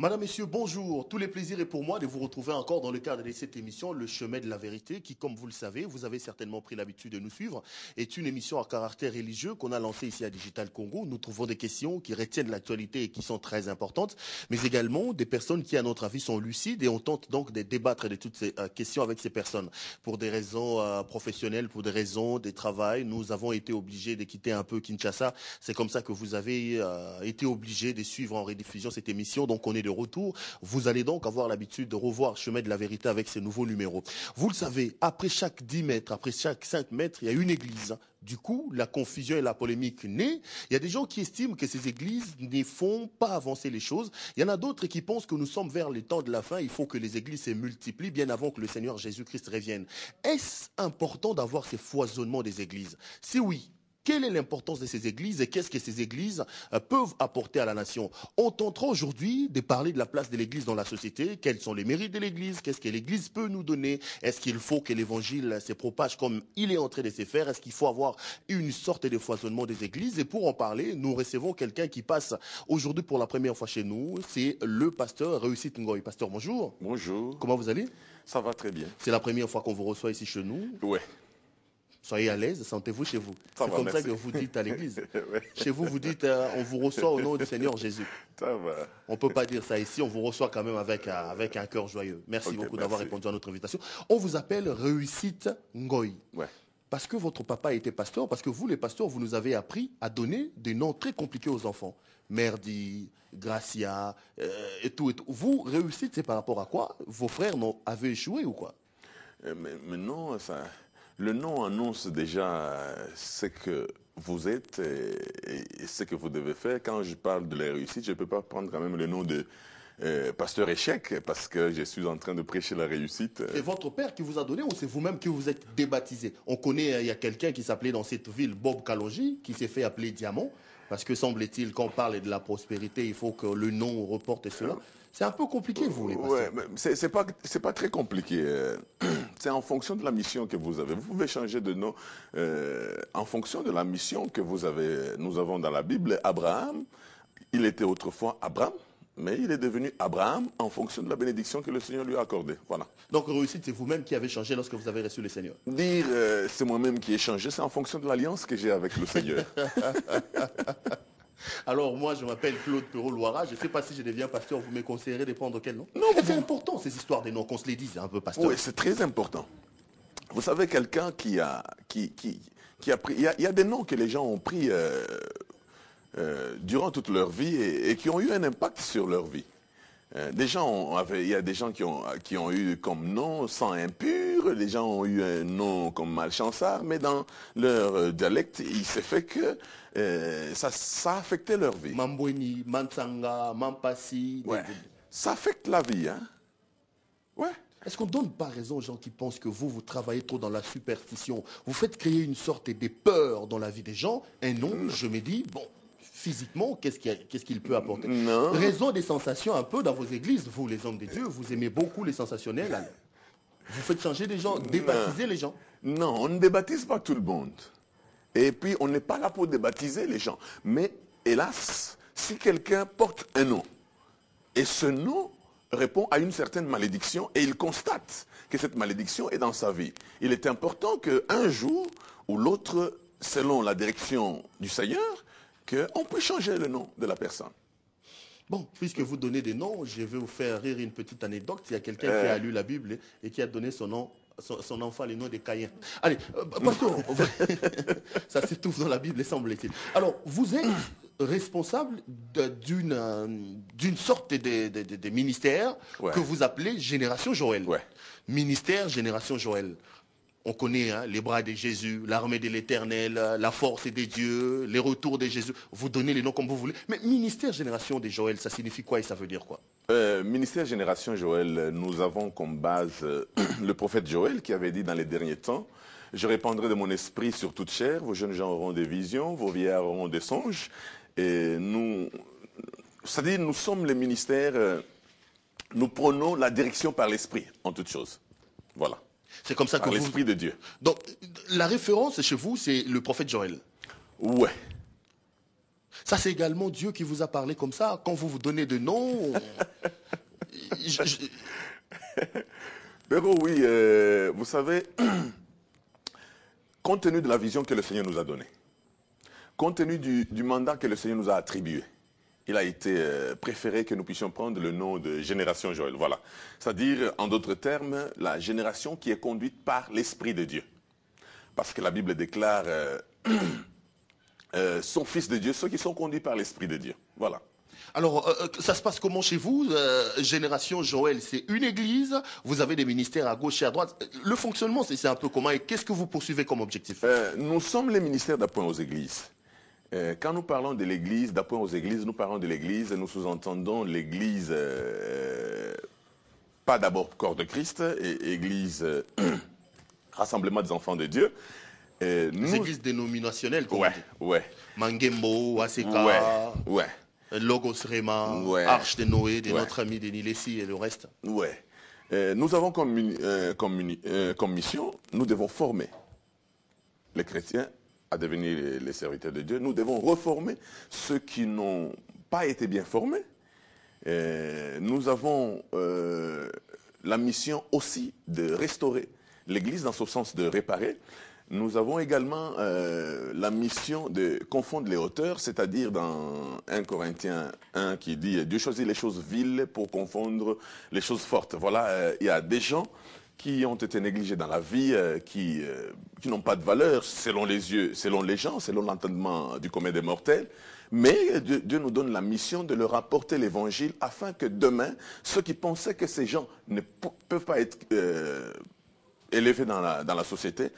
Madame, Messieurs, bonjour. Tous les plaisirs est pour moi de vous retrouver encore dans le cadre de cette émission, Le Chemin de la Vérité, qui, comme vous le savez, vous avez certainement pris l'habitude de nous suivre, est une émission à caractère religieux qu'on a lancée ici à Digital Congo. Nous trouvons des questions qui retiennent l'actualité et qui sont très importantes, mais également des personnes qui, à notre avis, sont lucides et on tente donc de débattre de toutes ces questions avec ces personnes. Pour des raisons professionnelles, pour des raisons de travail, nous avons été obligés de quitter un peu Kinshasa. C'est comme ça que vous avez été obligés de suivre en rediffusion cette émission. Donc on est de retour. Vous allez donc avoir l'habitude de revoir Chemin de la Vérité avec ces nouveaux numéros. Vous le savez, après chaque 10 mètres, après chaque 5 mètres, il y a une église. Du coup, la confusion et la polémique naît. Il y a des gens qui estiment que ces églises ne font pas avancer les choses. Il y en a d'autres qui pensent que nous sommes vers les temps de la fin. Il faut que les églises se multiplient bien avant que le Seigneur Jésus-Christ revienne. Est-ce important d'avoir ces foisonnements des églises? Si oui, quelle est l'importance de ces églises et qu'est-ce que ces églises peuvent apporter à la nation? On tentera aujourd'hui de parler de la place de l'église dans la société. Quels sont les mérites de l'église? Qu'est-ce que l'église peut nous donner? Est-ce qu'il faut que l'évangile se propage comme il est en train de se faire? Est-ce qu'il faut avoir une sorte de foisonnement des églises? Et pour en parler, nous recevons quelqu'un qui passe aujourd'hui pour la première fois chez nous. C'est le pasteur Réussite Ngoy. Pasteur, bonjour. Bonjour. Comment vous allez? Ça va très bien. C'est la première fois qu'on vous reçoit ici chez nous. Ouais. Soyez à l'aise, sentez-vous chez vous. C'est comme merci. ça que vous dites à l'église. Ouais. Chez vous, vous dites, on vous reçoit au nom du Seigneur Jésus. Ça va. On ne peut pas dire ça ici, on vous reçoit quand même avec un cœur joyeux. Merci beaucoup d'avoir répondu à notre invitation. On vous appelle Réussite Ngoy. Ouais. Parce que votre papa était pasteur, parce que vous, les pasteurs, vous nous avez appris à donner des noms très compliqués aux enfants. Merdi, Gracia, et tout, et tout. Vous, Réussite, c'est par rapport à quoi? Vos frères avaient échoué ou quoi? Mais non, le nom annonce déjà ce que vous êtes et ce que vous devez faire. Quand je parle de la réussite, je ne peux pas prendre quand même le nom de pasteur échec parce que je suis en train de prêcher la réussite. C'est votre père qui vous a donné ou c'est vous-même qui vous êtes débaptisé? On connaît, il y a quelqu'un qui s'appelait dans cette ville Bob Kalonji, qui s'est fait appeler Diamant, parce que semble-t-il, quand on parle de la prospérité, il faut que le nom reporte cela. C'est un peu compliqué, vous, les pasteurs. Ouais, mais c'est pas très compliqué. C'est en fonction de la mission que vous avez. Vous pouvez changer de nom en fonction de la mission que vous avez. Nous avons dans la Bible Abraham. Il était autrefois Abraham, mais il est devenu Abraham en fonction de la bénédiction que le Seigneur lui a accordée. Voilà. Donc, Réussite, c'est vous-même qui avez changé lorsque vous avez reçu le Seigneur. Dire c'est moi-même qui ai changé, c'est en fonction de l'alliance que j'ai avec le Seigneur. Alors, moi, je m'appelle Claude Perrault-Loira. Je ne sais pas si je deviens pasteur, vous me conseillerez de prendre quel nom? Non, c'est important, ces histoires des noms, qu'on se les dise un peu, pasteur. Oui, c'est très important. Vous savez, quelqu'un qui a pris... Il y a des noms que les gens ont pris durant toute leur vie et qui ont eu un impact sur leur vie. Il y a des gens qui ont eu comme nom sang impur, les gens ont eu un nom comme malchancard, mais dans leur dialecte, il s'est fait que ça affectait leur vie. Mambweni, Mansanga, Mampasi. Ouais. Ça affecte la vie, hein? Ouais. Est-ce qu'on ne donne pas raison aux gens qui pensent que vous travaillez trop dans la superstition? Vous faites créer une sorte de peur dans la vie des gens. Un nom, je me dis, bon, physiquement, qu'est-ce qu'il peut apporter? Non. Raison des sensations un peu dans vos églises. Vous, les hommes de Dieu, vous aimez beaucoup les sensationnels. Alors. Vous faites changer des gens, débaptiser les gens. Non, on ne débaptise pas tout le monde. Et puis, on n'est pas là pour débaptiser les gens. Mais, hélas, si quelqu'un porte un nom, et ce nom répond à une certaine malédiction, et il constate que cette malédiction est dans sa vie, il est important qu'un jour ou l'autre, selon la direction du Seigneur, qu'on peut changer le nom de la personne. Bon, puisque vous donnez des noms, je vais vous faire rire une petite anecdote. Il y a quelqu'un qui a lu la Bible et qui a donné son nom, son enfant le nom de Caïn. Allez, pasteur, ça s'étouffe dans la Bible, semble-t-il. Alors, vous êtes responsable d'une sorte de ministère que vous appelez Génération Joël. Ouais. Ministère Génération Joël. On connaît les bras de Jésus, l'armée de l'Éternel, la force des dieux, les retours de Jésus. Vous donnez les noms comme vous voulez. Mais ministère Génération de Joël, ça signifie quoi et ça veut dire quoi? Ministère Génération Joël, nous avons comme base le prophète Joël qui avait dit dans les derniers temps, « Je répandrai de mon esprit sur toute chair, vos jeunes gens auront des visions, vos vieillards auront des songes. » Et nous, c'est-à-dire nous sommes les ministères, nous prenons la direction par l'esprit en toute chose. Voilà. C'est comme ça que l'esprit de Dieu. Donc, la référence chez vous, c'est le prophète Joël. Ouais. Ça, c'est également Dieu qui vous a parlé comme ça. Quand vous vous donnez de noms... Pero oui, vous savez, compte tenu de la vision que le Seigneur nous a donnée, compte tenu du mandat que le Seigneur nous a attribué, il a été préféré que nous puissions prendre le nom de Génération Joël. Voilà. C'est-à-dire, en d'autres termes, la génération qui est conduite par l'Esprit de Dieu. Parce que la Bible déclare son Fils de Dieu, ceux qui sont conduits par l'Esprit de Dieu. Voilà. Alors, ça se passe comment chez vous? Génération Joël, c'est une église, vous avez des ministères à gauche et à droite. Le fonctionnement, c'est un peu comment et qu'est-ce que vous poursuivez comme objectif? Nous sommes les ministères d'appoint aux églises. Quand nous parlons de l'église, d'appoint aux églises, nous parlons de l'église, nous sous-entendons l'église, pas d'abord corps de Christ, et église, rassemblement des enfants de Dieu. Les églises dénominationnelles, comme ouais, on dit. Ouais. Mangembo, ACK, ouais. Logos Rema, Ouais. Arche de Noé, de Ouais. notre ami Denis Lessi et le reste. Ouais. Nous avons comme mission, nous devons former les chrétiens à devenir les serviteurs de Dieu. Nous devons reformer ceux qui n'ont pas été bien formés. Nous avons la mission aussi de restaurer l'Église dans ce sens de réparer. Nous avons également la mission de confondre les hauteurs, c'est-à-dire dans 1 Corinthiens 1 qui dit « Dieu choisit les choses viles pour confondre les choses fortes ». Voilà, il y a des gens qui ont été négligés dans la vie, qui n'ont pas de valeur selon les yeux, selon les gens, selon l'entendement du commun des mortels. Mais Dieu nous donne la mission de leur apporter l'évangile afin que demain, ceux qui pensaient que ces gens ne peuvent pas être élevés dans la société,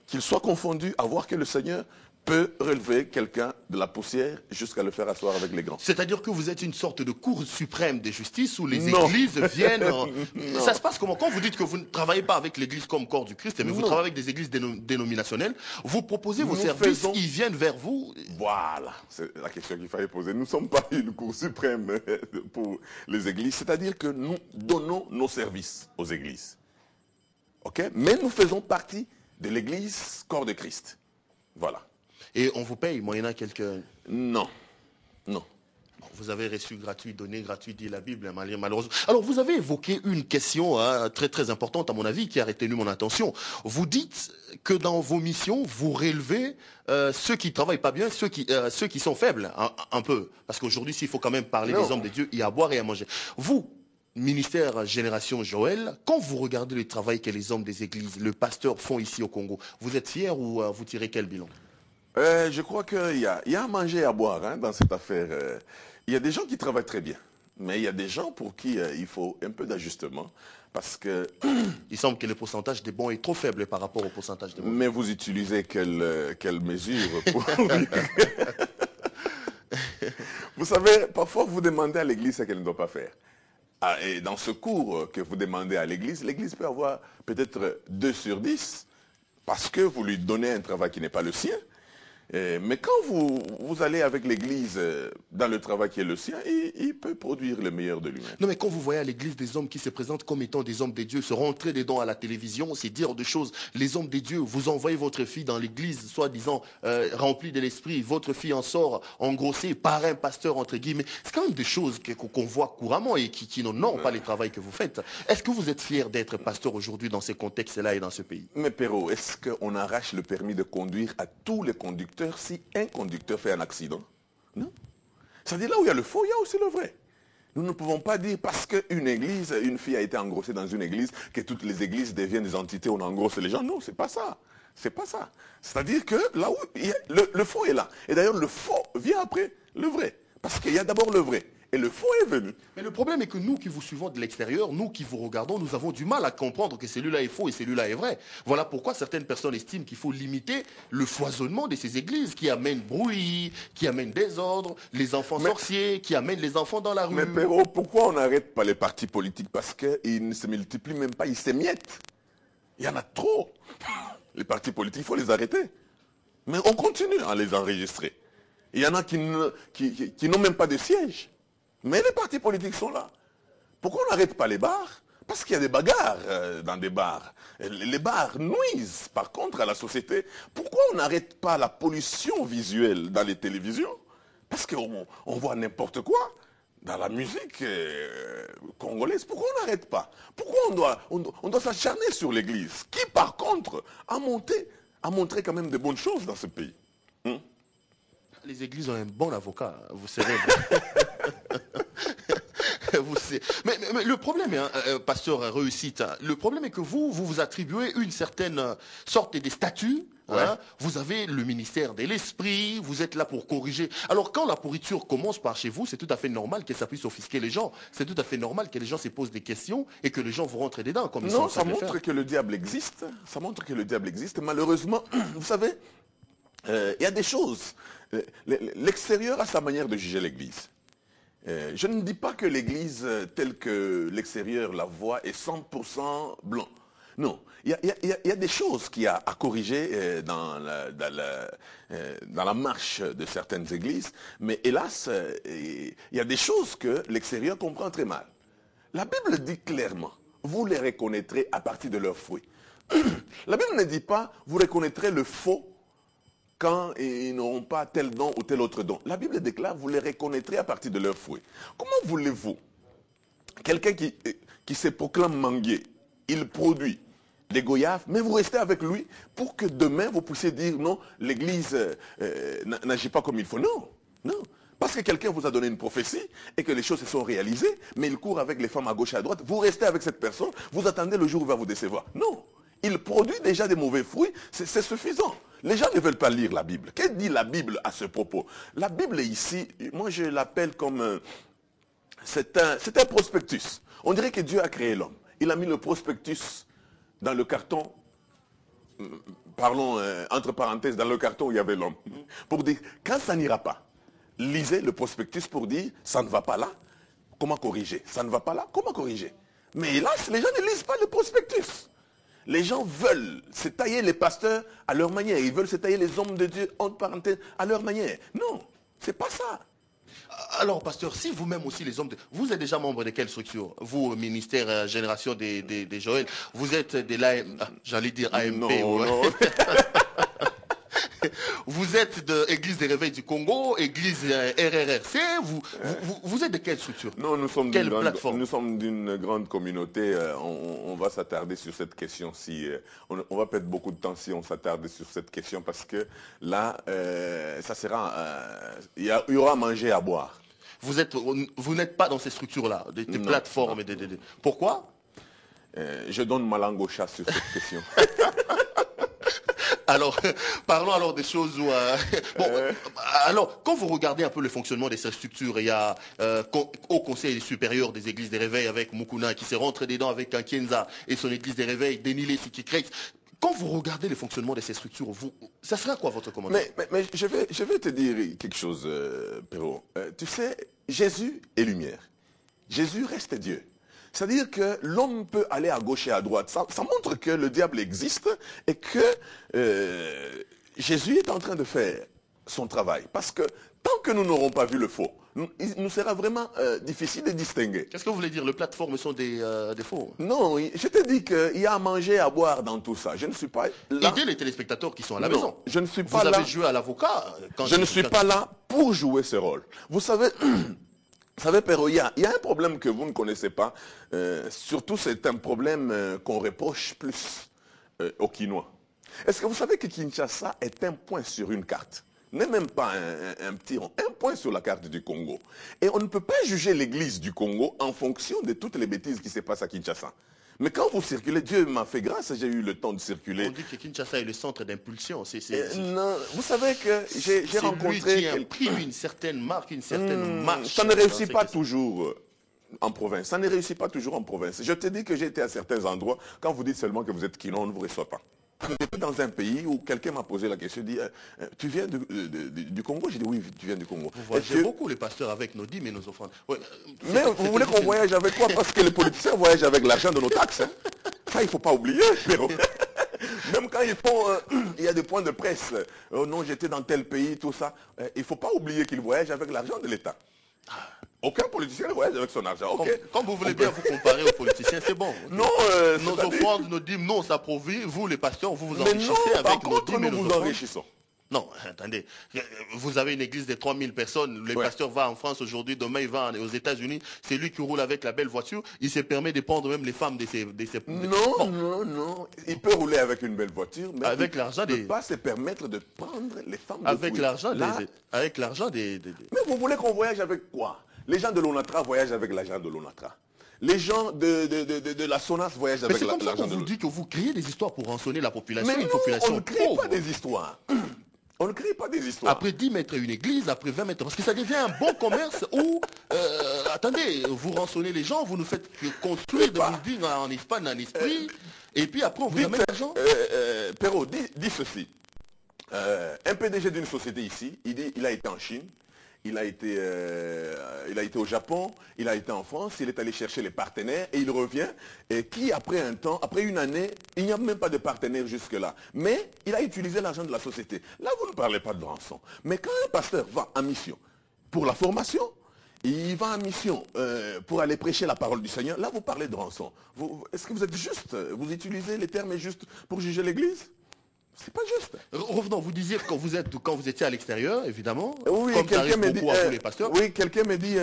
qu'ils soient confondus à voir que le Seigneur peut relever quelqu'un de la poussière jusqu'à le faire asseoir avec les grands. C'est-à-dire que vous êtes une sorte de cour suprême de justice où les Non. églises viennent... Non. Ça se passe comment? Quand vous dites que vous ne travaillez pas avec l'église comme corps du Christ, mais vous Non. travaillez avec des églises dénominationnelles, vous proposez vos Nous services, faisons- ils viennent vers vous. Voilà, c'est la question qu'il fallait poser. Nous ne sommes pas une cour suprême pour les églises, c'est-à-dire que nous donnons nos services aux églises. OK? Mais nous faisons partie de l'église corps de Christ. Voilà. Et on vous paye moyennant quelques... Non. Non. Vous avez reçu gratuit, donné gratuit, dit la Bible, malheureusement. Alors, vous avez évoqué une question très très importante, à mon avis, qui a retenu mon attention. Vous dites que dans vos missions, vous relevez ceux qui travaillent pas bien, ceux qui sont faibles, un peu. Parce qu'aujourd'hui, s'il faut quand même parler Non. des hommes de Dieu, il y a à boire et à manger. Vous, ministère Génération Joël, quand vous regardez le travail que les hommes des églises, le pasteur font ici au Congo, vous êtes fiers ou vous tirez quel bilan? Je crois qu'il y a à manger et à boire dans cette affaire. Il y a des gens qui travaillent très bien, mais il y a des gens pour qui il faut un peu d'ajustement, parce que... Il semble que le pourcentage des bons est trop faible par rapport au pourcentage des mauvais. Mais vous utilisez quelle mesure pour... Vous savez, parfois vous demandez à l'église ce qu'elle ne doit pas faire. Ah, et dans ce cours que vous demandez à l'église peut avoir peut-être 2 sur 10, parce que vous lui donnez un travail qui n'est pas le sien. Mais quand vous allez avec l'église dans le travail qui est le sien, il peut produire le meilleur de lui-même. Non, mais quand vous voyez à l'église des hommes qui se présentent comme étant des hommes des dieux, se rentrer dedans à la télévision, c'est dire des choses. Les hommes des dieux, vous envoyez votre fille dans l'église, soi-disant remplie de l'esprit, votre fille en sort engrossée par un pasteur, entre guillemets. C'est quand même des choses qu'on voit couramment et qui n'honorent pas le travail que vous faites. Est-ce que vous êtes fier d'être pasteur aujourd'hui dans ces contextes-là et dans ce pays? Mais Perrault, est-ce qu'on arrache le permis de conduire à tous les conducteurs si un conducteur fait un accident? Non. C'est-à-dire là où il y a le faux, il y a aussi le vrai. Nous ne pouvons pas dire parce qu'une église, une fille a été engrossée dans une église, que toutes les églises deviennent des entités où on engrosse les gens. Non, c'est pas ça. C'est pas ça. C'est-à-dire que là où il y a, le faux est là. Et d'ailleurs, le faux vient après le vrai. Parce qu'il y a d'abord le vrai. Et le faux est venu. Mais le problème est que nous qui vous suivons de l'extérieur, nous qui vous regardons, nous avons du mal à comprendre que celui-là est faux et celui-là est vrai. Voilà pourquoi certaines personnes estiment qu'il faut limiter le foisonnement de ces églises qui amènent bruit, qui amènent désordre, les enfants sorciers, qui amènent les enfants dans la rue. Mais Perrault, pourquoi on n'arrête pas les partis politiques? Parce qu'ils ne se multiplient même pas, ils s'émiettent. Il y en a trop. Les partis politiques, il faut les arrêter. Mais on continue à les enregistrer. Il y en a qui n'ont même pas de siège. Mais les partis politiques sont là. Pourquoi on n'arrête pas les bars? Parce qu'il y a des bagarres dans des bars. Les bars nuisent par contre à la société. Pourquoi on n'arrête pas la pollution visuelle dans les télévisions? Parce qu'on voit n'importe quoi dans la musique congolaise. Pourquoi on n'arrête pas? Pourquoi on doit s'acharner sur l'église, qui par contre a montré quand même de bonnes choses dans ce pays. Les églises ont un bon avocat, vous savez. Mais le problème, hein, pasteur Réussite, hein, le problème est que vous attribuez une certaine sorte de statut. Ouais. Hein, vous avez le ministère de l'esprit, vous êtes là pour corriger. Alors quand la pourriture commence par chez vous, c'est tout à fait normal que ça puisse offusquer les gens. C'est tout à fait normal que les gens se posent des questions et que les gens vous rentrent dedans comme ils sont en Non, train ça de le montre faire. que le diable existe. Ça montre que le diable existe. Malheureusement, vous savez, il y a des choses. L'extérieur a sa manière de juger l'église. Je ne dis pas que l'église telle que l'extérieur la voit est 100% blanc. Non, il y a des choses qu'il y a à corriger dans la marche de certaines églises, mais hélas, il y a des choses que l'extérieur comprend très mal. La Bible dit clairement, vous les reconnaîtrez à partir de leurs fruits. La Bible ne dit pas, vous reconnaîtrez le faux quand ils n'auront pas tel don ou tel autre don. La Bible déclare, vous les reconnaîtrez à partir de leurs fruits. Comment voulez-vous, quelqu'un qui se proclame manguier, il produit des goyaves, mais vous restez avec lui pour que demain vous puissiez dire non, l'église n'agit pas comme il faut. Non, non. Parce que quelqu'un vous a donné une prophétie et que les choses se sont réalisées, mais il court avec les femmes à gauche et à droite, vous restez avec cette personne, vous attendez le jour où il va vous décevoir. Non. Il produit déjà des mauvais fruits, c'est suffisant. Les gens ne veulent pas lire la Bible. Qu'est-ce que dit la Bible à ce propos? La Bible ici, moi je l'appelle comme... c'est un prospectus. On dirait que Dieu a créé l'homme. Il a mis le prospectus dans le carton, parlons entre parenthèses, dans le carton où il y avait l'homme. Pour dire, quand ça n'ira pas, lisez le prospectus pour dire, ça ne va pas là, comment corriger? Ça ne va pas là, comment corriger? Mais hélas, les gens ne lisent pas le prospectus. Les gens veulent se tailler les pasteurs à leur manière. Ils veulent se tailler les hommes de Dieu, entre parenthèses, à leur manière. Non, c'est pas ça. Alors, pasteur, si vous-même aussi, les hommes, vous êtes déjà membre de quelle structure? Vous, ministère Génération des Joël, vous êtes de l'AM, j'allais dire AMP. Non, Ouais. non. Vous êtes de l'Église des Réveils du Congo, Église RRRC, vous êtes de quelle structure? Non, nous sommes Quelle plateforme? nous sommes d'une grande communauté. On va s'attarder sur cette question. On va perdre beaucoup de temps si on s'attarde sur cette question parce que là, ça sera, il y aura à manger et à boire. Vous n'êtes pas dans ces structures-là, des Non, plateformes. Pourquoi? Je donne ma langue au chat sur cette question. Alors, parlons alors des choses où... alors, quand vous regardez un peu le fonctionnement de ces structures, il y a au Conseil supérieur des églises des réveils avec Mukuna qui se rentre dedans avec un Kienza et son église des réveils, Denilé Sikikrex. Quand vous regardez le fonctionnement de ces structures, ça sera quoi votre commentaire? Mais je vais te dire quelque chose, Perrault. Tu sais, Jésus est lumière. Jésus reste Dieu. C'est-à-dire que l'homme peut aller à gauche et à droite. Ça montre que le diable existe et que Jésus est en train de faire son travail. Parce que tant que nous n'aurons pas vu le faux, il nous sera vraiment difficile de distinguer. Qu'est-ce que vous voulez dire? Les plateformes sont des faux? Non, je te dis qu'il y a à manger et à boire dans tout ça. Je ne suis pas là. Aidez les téléspectateurs qui sont à la Non, maison. je ne suis pas vous là. avez joué à l'avocat. Je ne suis pas là pour jouer ce rôle. Vous savez... Vous savez, Perrault, il y a un problème que vous ne connaissez pas. Surtout, c'est un problème qu'on reproche plus aux Quinois. Est-ce que vous savez que Kinshasa est un point sur une carte? N'est même pas un petit rond, un point sur la carte du Congo. Et on ne peut pas juger l'église du Congo en fonction de toutes les bêtises qui se passent à Kinshasa. Mais quand vous circulez, Dieu m'a fait grâce, j'ai eu le temps de circuler. On dit que Kinshasa est le centre d'impulsion. Non, vous savez que j'ai rencontré... qui imprime une certaine marque, une certaine marche. Ça ne réussit pas toujours en province. Ça ne réussit pas toujours en province. Je te dis que j'ai été à certains endroits, quand vous dites seulement que vous êtes Quinois, on ne vous reçoit pas. J'étais dans un pays où quelqu'un m'a posé la question, dit, tu viens du Congo? J'ai dit, oui, tu viens du Congo. Vous voyagez beaucoup les pasteurs avec nos dîmes et nos offrandes. Ouais, mais vous voulez qu'on voyage avec quoi? Parce que les politiciens voyagent avec l'argent de nos taxes. Hein. Ça, il ne faut pas oublier. Même quand il y a des points de presse, oh non, j'étais dans tel pays, tout ça, il ne faut pas oublier qu'ils voyagent avec l'argent de l'État. Aucun politicien ne voyage avec son argent. Okay. Quand vous voulez bien vous comparer aux politiciens, c'est bon. Okay. Non, nos offrandes, nos dîmes, non, ça provient. Vous, les pasteurs, vous vous mais enrichissez non, avec par nos contre, dîmes et nous nos vous offrandes. enrichissons. Non, attendez. Vous avez une église de 3000 personnes. Le pasteur va en France aujourd'hui, demain il va aux États-Unis. C'est lui qui roule avec la belle voiture. Il se permet de prendre même les femmes de ses... Non, non, non. Il peut rouler avec une belle voiture, mais avec l'argent il ne peut pas se permettre de prendre les femmes de avec l'argent Là... avec l'argent Mais vous voulez qu'on voyage avec quoi? Les gens de l'ONATRA voyagent avec l'argent de l'ONATRA. Les gens de la SONAS voyagent avec l'argent de l'ONATRA. C'est comme ça qu'on vous dit que vous créez des histoires pour rançonner la population. Mais une non, population on ne crée pauvre. pas des histoires. On ne crée pas des histoires. Après 10 mètres une église, après 20 mètres. Parce que ça devient un bon commerce où, attendez, vous rançonnez les gens, vous nous faites construire des buildings en Espagne, en esprit, et puis après on vous amène l'argent. Perrault, dis ceci. Un PDG d'une société ici, il a été en Chine, il a été au Japon, il a été en France, il est allé chercher les partenaires et il revient. Et qui, après un temps, après une année, il n'y a même pas de partenaire jusque-là. Mais il a utilisé l'argent de la société. Là, vous ne parlez pas de rançon. Mais quand un pasteur va en mission pour la formation, il va en mission pour aller prêcher la parole du Seigneur, là, vous parlez de rançon. Est-ce que vous êtes juste? Vous utilisez les termes justes pour juger l'Église? C'est pas juste. Revenons, vous disiez quand vous étiez à l'extérieur, évidemment, oui, comme ça arrive beaucoup à tous les pasteurs. Oui, quelqu'un me dit...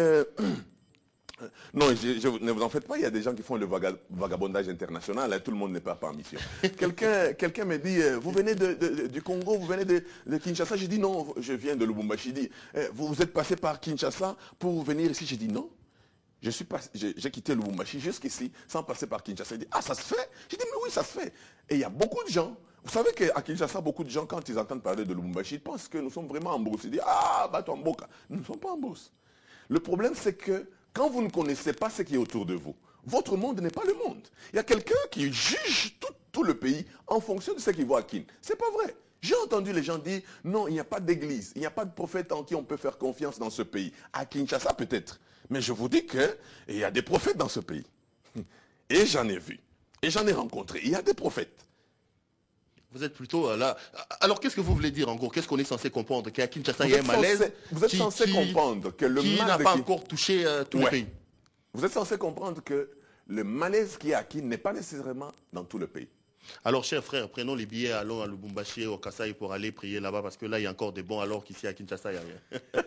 non, ne vous en faites pas, il y a des gens qui font le vagabondage international, hein, tout le monde n'est pas en mission. Quelqu'un me dit, vous venez du Congo, vous venez de Kinshasa. J'ai dit non, je viens de Lubumbashi. Il dit, vous êtes passé par Kinshasa pour venir ici. J'ai dit non. J'ai quitté Lubumbashi jusqu'ici sans passer par Kinshasa. Il dit, ah, ça se fait? J'ai dit, mais oui, ça se fait. Et il y a beaucoup de gens. Vous savez qu'à Kinshasa, beaucoup de gens, quand ils entendent parler de Lubumbashi, ils pensent que nous sommes vraiment en Beauce. Ils disent, ah, bah, toi, Mboka. Nous ne sommes pas en Beauce. Le problème, c'est que quand vous ne connaissez pas ce qui est autour de vous, votre monde n'est pas le monde. Il y a quelqu'un qui juge tout le pays en fonction de ce qu'il voit à Kin. Ce n'est pas vrai. J'ai entendu les gens dire, non, il n'y a pas d'église, il n'y a pas de prophète en qui on peut faire confiance dans ce pays. À Kinshasa, peut-être. Mais je vous dis qu'il y a des prophètes dans ce pays. Et j'en ai vu. Et j'en ai rencontré. Il y a des prophètes. Vous êtes plutôt là. Alors, qu'est-ce que vous voulez dire en gros? Qu'est-ce qu'on est censé comprendre? Qu'à Kinshasa, il y a un malaise. Vous êtes censé comprendre que le qui n'a pas encore touché tout le pays. Vous êtes censé comprendre que le malaise qui est à Kin n'est pas nécessairement dans tout le pays. Alors, chers frères, prenons les billets, allons à Lubumbashi, au Kasaï pour aller prier là-bas, parce que là, il y a encore des bons, alors qu'ici à Kinshasa, il n'y a rien.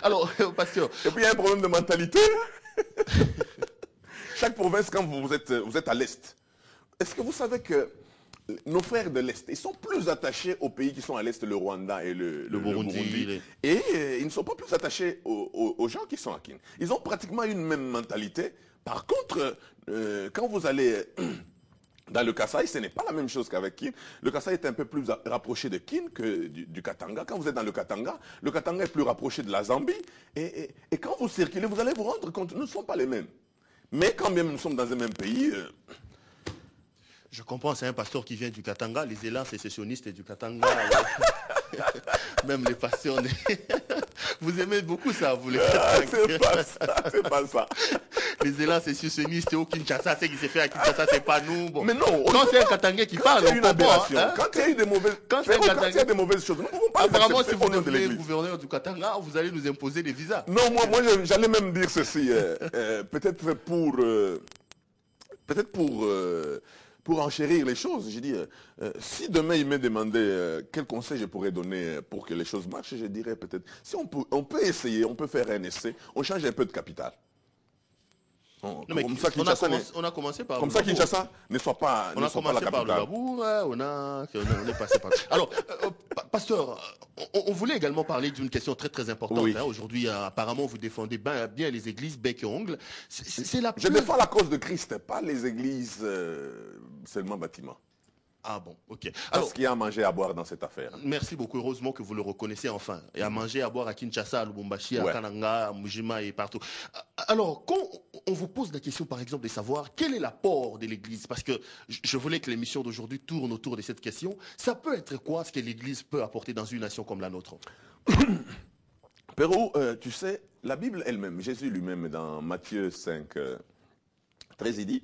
Alors, pasteur. Et puis, il y a un problème de mentalité. Chaque province, quand vous êtes à l'Est, est-ce que vous savez que nos frères de l'Est, ils sont plus attachés aux pays qui sont à l'Est, le Rwanda et le Burundi. Et ils ne sont pas plus attachés aux gens qui sont à Kin. Ils ont pratiquement une même mentalité. Par contre, quand vous allez dans le Kasaï, ce n'est pas la même chose qu'avec Kin. Le Kasaï est un peu plus rapproché de Kin que du Katanga. Quand vous êtes dans le Katanga est plus rapproché de la Zambie. Et quand vous circulez, vous allez vous rendre compte, nous ne sommes pas les mêmes. Mais quand même nous sommes dans un même pays... Je comprends, c'est un pasteur qui vient du Katanga, les élans sécessionnistes du Katanga, même les passionnés. Vous aimez beaucoup ça, vous les c'est pas ça. Les élans sécessionnistes au Kinshasa, ce qui s'est fait à Kinshasa, c'est pas nous. Bon. Mais non, quand c'est un Katangais qui parle, on comprend. Hein? Quand il y a eu des mauvaises choses, nous ne pouvons pas. Apparemment, si vous devenez gouverneur du Katanga, vous allez nous imposer des visas. Non, moi j'allais même dire ceci, peut-être pour enchérir les choses. J'ai dit, si demain il me demandait quel conseil je pourrais donner pour que les choses marchent, je dirais peut-être, si on peut essayer, on peut faire un essai, on change un peu de capital. On a commencé par comme ça Kinshasa ne soit pas la capitale. On a commencé par le Babour, on est passé par... Alors, pasteur, on voulait également parler d'une question très très importante. Oui. Hein. Aujourd'hui, apparemment, vous défendez bien les églises bec et ongles. Je défends la cause de Christ, pas les églises seulement bâtiments. Ah bon, ok. Parce qu'il y a à manger et à boire dans cette affaire. Merci beaucoup, heureusement que vous le reconnaissez enfin. Et à manger et à boire à Kinshasa, à Lubumbashi, à Kananga, à Mujima et partout. Alors, quand on vous pose la question, par exemple, de savoir quel est l'apport de l'Église, parce que je voulais que l'émission d'aujourd'hui tourne autour de cette question, ça peut être quoi ce que l'Église peut apporter dans une nation comme la nôtre? Perrault, tu sais, la Bible elle-même, Jésus lui-même dans Matthieu 5, 13, il dit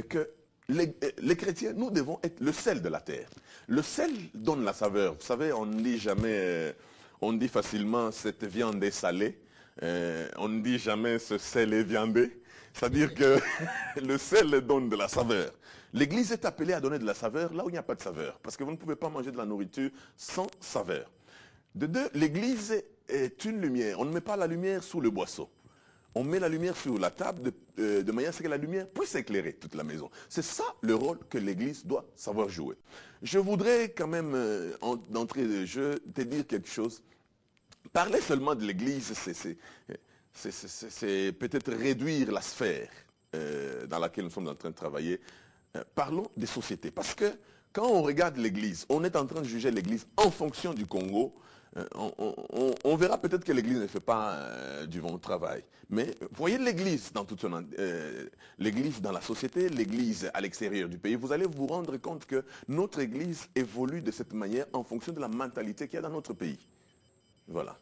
que les chrétiens, nous devons être le sel de la terre. Le sel donne la saveur. Vous savez, on ne dit jamais, on dit facilement cette viande est salée. On ne dit jamais ce sel est viandé. C'est-à-dire que le sel donne de la saveur. L'Église est appelée à donner de la saveur là où il n'y a pas de saveur. Parce que vous ne pouvez pas manger de la nourriture sans saveur. De deux, l'église est une lumière. On ne met pas la lumière sous le boisseau. On met la lumière sur la table de manière à ce que la lumière puisse éclairer toute la maison. C'est ça le rôle que l'église doit savoir jouer. Je voudrais quand même, d'entrée de jeu, te dire quelque chose. Parler seulement de l'église, c'est peut-être réduire la sphère dans laquelle nous sommes en train de travailler. Parlons des sociétés. Parce que quand on regarde l'église, on est en train de juger l'église en fonction du Congo. On verra peut-être que l'église ne fait pas du bon travail. Mais voyez l'église dans toute son l'église dans la société, l'église à l'extérieur du pays. Vous allez vous rendre compte que notre église évolue de cette manière en fonction de la mentalité qu'il y a dans notre pays. Voilà.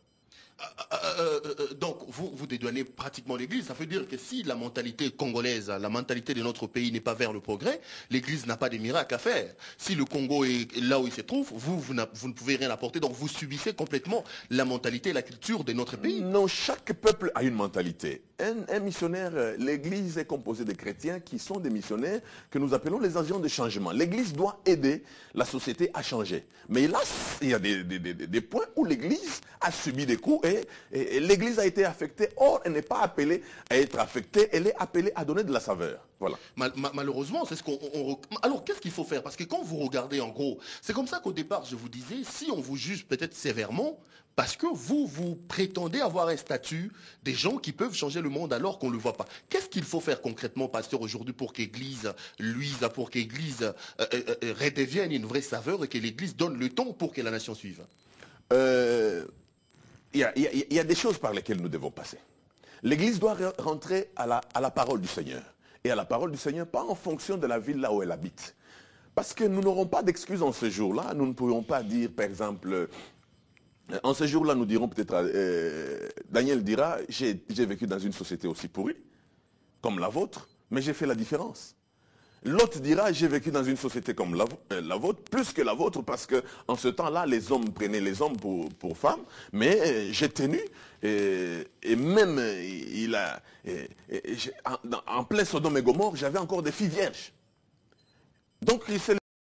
Donc, vous dédouanez pratiquement l'Église. Ça veut dire que si la mentalité congolaise, la mentalité de notre pays n'est pas vers le progrès, l'Église n'a pas de miracle à faire. Si le Congo est là où il se trouve, vous ne pouvez rien apporter. Donc, vous subissez complètement la mentalité et la culture de notre pays. Non, chaque peuple a une mentalité. Un missionnaire, l'Église est composée de chrétiens qui sont des missionnaires que nous appelons les agents de changement. L'Église doit aider la société à changer. Mais hélas, il y a des points où l'Église a subi des coups et l'Église a été affectée. Or, elle n'est pas appelée à être affectée, elle est appelée à donner de la saveur. Voilà. Malheureusement, c'est ce qu'on... Alors, qu'est-ce qu'il faut faire? Parce que quand vous regardez, en gros, c'est comme ça qu'au départ, je vous disais, si on vous juge peut-être sévèrement, parce que vous prétendez avoir un statut des gens qui peuvent changer le monde alors qu'on ne le voit pas. Qu'est-ce qu'il faut faire concrètement, pasteur, aujourd'hui pour qu'Église luise, pour qu'Église redevienne une vraie saveur et que l'Église donne le temps pour que la nation suive? Il y a des choses par lesquelles nous devons passer. L'Église doit rentrer à la parole du Seigneur. Et à la parole du Seigneur, pas en fonction de la ville là où elle habite. Parce que nous n'aurons pas d'excuses en ce jour-là. Nous ne pourrons pas dire, par exemple, en ce jour-là, nous dirons peut-être, Daniel dira, j'ai vécu dans une société aussi pourrie, comme la vôtre, mais j'ai fait la différence. L'autre dira, j'ai vécu dans une société comme la vôtre, plus que la vôtre, parce qu'en ce temps-là, les hommes prenaient les hommes pour femmes, mais j'ai tenu, et même en plein Sodome et Gomorrhe, j'avais encore des filles vierges. Donc,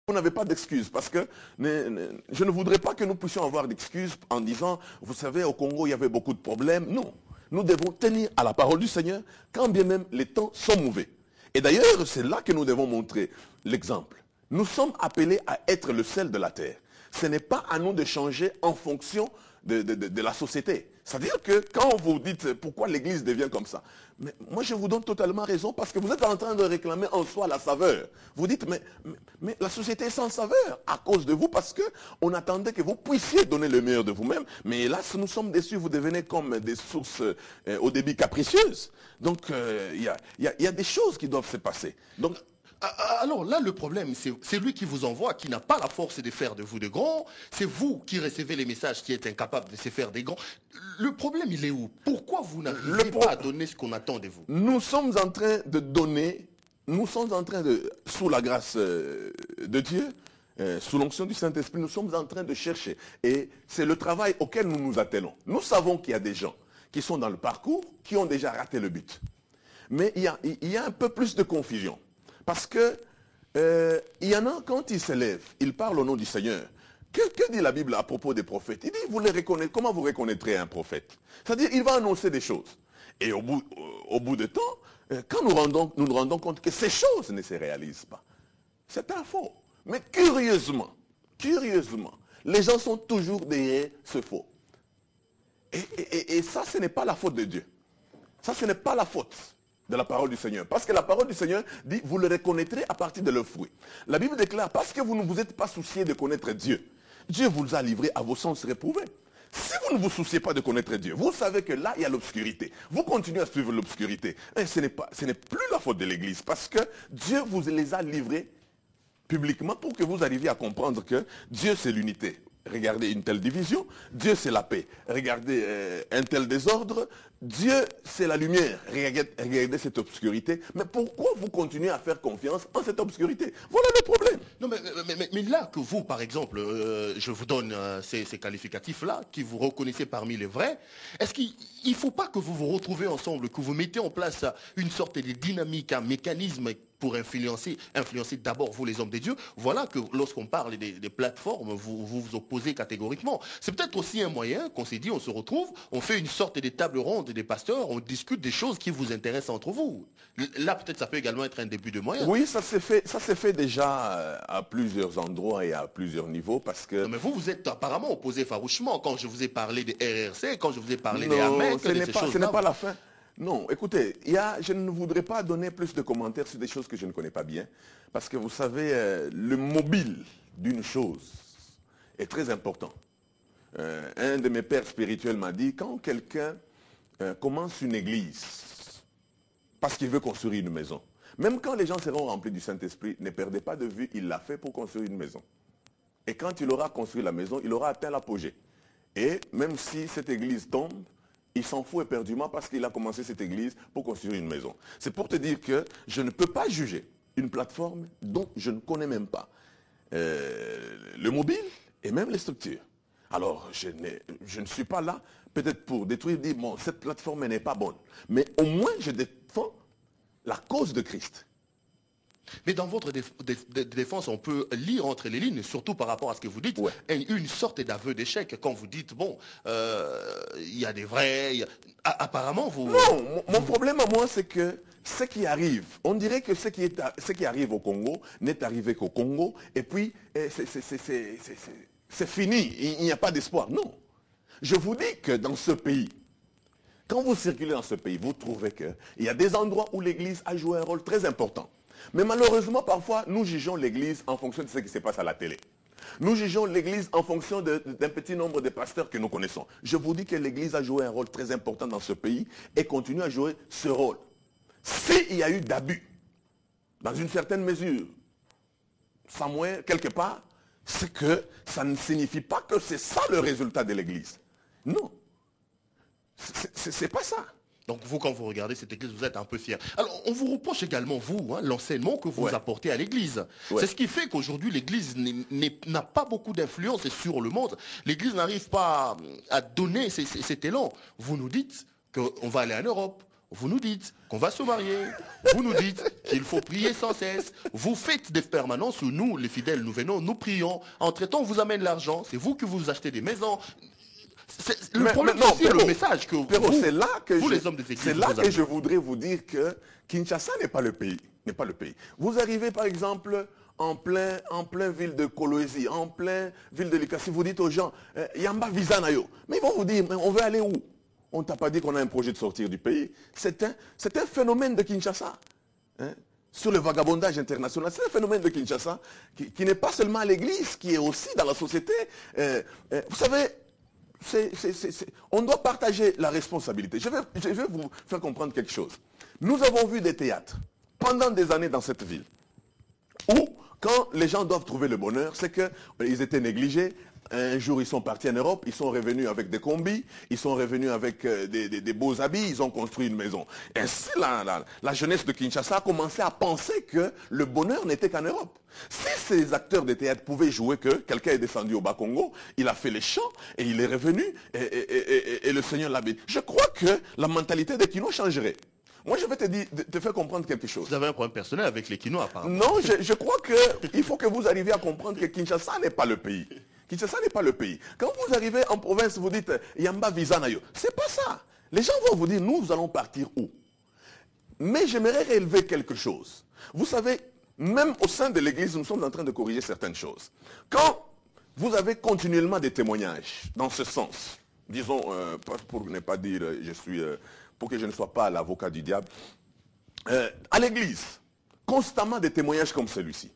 vous n'avez pas d'excuses, parce que je ne voudrais pas que nous puissions avoir d'excuses en disant, vous savez, au Congo, il y avait beaucoup de problèmes. Non, nous devons tenir à la parole du Seigneur, quand bien même les temps sont mauvais. Et d'ailleurs, c'est là que nous devons montrer l'exemple. Nous sommes appelés à être le sel de la terre. Ce n'est pas à nous de changer en fonction de la société. C'est-à-dire que quand vous dites pourquoi l'Église devient comme ça, mais moi je vous donne totalement raison parce que vous êtes en train de réclamer en soi la saveur. Vous dites mais la société est sans saveur à cause de vous parce qu'on attendait que vous puissiez donner le meilleur de vous-même. Mais hélas, nous sommes déçus, vous devenez comme des sources au débit capricieuses. Donc il y a des choses qui doivent se passer. Donc, alors là, le problème, c'est lui qui vous envoie, qui n'a pas la force de faire de vous de grands. C'est vous qui recevez les messages, qui êtes incapable de se faire des grands. Le problème, il est où? Pourquoi vous n'arrivez pas à donner ce qu'on attend de vous? Nous sommes en train de donner, nous sommes en train de, sous la grâce de Dieu, sous l'onction du Saint-Esprit, nous sommes en train de chercher. Et c'est le travail auquel nous nous attelons. Nous savons qu'il y a des gens qui sont dans le parcours, qui ont déjà raté le but. Mais il y a un peu plus de confusion. Parce que il y en a, quand ils se lèvent, ils parlent au nom du Seigneur. Que dit la Bible à propos des prophètes? Il dit, vous les reconnaissez, comment vous reconnaîtrez un prophète? C'est-à-dire, il va annoncer des choses. Et au bout de temps, quand nous nous rendons compte que ces choses ne se réalisent pas, c'est un faux. Mais curieusement, les gens sont toujours derrière ce faux. Et ça, ce n'est pas la faute de Dieu. Ça, ce n'est pas la faute de la parole du Seigneur. Parce que la parole du Seigneur dit, vous le reconnaîtrez à partir de leurs fruits. La Bible déclare, parce que vous ne vous êtes pas soucié de connaître Dieu, Dieu vous a livré à vos sens réprouvés. Si vous ne vous souciez pas de connaître Dieu, vous savez que là, il y a l'obscurité. Vous continuez à suivre l'obscurité. Et ce n'est plus la faute de l'Église, parce que Dieu vous les a livrés publiquement pour que vous arriviez à comprendre que Dieu, c'est l'unité. Regardez une telle division, Dieu c'est la paix. Regardez un tel désordre, Dieu, c'est la lumière. Regardez cette obscurité. Mais pourquoi vous continuez à faire confiance en cette obscurité? Voilà le problème. Non, mais là que vous, par exemple, je vous donne ces qualificatifs-là, qui vous reconnaissez parmi les vrais, est-ce qu'il ne faut pas que vous vous retrouvez ensemble, que vous mettez en place une sorte de dynamique, un mécanisme pour influencer d'abord vous les hommes de Dieu? Voilà que lorsqu'on parle des plateformes, vous opposez catégoriquement. C'est peut-être aussi un moyen qu'on s'est dit, on se retrouve, on fait une sorte de table ronde des pasteurs, on discute des choses qui vous intéressent entre vous. Là, peut-être ça peut également être un début de moyen. Oui, ça s'est fait déjà à plusieurs endroits et à plusieurs niveaux parce que... Non, mais vous êtes apparemment opposé farouchement quand je vous ai parlé des RRC, quand je vous ai parlé des Non, AMEC, ce n'est pas la fin. Non, écoutez, je ne voudrais pas donner plus de commentaires sur des choses que je ne connais pas bien. Parce que vous savez, le mobile d'une chose est très important. Un de mes pères spirituels m'a dit, quand quelqu'un commence une église, parce qu'il veut construire une maison, même quand les gens seront remplis du Saint-Esprit, ne perdez pas de vue, il l'a fait pour construire une maison. Et quand il aura construit la maison, il aura atteint l'apogée. Et même si cette église tombe, il s'en fout éperdument parce qu'il a commencé cette église pour construire une maison. C'est pour te dire que je ne peux pas juger une plateforme dont je ne connais même pas le mobile et même les structures. Alors, je ne suis pas là peut-être pour détruire, dire, bon, cette plateforme n'est pas bonne. Mais au moins, je défends la cause de Christ. Mais dans votre défense, on peut lire entre les lignes, surtout par rapport à ce que vous dites, Ouais. une sorte d'aveu d'échec. Quand vous dites, bon, il y a des vrais... Apparemment, vous... Non, mon problème à moi, c'est que ce qui arrive, on dirait que ce qui arrive au Congo n'est arrivé qu'au Congo, et puis c'est fini, il n'y a pas d'espoir. Non. Je vous dis que dans ce pays, quand vous circulez dans ce pays, vous trouvez qu'il y a des endroits où l'Église a joué un rôle très important. Mais malheureusement, parfois, nous jugeons l'Église en fonction de ce qui se passe à la télé. Nous jugeons l'Église en fonction d'un petit nombre de pasteurs que nous connaissons. Je vous dis que l'Église a joué un rôle très important dans ce pays et continue à jouer ce rôle. S'il y a eu d'abus, dans une certaine mesure, somewhere, quelque part, c'est que ça ne signifie pas que c'est ça le résultat de l'Église. Non. C'est pas ça. Donc vous, quand vous regardez cette église, vous êtes un peu fier. Alors, on vous reproche également, vous, l'enseignement que vous apportez à l'église. Ouais. C'est ce qui fait qu'aujourd'hui, l'église n'a pas beaucoup d'influence sur le monde. L'église n'arrive pas à donner cet élan. Vous nous dites qu'on va aller en Europe. Vous nous dites qu'on va se marier. Vous nous dites qu'il faut prier sans cesse. Vous faites des permanences où nous, les fidèles, nous venons, nous prions. Entre-temps, on vous amène l'argent. C'est vous qui vous achetez des maisons. Le problème, c'est le message que c'est là que les hommes des églises, c'est là que je voudrais vous dire que Kinshasa n'est pas le pays. Vous arrivez par exemple en plein ville de Kolwezi, en plein ville de Likasi, vous dites aux gens, Yamba visa nayo. Mais ils vont vous dire, mais on veut aller où? On ne t'a pas dit qu'on a un projet de sortir du pays. C'est un phénomène de Kinshasa. Hein? Sur le vagabondage international, c'est un phénomène de Kinshasa qui n'est pas seulement à l'église, qui est aussi dans la société. Vous savez, on doit partager la responsabilité. Je vais vous faire comprendre quelque chose. Nous avons vu des théâtres pendant des années dans cette ville où, quand les gens doivent trouver le bonheur, c'est qu'ils étaient négligés. Un jour, ils sont partis en Europe, ils sont revenus avec des combis, ils sont revenus avec des beaux habits, ils ont construit une maison. Ainsi, la jeunesse de Kinshasa a commencé à penser que le bonheur n'était qu'en Europe. Si ces acteurs de théâtre pouvaient jouer que quelqu'un est descendu au Bas-Congo, il a fait les chants et il est revenu et le Seigneur l'a béni. Je crois que la mentalité des Kinois changerait. Moi, je vais te faire comprendre quelque chose. Vous avez un problème personnel avec les Kinois, apparemment. Non, je crois qu'il faut que vous arriviez à comprendre que Kinshasa n'est pas le pays. Kinshasa n'est pas le pays. Quand vous arrivez en province, vous dites Yamba visa nayo. C'est pas ça. Les gens vont vous dire, nous allons partir où? Mais j'aimerais relever quelque chose. Vous savez, même au sein de l'église, nous sommes en train de corriger certaines choses. Quand vous avez continuellement des témoignages dans ce sens, disons, pour ne pas dire pour que je ne sois pas l'avocat du diable, à l'église, constamment des témoignages comme celui-ci.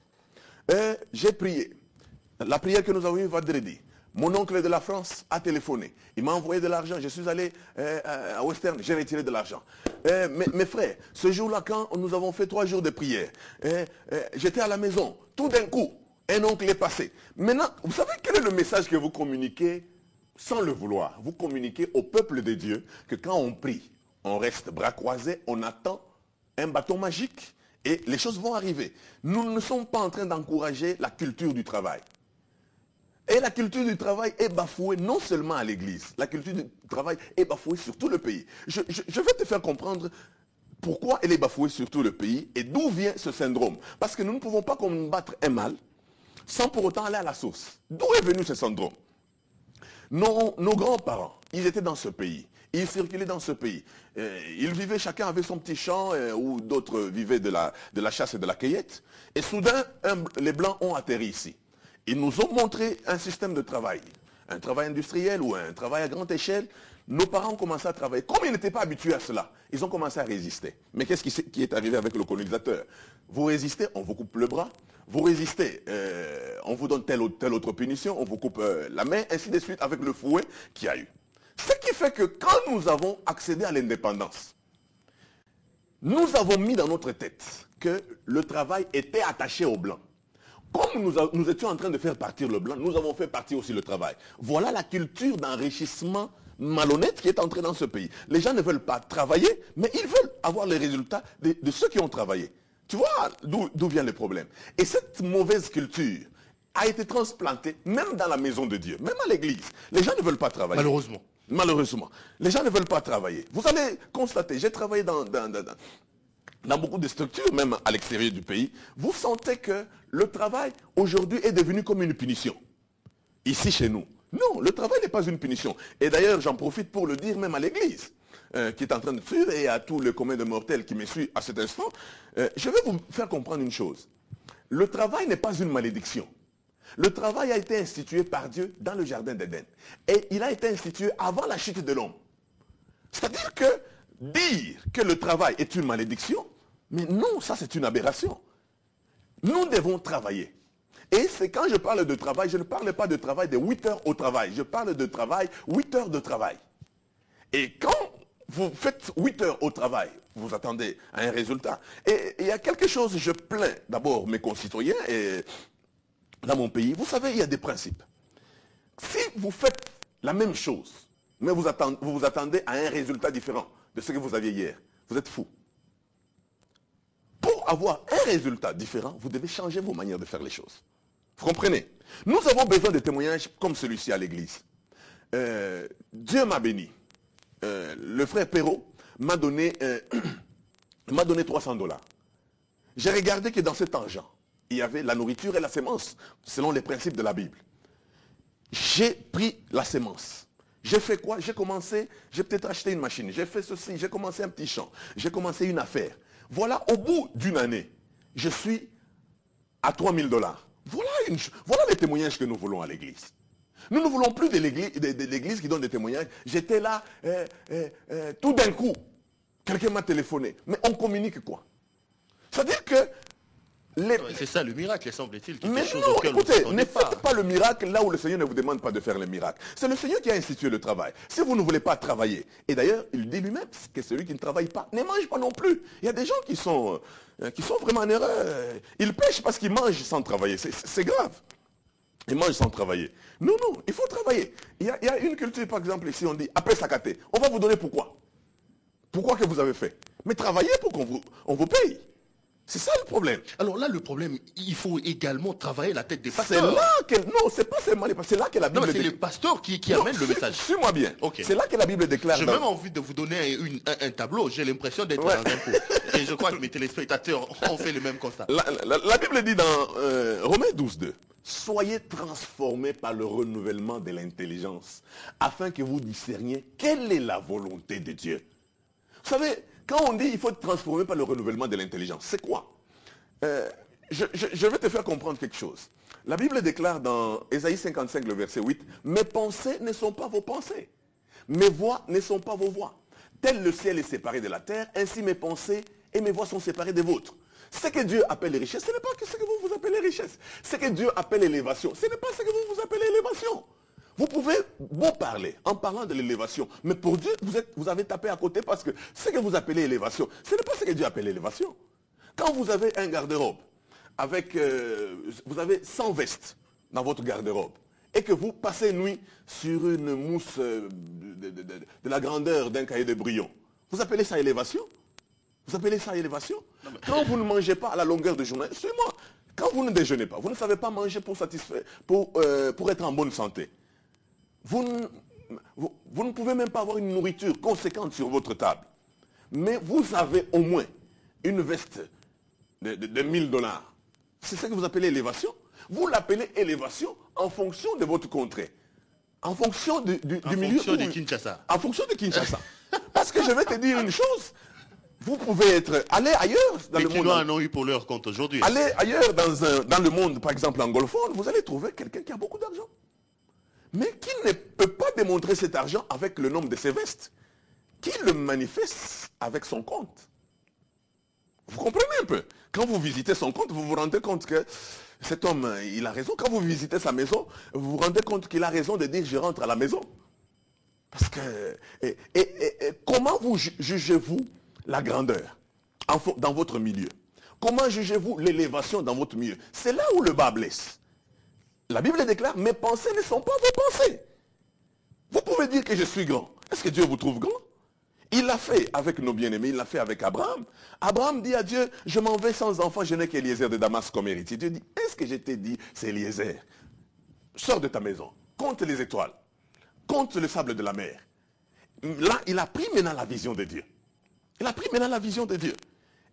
J'ai prié. La prière que nous avons eue vendredi, mon oncle de la France a téléphoné. Il m'a envoyé de l'argent. Je suis allé à Western, j'ai retiré de l'argent. Mes frères, ce jour-là, quand nous avons fait 3 jours de prière, j'étais à la maison. Tout d'un coup, un oncle est passé. Maintenant, vous savez quel est le message que vous communiquez sans le vouloir, vous communiquez au peuple de Dieu que quand on prie, on reste bras croisés, on attend un bâton magique et les choses vont arriver. Nous ne sommes pas en train d'encourager la culture du travail. Et la culture du travail est bafouée non seulement à l'église, la culture du travail est bafouée sur tout le pays. Je vais te faire comprendre pourquoi elle est bafouée sur tout le pays et d'où vient ce syndrome. Parce que nous ne pouvons pas combattre un mal sans pour autant aller à la source. D'où est venu ce syndrome? Nos grands-parents, ils étaient dans ce pays. Ils circulaient dans ce pays. Ils vivaient, chacun avait son petit champ, ou d'autres vivaient de la chasse et de la cueillette. Et soudain, les Blancs ont atterri ici. Ils nous ont montré un système de travail, un travail industriel ou un travail à grande échelle. Nos parents ont commencé à travailler. Comme ils n'étaient pas habitués à cela, ils ont commencé à résister. Mais qu'est-ce qui est arrivé avec le colonisateur? Vous résistez, on vous coupe le bras. Vous résistez, on vous donne telle autre punition, on vous coupe la main, ainsi de suite avec le fouet qu'il y a eu. Ce qui fait que quand nous avons accédé à l'indépendance, nous avons mis dans notre tête que le travail était attaché au blanc. Comme nous étions en train de faire partir le blanc, nous avons fait partir aussi le travail. Voilà la culture d'enrichissement malhonnête qui est entrée dans ce pays. Les gens ne veulent pas travailler, mais ils veulent avoir les résultats de ceux qui ont travaillé. Tu vois d'où vient le problème. Et cette mauvaise culture a été transplantée même dans la maison de Dieu, même à l'église. Les gens ne veulent pas travailler. Malheureusement. Malheureusement. Les gens ne veulent pas travailler. Vous allez constater, j'ai travaillé dans beaucoup de structures, même à l'extérieur du pays. Vous sentez que le travail, aujourd'hui, est devenu comme une punition. Ici, chez nous. Non, le travail n'est pas une punition. Et d'ailleurs, j'en profite pour le dire même à l'église, qui est en train de suivre, et à tous les communs de mortels qui me suivent à cet instant. Je vais vous faire comprendre une chose. Le travail n'est pas une malédiction. Le travail a été institué par Dieu dans le jardin d'Éden. Et il a été institué avant la chute de l'homme. C'est-à-dire que dire que le travail est une malédiction, mais non, ça c'est une aberration. Nous devons travailler. Et c'est quand je parle de travail, je ne parle pas de travail de 8 heures au travail. Je parle de travail, 8 heures de travail. Et quand vous faites 8 heures au travail, vous attendez à un résultat. Et il y a quelque chose, je plains d'abord mes concitoyens et dans mon pays. Vous savez, il y a des principes. Si vous faites la même chose, mais vous vous attendez à un résultat différent de ce que vous aviez hier, vous êtes fou. Pour avoir un résultat différent, vous devez changer vos manières de faire les choses. Vous comprenez? Nous avons besoin de témoignages comme celui-ci à l'église. Dieu m'a béni. Le frère Perrault m'a donné 300 $. J'ai regardé que dans cet argent, il y avait la nourriture et la sémence, selon les principes de la Bible. J'ai pris la sémence. J'ai fait quoi? J'ai peut-être acheté une machine, j'ai fait ceci, j'ai commencé un petit champ, j'ai commencé une affaire. Voilà, au bout d'une année, je suis à 3000 $. Voilà les témoignages que nous voulons à l'église. Nous ne voulons plus de l'église qui donne des témoignages. J'étais là, tout d'un coup, quelqu'un m'a téléphoné. Mais on communique quoi? C'est-à-dire que c'est ça le miracle, semble-t-il, qui mais fait chose non, auquel écoutez, on ne faites pas le miracle là où le Seigneur ne vous demande pas de faire le miracle. C'est le Seigneur qui a institué le travail. Si vous ne voulez pas travailler, et d'ailleurs, il dit lui-même que celui qui ne travaille pas ne mange pas non plus. Il y a des gens qui sont vraiment en erreur. Ils pêchent parce qu'ils mangent sans travailler. C'est grave. Ils mangent sans travailler. Non, non, il faut travailler. Il y a une culture, par exemple, ici, on dit, après sakaté. On va vous donner pourquoi? Pourquoi que vous avez fait? Mais travaillez pour qu'on vous paye. C'est ça le problème. Alors là, le problème, il faut également travailler la tête des pasteurs. C'est là que... Non, c'est pas seulement les pasteurs. C'est là que la Bible... Non, c'est les pasteurs qui amènent le message. Suis-moi bien. Okay. C'est là que la Bible déclare... J'ai même envie de vous donner un tableau. J'ai l'impression d'être dans un pot. Et je crois que mes téléspectateurs ont fait le même constat. La Bible dit dans Romains 12:2, soyez transformés par le renouvellement de l'intelligence, afin que vous discerniez quelle est la volonté de Dieu. Vous savez, quand on dit qu'il faut être transformé par le renouvellement de l'intelligence, c'est quoi? Je vais te faire comprendre quelque chose. La Bible déclare dans Ésaïe 55, le verset 8, « Mes pensées ne sont pas vos pensées, mes voix ne sont pas vos voix. Tel le ciel est séparé de la terre, ainsi mes pensées et mes voix sont séparées des vôtres. » Ce que Dieu appelle richesse, ce n'est pas ce que vous appelez richesse. Ce que Dieu appelle élévation, ce n'est pas ce que vous appelez élévation. Vous pouvez beau parler en parlant de l'élévation, mais pour Dieu, vous avez tapé à côté parce que ce que vous appelez élévation, ce n'est pas ce que Dieu appelle élévation. Quand vous avez un garde-robe, vous avez 100 vestes dans votre garde-robe, et que vous passez une nuit sur une mousse de la grandeur d'un cahier de brouillon. Vous appelez ça élévation? Vous appelez ça élévation? Quand vous ne mangez pas à la longueur de journée, suivez-moi. Quand vous ne déjeunez pas, vous ne savez pas manger pour satisfaire, pour être en bonne santé. Vous ne pouvez même pas avoir une nourriture conséquente sur votre table. Mais vous avez au moins une veste de 1000 $. C'est ça que vous appelez élévation? Vous l'appelez élévation en fonction de votre contrée. En fonction du milieu. En fonction de Kinshasa. En fonction de Kinshasa. Parce que je vais te dire une chose. Vous pouvez aller ailleurs dans les le monde. Les Chinois en ont eu pour leur compte aujourd'hui. Allez ailleurs dans le monde, par exemple anglophone, vous allez trouver quelqu'un qui a beaucoup d'argent. Mais qui ne peut pas démontrer cet argent avec le nombre de ses vestes. Qui le manifeste avec son compte. Vous comprenez un peu? Quand vous visitez son compte, vous vous rendez compte que cet homme, il a raison. Quand vous visitez sa maison, vous vous rendez compte qu'il a raison de dire je rentre à la maison. Parce que... comment vous jugez-vous la grandeur dans votre milieu? Comment jugez-vous l'élévation dans votre milieu? C'est là où le bas blesse. La Bible déclare, mes pensées ne sont pas vos pensées. Vous pouvez dire que je suis grand. Est-ce que Dieu vous trouve grand? Il l'a fait avec nos bien-aimés, il l'a fait avec Abraham. Abraham dit à Dieu, je m'en vais sans enfant, je n'ai qu'Eliezer de Damas comme héritier. Dieu dit, est-ce que je t'ai dit, c'est Eliezer? Sors de ta maison, compte les étoiles, compte le sable de la mer. Là, il a pris maintenant la vision de Dieu. Il a pris maintenant la vision de Dieu.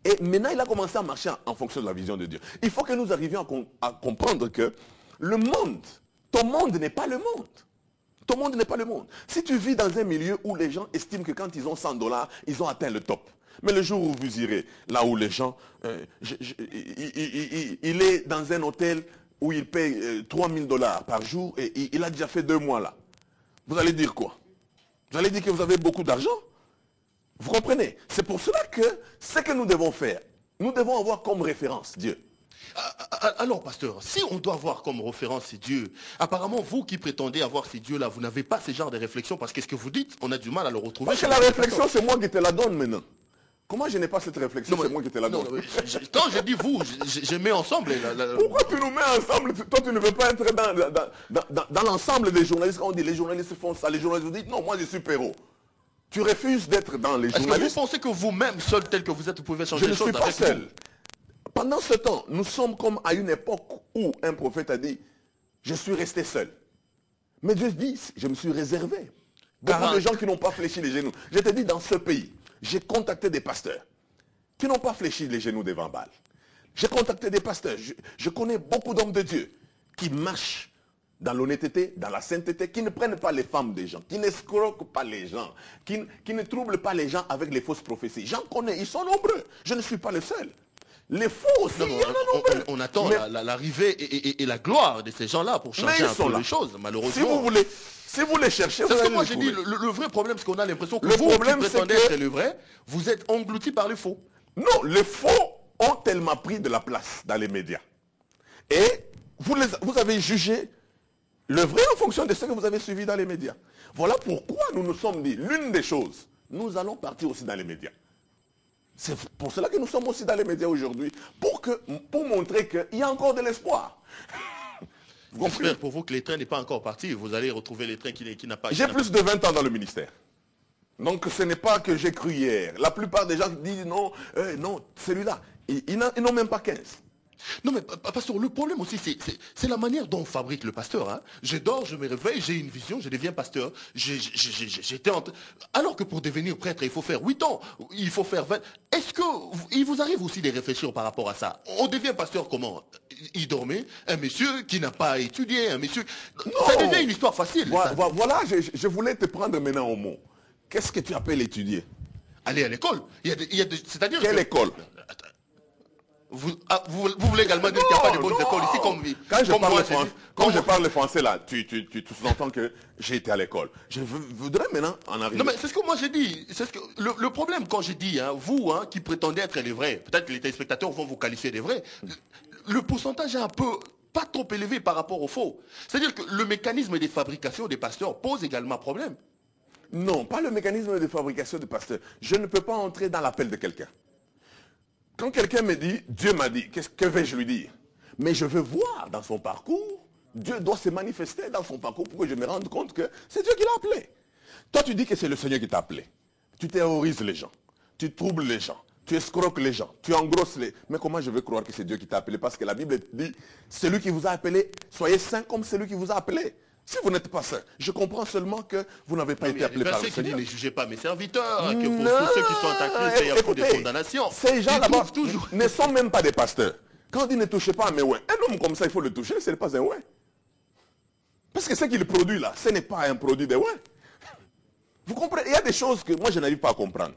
Et maintenant, il a commencé à marcher en fonction de la vision de Dieu. Il faut que nous arrivions à comprendre que le monde, ton monde n'est pas le monde. Ton monde n'est pas le monde. Si tu vis dans un milieu où les gens estiment que quand ils ont 100 $, ils ont atteint le top. Mais le jour où vous irez, là où les gens... il est dans un hôtel où il paye 3000 $ par jour et il a déjà fait 2 mois là. Vous allez dire quoi? Vous allez dire que vous avez beaucoup d'argent? Vous comprenez? C'est pour cela que ce que nous devons faire, nous devons avoir comme référence Dieu. Alors, pasteur, si on doit avoir comme référence ces dieux, apparemment, vous qui prétendez avoir ces dieux-là, vous n'avez pas ce genre de réflexion parce que ce que vous dites, on a du mal à le retrouver. Parce que la réflexion, c'est moi qui te la donne maintenant. Comment je n'ai pas cette réflexion? C'est moi qui te la donne. Quand je dis vous, je mets ensemble. Pourquoi tu nous mets ensemble? Toi, tu ne veux pas être dans l'ensemble des journalistes. Quand on dit les journalistes font ça, les journalistes vous disent non, moi je suis Perrault. Tu refuses d'être dans les journalistes. Est-ce que vous pensez que vous-même, seul tel que vous êtes, vous pouvez changer les choses? Je ne suis pas seul. Pendant ce temps, nous sommes comme à une époque où un prophète a dit, je suis resté seul. Mais Dieu dit, je me suis réservé. Beaucoup de gens qui n'ont pas fléchi les genoux. Je te dis, dans ce pays, j'ai contacté des pasteurs qui n'ont pas fléchi les genoux devant Baal. J'ai contacté des pasteurs. Je connais beaucoup d'hommes de Dieu qui marchent dans l'honnêteté, dans la sainteté, qui ne prennent pas les femmes des gens, qui n'escroquent pas les gens, qui ne troublent pas les gens avec les fausses prophéties. J'en connais, ils sont nombreux. Je ne suis pas le seul. Les faux aussi, il y en a nombreux. On attend l'arrivée et la gloire de ces gens-là pour changer un peu les choses, malheureusement. Si vous les cherchez, vous allez les moi j'ai dit, le vrai problème, c'est qu'on a l'impression que vous qui prétendez être le vrai, vous êtes engloutis par les faux. Non, les faux ont tellement pris de la place dans les médias. Et vous avez jugé le vrai en fonction de ce que vous avez suivi dans les médias. Voilà pourquoi nous nous sommes dit, l'une des choses, nous allons partir aussi dans les médias. C'est pour cela que nous sommes aussi dans les médias aujourd'hui, pour montrer qu'il y a encore de l'espoir. J'espère pour vous que les trains n'est pas encore parti. Vous allez retrouver les trains qui n'a pas... J'ai plus de 20 ans dans le ministère. Donc ce n'est pas que j'ai cru hier. La plupart des gens disent non, non, celui-là, ils n'ont même pas 15. Non mais pasteur, le problème aussi c'est la manière dont on fabrique le pasteur. Hein. Je dors, je me réveille, j'ai une vision, je deviens pasteur. Alors que pour devenir prêtre, il faut faire 8 ans, il faut faire 20. Est-ce qu'il vous arrive aussi de réfléchir par rapport à ça? On devient pasteur comment? Il dormait, un monsieur qui n'a pas étudié, un monsieur... Non, ça devient une histoire facile. Voilà, je voulais te prendre maintenant au mot. Qu'est-ce que tu appelles étudier? Aller à l'école. C'est-à-dire quelle école? Vous voulez également dire qu'il n'y a pas de bonnes écoles ici comme Quand je parle français là, tu sous-entends que j'ai été à l'école. Je voudrais maintenant en arriver. Non mais c'est ce que moi j'ai dit. Le problème quand j'ai dit, hein, vous qui prétendez être les vrais, peut-être que les téléspectateurs vont vous qualifier des vrais, le pourcentage est un peu pas trop élevé par rapport aux faux. C'est-à-dire que le mécanisme des fabrications des pasteurs pose également problème. Non, pas le mécanisme de fabrication des pasteurs. Je ne peux pas entrer dans l'appel de quelqu'un. Quand quelqu'un me dit, Dieu m'a dit, que vais-je lui dire? Mais je veux voir dans son parcours Dieu doit se manifester dans son parcours pour que je me rende compte que c'est Dieu qui l'a appelé. Toi, tu dis que c'est le Seigneur qui t'a appelé. Tu terrorises les gens. Tu troubles les gens. Tu escroques les gens. Tu engrosses les... Mais comment je vais croire que c'est Dieu qui t'a appelé? Parce que la Bible dit, celui qui vous a appelé, soyez saints comme celui qui vous a appelé. Si vous n'êtes pas saint, je comprends seulement que vous n'avez pas été appelé par le Seigneur. Qui dit, ne jugez pas mes serviteurs, que pour tous ceux qui sont attaqués, il y a beaucoup de condamnations. Ces gens là-bas ne sont même pas des pasteurs. Quand on dit ne touchez pas à mes ouins, un homme comme ça, il faut le toucher, ce n'est pas un ouin. Parce que ce qu'il produit là, ce n'est pas un produit de ouin. Vous comprenez? Il y a des choses que moi je n'arrive pas à comprendre.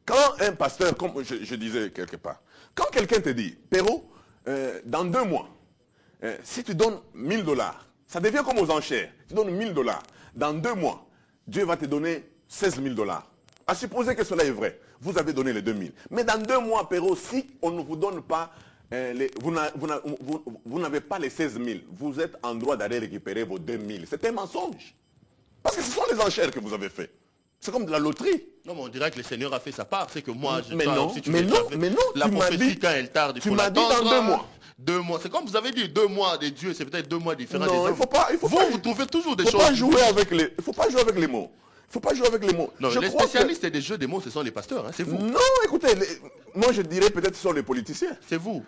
Quand un pasteur, comme je disais quelque part, quand quelqu'un te dit, Perrault, dans 2 mois, si tu donnes $1000, ça devient comme aux enchères. Tu donnes $1000. Dans 2 mois, Dieu va te donner $16 000. À supposer que cela est vrai, vous avez donné les 2000. Mais dans 2 mois, Perrault, si on ne vous donne pas, vous n'avez pas les 16 000, vous êtes en droit d'aller récupérer vos 2000. C'est un mensonge. Parce que ce sont les enchères que vous avez fait. C'est comme de la loterie. Non, mais on dirait que le Seigneur a fait sa part. C'est que moi, mais non, la prophétie, quand elle tarde, il faut l'attendre. Tu m'as dit dans 2 mois. 2 mois. C'est comme vous avez dit, 2 mois de Dieu, c'est peut-être 2 mois différents. Non, il faut pas. Vous trouvez toujours des choses. Il ne faut pas jouer avec les mots. Il ne faut pas jouer avec les mots. Non, les spécialistes des jeux des mots, ce sont les pasteurs, hein, c'est vous. Non, écoutez, moi je dirais peut-être que ce sont les politiciens. C'est vous.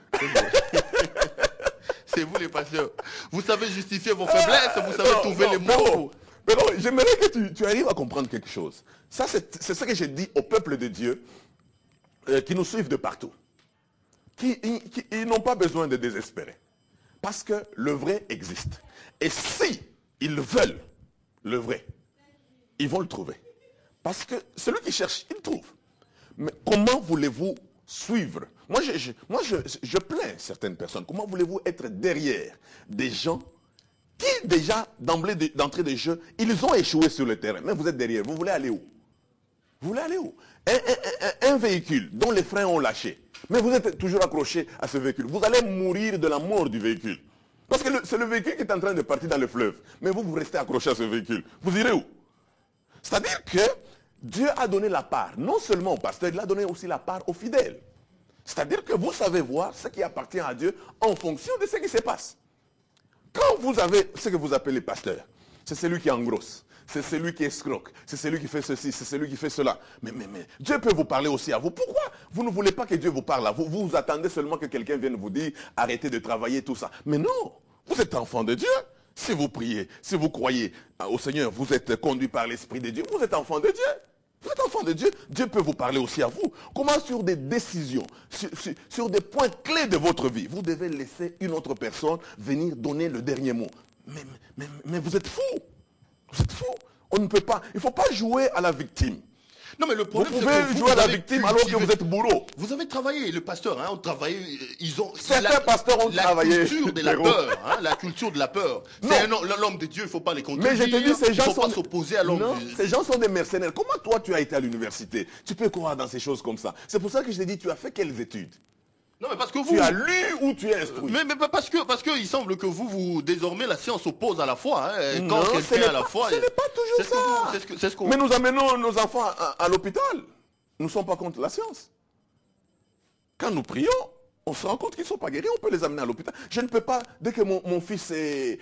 C'est vous les pasteurs. Vous savez justifier vos faiblesses, vous savez trouver les mots. Mais non, j'aimerais que tu arrives à comprendre quelque chose. Ça, c'est ce que j'ai dit au peuple de Dieu qui nous suivent de partout. Ils n'ont pas besoin de désespérer. Parce que le vrai existe. Et si ils veulent le vrai, ils vont le trouver. Parce que celui qui cherche, il trouve. Mais comment voulez-vous suivre? Moi, je plains certaines personnes. Comment voulez-vous être derrière des gens qui, déjà, d'entrée de jeu, ils ont échoué sur le terrain. Mais vous êtes derrière. Vous voulez aller où? Vous voulez aller où? Un véhicule dont les freins ont lâché. Mais vous êtes toujours accroché à ce véhicule. Vous allez mourir de la mort du véhicule. Parce que c'est le véhicule qui est en train de partir dans le fleuve. Mais vous restez accroché à ce véhicule. Vous irez où? C'est-à-dire que Dieu a donné la part, non seulement au pasteur, il a donné aussi la part aux fidèles. C'est-à-dire que vous savez voir ce qui appartient à Dieu en fonction de ce qui se passe. Quand vous avez ce que vous appelez pasteur, c'est celui qui engrosse, c'est celui qui escroque, c'est celui qui fait ceci, c'est celui qui fait cela. Mais Dieu peut vous parler aussi à vous. Pourquoi vous ne voulez pas que Dieu vous parle à vous? Vous attendez seulement que quelqu'un vienne vous dire arrêtez de travailler, tout ça. Mais non, vous êtes enfant de Dieu. Si vous priez, si vous croyez au Seigneur, vous êtes conduit par l'Esprit de Dieu, vous êtes enfant de Dieu. Vous êtes enfant de Dieu, Dieu peut vous parler aussi à vous. Comment sur des décisions, sur des points clés de votre vie, vous devez laisser une autre personne venir donner le dernier mot. Mais vous êtes fous. Vous êtes fous. On ne peut pas, il ne faut pas jouer à la victime. Non, mais le problème, vous pouvez jouer à la victime alors que vous êtes bourreau. Vous avez travaillé, le pasteur, hein, ont travaillé, ils ont... Certains pasteurs ont travaillé. La culture de la peur, hein, la culture de la peur. C'est l'homme de Dieu, il ne faut pas les contredire. Mais je te dis, ces gens il ne faut pas s'opposer à l'homme de Dieu. Ces gens sont des mercenaires. Comment toi, tu as été à l'université? Tu peux croire dans ces choses comme ça. C'est pour ça que je t'ai dit, tu as fait quelles études? Non, mais parce que vous... Tu as lu ou tu es instruit? Mais parce que il semble que vous, désormais, la science oppose à la foi. Hein, quand quelqu'un à la foi... Ce n'est pas toujours ça. Mais nous amenons nos enfants à l'hôpital. Nous ne sommes pas contre la science. Quand nous prions, on se rend compte qu'ils ne sont pas guéris, on peut les amener à l'hôpital. Je ne peux pas, dès que mon fils s'est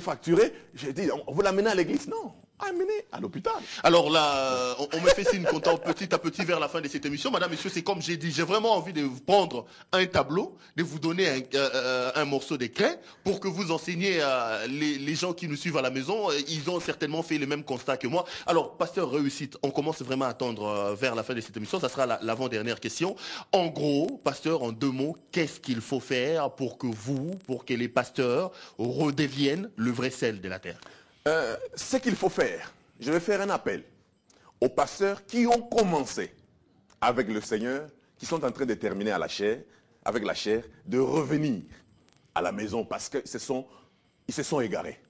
fracturé, j'ai dit, vous l'amenez à l'église? Non, amenez à l'hôpital. Alors là, on me fait signe qu'on tend petit à petit vers la fin de cette émission. Madame, monsieur, c'est comme j'ai dit, j'ai vraiment envie de vous prendre un tableau, de vous donner un morceau d'écran pour que vous enseigniez les gens qui nous suivent à la maison. Ils ont certainement fait le même constat que moi. Alors, pasteur Réussite, on commence vraiment à tendre vers la fin de cette émission. Ça sera l'avant-dernière question. En gros, pasteur, en 2 mots, qu'est-ce qu'il faut faire pour que les pasteurs redeviennent le vrai sel de la terre? Ce qu'il faut faire, je vais faire un appel aux pasteurs qui ont commencé avec le Seigneur, qui sont en train de terminer avec la chair, de revenir à la maison parce qu'ils se sont égarés.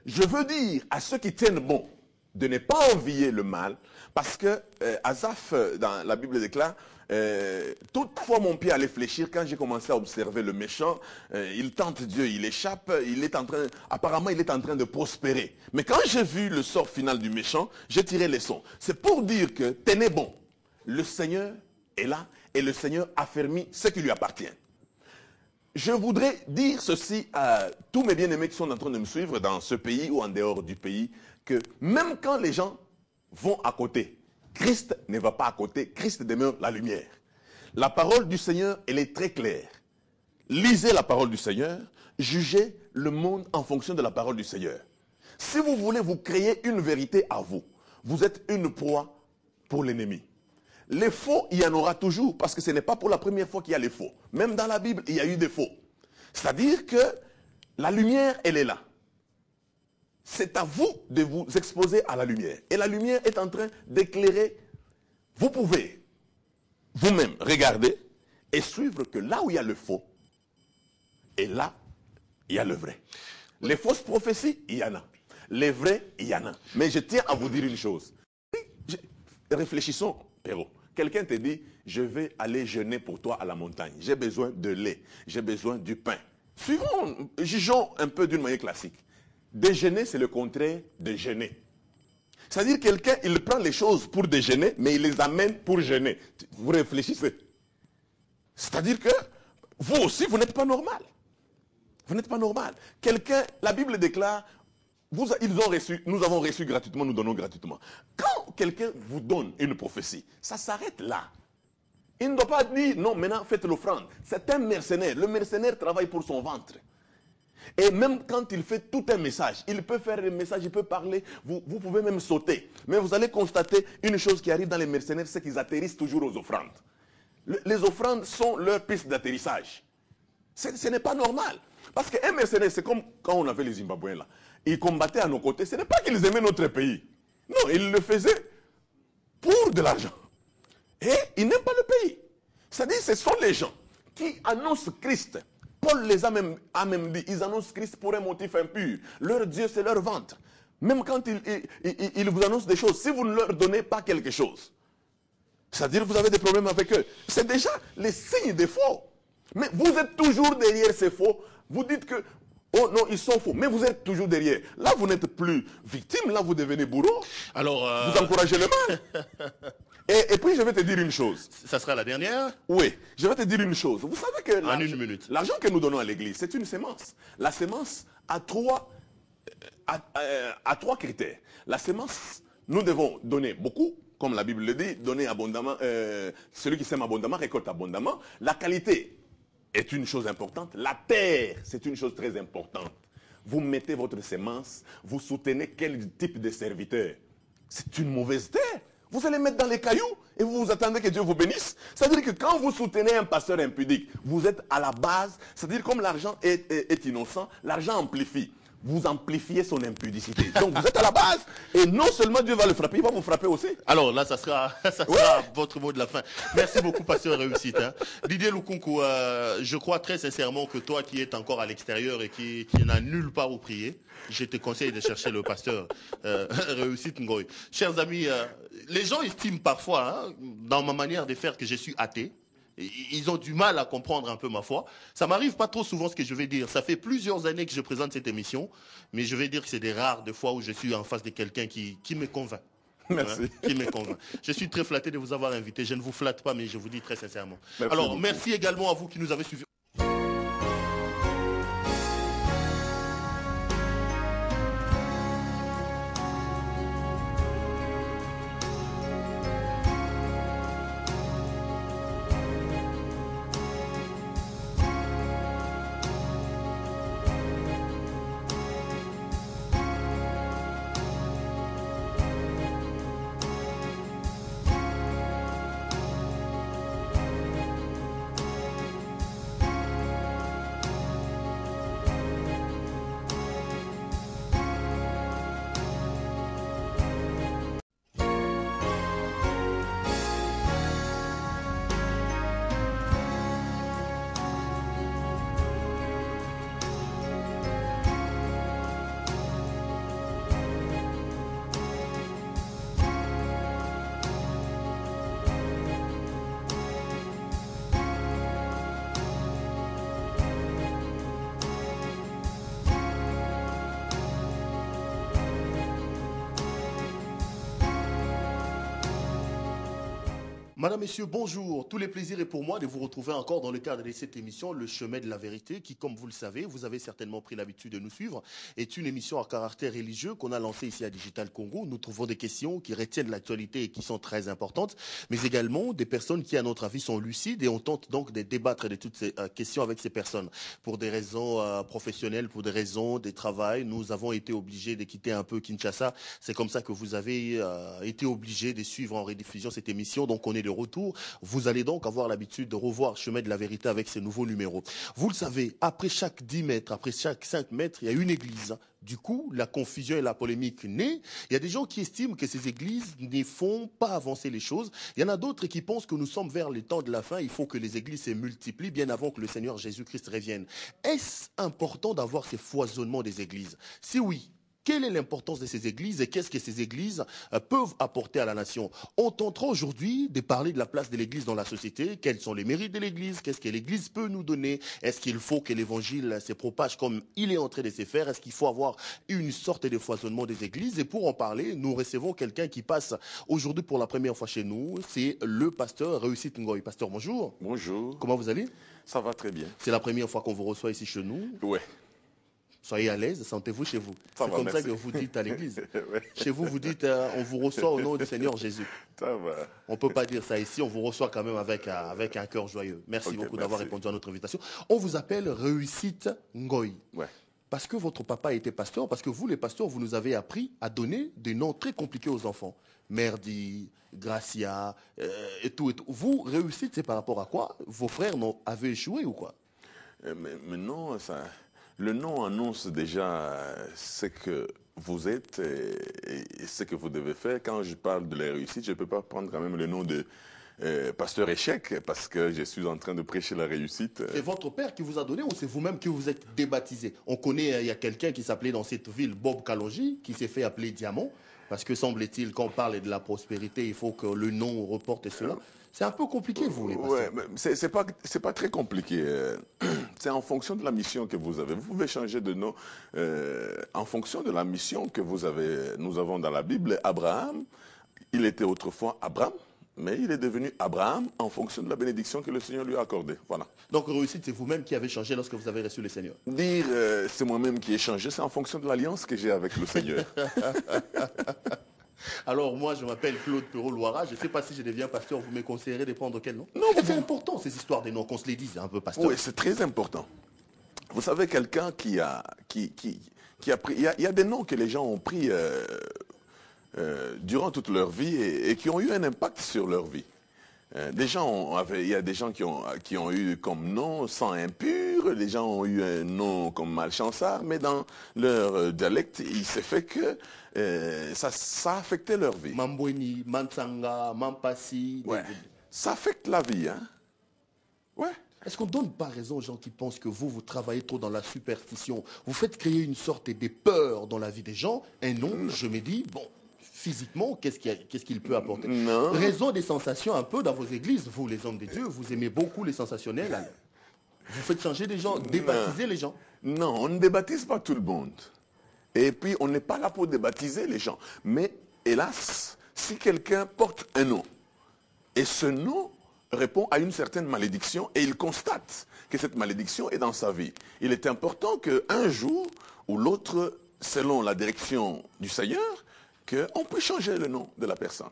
Je veux dire à ceux qui tiennent bon de ne pas envier le mal, parce que Asaph, dans la Bible déclare, toutefois mon pied allait fléchir quand j'ai commencé à observer le méchant. Il tente Dieu, il échappe, apparemment il est en train de prospérer. Mais quand j'ai vu le sort final du méchant, j'ai tiré les sons. C'est pour dire que tenez bon, le Seigneur est là et le Seigneur affermit ce qui lui appartient. je voudrais dire ceci à tous mes bien-aimés qui sont en train de me suivre dans ce pays ou en dehors du pays, que même quand les gens vont à côté, Christ ne va pas à côté, Christ demeure la lumière. La parole du Seigneur, elle est très claire. Lisez la parole du Seigneur, jugez le monde en fonction de la parole du Seigneur. Si vous voulez vous créer une vérité à vous, vous êtes une proie pour l'ennemi. Les faux, il y en aura toujours, parce que ce n'est pas pour la première fois qu'il y a les faux. Même dans la Bible, il y a eu des faux. C'est-à-dire que la lumière, elle est là. C'est à vous de vous exposer à la lumière. Et la lumière est en train d'éclairer. Vous pouvez vous-même regarder et suivre que là où il y a le faux, et là, il y a le vrai. Les fausses prophéties, il y en a. Les vrais, il y en a. Mais je tiens à vous dire une chose. Réfléchissons, Perrault. Quelqu'un te dit, je vais aller jeûner pour toi à la montagne. J'ai besoin de lait. J'ai besoin du pain. Jugeons un peu d'une manière classique. Déjeuner, c'est le contraire de jeûner. C'est-à-dire quelqu'un, il prend les choses pour déjeuner, mais il les amène pour jeûner. Vous réfléchissez. C'est-à-dire que vous aussi, vous n'êtes pas normal. Vous n'êtes pas normal. Quelqu'un, la Bible déclare, nous avons reçu gratuitement, nous donnons gratuitement. Quand quelqu'un vous donne une prophétie, ça s'arrête là. Il ne doit pas dire, non, maintenant faites l'offrande. C'est un mercenaire. Le mercenaire travaille pour son ventre. Et même quand il fait tout un message, il peut faire un message, il peut parler, vous pouvez même sauter. Mais vous allez constater une chose qui arrive dans les mercenaires, c'est qu'ils atterrissent toujours aux offrandes. Les offrandes sont leur piste d'atterrissage. Ce n'est pas normal. Parce qu'un mercenaire, c'est comme quand on avait les Zimbabwéens là. Ils combattaient à nos côtés. Ce n'est pas qu'ils aimaient notre pays. Non, ils le faisaient pour de l'argent. Et ils n'aiment pas le pays. C'est-à-dire, ce sont les gens qui annoncent Christ. Paul les a même dit, ils annoncent Christ pour un motif impur. Leur Dieu, c'est leur ventre. Même quand ils vous annoncent des choses, si vous ne leur donnez pas quelque chose, c'est-à-dire que vous avez des problèmes avec eux, c'est déjà les signes des faux. Mais vous êtes toujours derrière ces faux. Vous dites que, oh non, ils sont faux. Mais vous êtes toujours derrière. Là, vous n'êtes plus victime. Là, vous devenez bourreau. Alors, vous encouragez le mal. Et puis, je vais te dire une chose. Ça sera la dernière? Oui, je vais te dire une chose. Vous savez que en une minute, l'argent que nous donnons à l'église, c'est une sémence. La sémence a trois critères. La sémence, nous devons donner beaucoup, comme la Bible le dit, donner abondamment. Celui qui sème abondamment récolte abondamment. La qualité est une chose importante. La terre, c'est une chose très importante. Vous mettez votre sémence, vous soutenez quel type de serviteur. C'est une mauvaise terre. Vous allez mettre dans les cailloux et vous vous attendez que Dieu vous bénisse. C'est-à-dire que quand vous soutenez un pasteur impudique, vous êtes à la base. C'est-à-dire comme l'argent est innocent, l'argent amplifie. Vous amplifiez son impudicité. Donc vous êtes à la base. Et non seulement Dieu va le frapper, il va vous frapper aussi. Alors là, ça sera votre mot de la fin. Merci beaucoup, pasteur Réussite. Hein. Didier Lukunku, je crois très sincèrement que toi qui es encore à l'extérieur et qui n'a nulle part où prier, je te conseille de chercher le pasteur Réussite Ngoy. Chers amis, les gens estiment parfois, hein, dans ma manière de faire, que je suis athée. Ils ont du mal à comprendre un peu ma foi. Ça m'arrive pas trop souvent ce que je vais dire. Ça fait plusieurs années que je présente cette émission, mais je vais dire que c'est des rares de fois où je suis en face de quelqu'un qui me convainc. Merci. Hein, qui me convainc. Je suis très flatté de vous avoir invité. Je ne vous flatte pas, mais je vous dis très sincèrement. Merci Alors, beaucoup. merci également à vous qui nous avez suivis. Madame, Messieurs, bonjour. Tous les plaisirs est pour moi de vous retrouver encore dans le cadre de cette émission, Le Chemin de la Vérité, qui, comme vous le savez, vous avez certainement pris l'habitude de nous suivre, est une émission à caractère religieux qu'on a lancée ici à Digital Congo. Nous trouvons des questions qui retiennent l'actualité et qui sont très importantes, mais également des personnes qui, à notre avis, sont lucides et on tente donc de débattre de toutes ces questions avec ces personnes. Pour des raisons professionnelles, pour des raisons de travail, nous avons été obligés de quitter un peu Kinshasa. C'est comme ça que vous avez été obligés de suivre en rediffusion cette émission. Donc on est de retour. Vous allez donc avoir l'habitude de revoir Chemin de la Vérité avec ces nouveaux numéros. Vous le savez, après chaque 10 mètres, après chaque 5 mètres, il y a une église. Du coup, la confusion et la polémique naît. Il y a des gens qui estiment que ces églises ne font pas avancer les choses. Il y en a d'autres qui pensent que nous sommes vers les temps de la fin. Il faut que les églises se multiplient bien avant que le Seigneur Jésus-Christ revienne. Est-ce important d'avoir ces foisonnements des églises? Si oui, quelle est l'importance de ces églises et qu'est-ce que ces églises peuvent apporter à la nation? On tentera aujourd'hui de parler de la place de l'église dans la société. Quels sont les mérites de l'église? Qu'est-ce que l'église peut nous donner? Est-ce qu'il faut que l'évangile se propage comme il est en train de se faire? Est-ce qu'il faut avoir une sorte de foisonnement des églises? Et pour en parler, nous recevons quelqu'un qui passe aujourd'hui pour la première fois chez nous. C'est le pasteur Réussite Ngoy. Pasteur, bonjour. Bonjour. Comment vous allez? Ça va très bien. C'est la première fois qu'on vous reçoit ici chez nous. Ouais. Soyez à l'aise, sentez-vous chez vous. C'est comme merci. ça que vous dites à l'église. Ouais. Chez vous, vous dites, on vous reçoit au nom du Seigneur Jésus. Ça va. On ne peut pas dire ça ici, on vous reçoit quand même avec un cœur joyeux. Merci beaucoup d'avoir répondu à notre invitation. On vous appelle Réussite Ngoy. Ouais. Parce que votre papa était pasteur, parce que vous, les pasteurs, vous nous avez appris à donner des noms très compliqués aux enfants. Merdi, Gracia, et tout, et tout. Vous, Réussite, c'est par rapport à quoi? Vos frères avaient échoué ou quoi? Mais non, le nom annonce déjà ce que vous êtes et ce que vous devez faire. Quand je parle de la réussite, je ne peux pas prendre quand même le nom de pasteur échec parce que je suis en train de prêcher la réussite. C'est votre père qui vous a donné ou c'est vous-même qui vous êtes débaptisé? On connaît, il y a quelqu'un qui s'appelait dans cette ville Bob Kalonji, qui s'est fait appeler Diamant, parce que semble-t-il, quand on parle de la prospérité, il faut que le nom reporte cela. C'est un peu compliqué, vous, les pasteurs. Ouais, c'est pas très compliqué. C'est en fonction de la mission que vous avez. Vous pouvez changer de nom en fonction de la mission que vous avez. Nous avons dans la Bible Abraham. Il était autrefois Abraham, mais il est devenu Abraham en fonction de la bénédiction que le Seigneur lui a accordée. Voilà. Donc, Réussite, c'est vous-même qui avez changé lorsque vous avez reçu le Seigneur. Dire c'est moi-même qui ai changé, c'est en fonction de l'alliance que j'ai avec le Seigneur. Alors, moi, je m'appelle Claude Perrault-Loira. Je ne sais pas si je deviens pasteur. Vous me conseillerez de prendre quel nom? Non, c'est important, ces histoires des noms, qu'on se les dise un peu, pasteur. Oui, c'est très important. Vous savez, quelqu'un qui a pris... Il y a des noms que les gens ont pris durant toute leur vie et qui ont eu un impact sur leur vie. Il y a des gens qui ont eu comme nom sang impur, les gens ont eu un nom comme malchanceur, mais dans leur dialecte, il s'est fait que ça affectait leur vie. Mambweni, Mansanga, Mampasi. Ouais. Ça affecte la vie, hein? Ouais. Est-ce qu'on ne donne pas raison aux gens qui pensent que vous travaillez trop dans la superstition? Vous faites créer une sorte de peur dans la vie des gens. Un nom, je me dis, bon, physiquement, qu'est-ce qu'il peut apporter? Non. Raison des sensations un peu dans vos églises. Vous, les hommes de Dieu, vous aimez beaucoup les sensationnels. Alors. Vous faites changer des gens, débaptiser les gens. Non, on ne débaptise pas tout le monde. Et puis, on n'est pas là pour débaptiser les gens. Mais, hélas, si quelqu'un porte un nom, et ce nom répond à une certaine malédiction, et il constate que cette malédiction est dans sa vie, il est important qu'un jour ou l'autre, selon la direction du Seigneur, qu'on puisse changer le nom de la personne.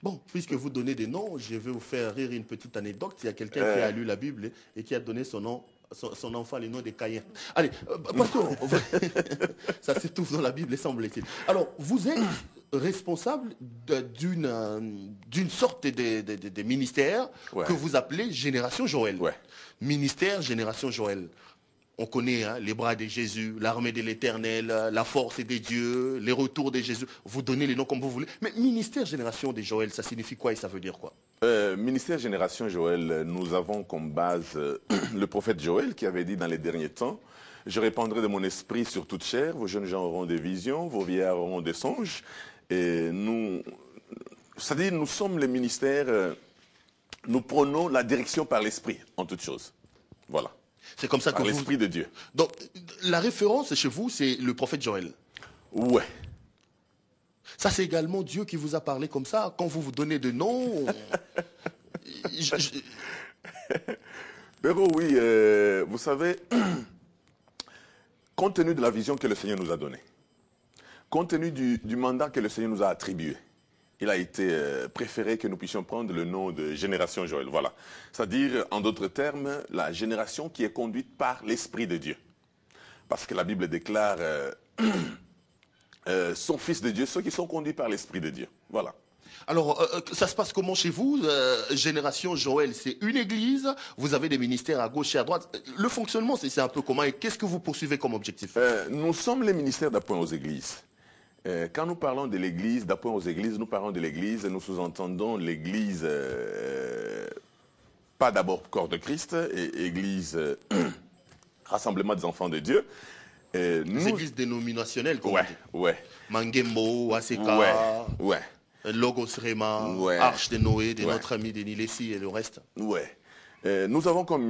Bon, puisque vous donnez des noms, je vais vous faire rire une petite anecdote. Il y a quelqu'un qui a lu la Bible et qui a donné son nom, son enfant le nom de Caïn. Allez, pasteur, ça s'étouffe dans la Bible, semble-t-il. Alors, vous êtes responsable d'une sorte de ministère que vous appelez Génération Joël. Ouais. Ministère Génération Joël. On connaît les bras de Jésus, l'armée de l'Éternel, la force de Dieu, les retours de Jésus. Vous donnez les noms comme vous voulez. Mais ministère Génération de Joël, ça signifie quoi et ça veut dire quoi? Ministère Génération Joël, nous avons comme base le prophète Joël qui avait dit dans les derniers temps, « Je répandrai de mon esprit sur toute chair, vos jeunes gens auront des visions, vos vieillards auront des songes. » Et nous, c'est-à-dire nous sommes les ministères, nous prenons la direction par l'esprit en toute chose. Voilà. C'est comme ça par que l'esprit de Dieu. Donc, la référence chez vous, c'est le prophète Joël. Ouais. Ça, c'est également Dieu qui vous a parlé comme ça. Quand vous vous donnez de noms... Pero oui, vous savez, compte tenu de la vision que le Seigneur nous a donnée, compte tenu du mandat que le Seigneur nous a attribué, il a été préféré que nous puissions prendre le nom de Génération Joël. Voilà. C'est-à-dire, en d'autres termes, la génération qui est conduite par l'Esprit de Dieu. Parce que la Bible déclare son Fils de Dieu, ceux qui sont conduits par l'Esprit de Dieu. Voilà. Alors, ça se passe comment chez vous? Génération Joël, c'est une église, vous avez des ministères à gauche et à droite. Le fonctionnement, c'est un peu comment et qu'est-ce que vous poursuivez comme objectif? Nous sommes les ministères d'appoint aux églises. Quand nous parlons de l'église, d'appoint aux églises, nous parlons de l'église, nous sous-entendons l'église, pas d'abord corps de Christ, et église, rassemblement des enfants de Dieu. Les églises dénominationnelles, comme ouais, on dit. ouais. Mangembo, ACK, ouais. Logos Rema, Ouais. Arche de Noé, de Ouais. notre ami Denis Lessi et le reste. Ouais. Nous avons comme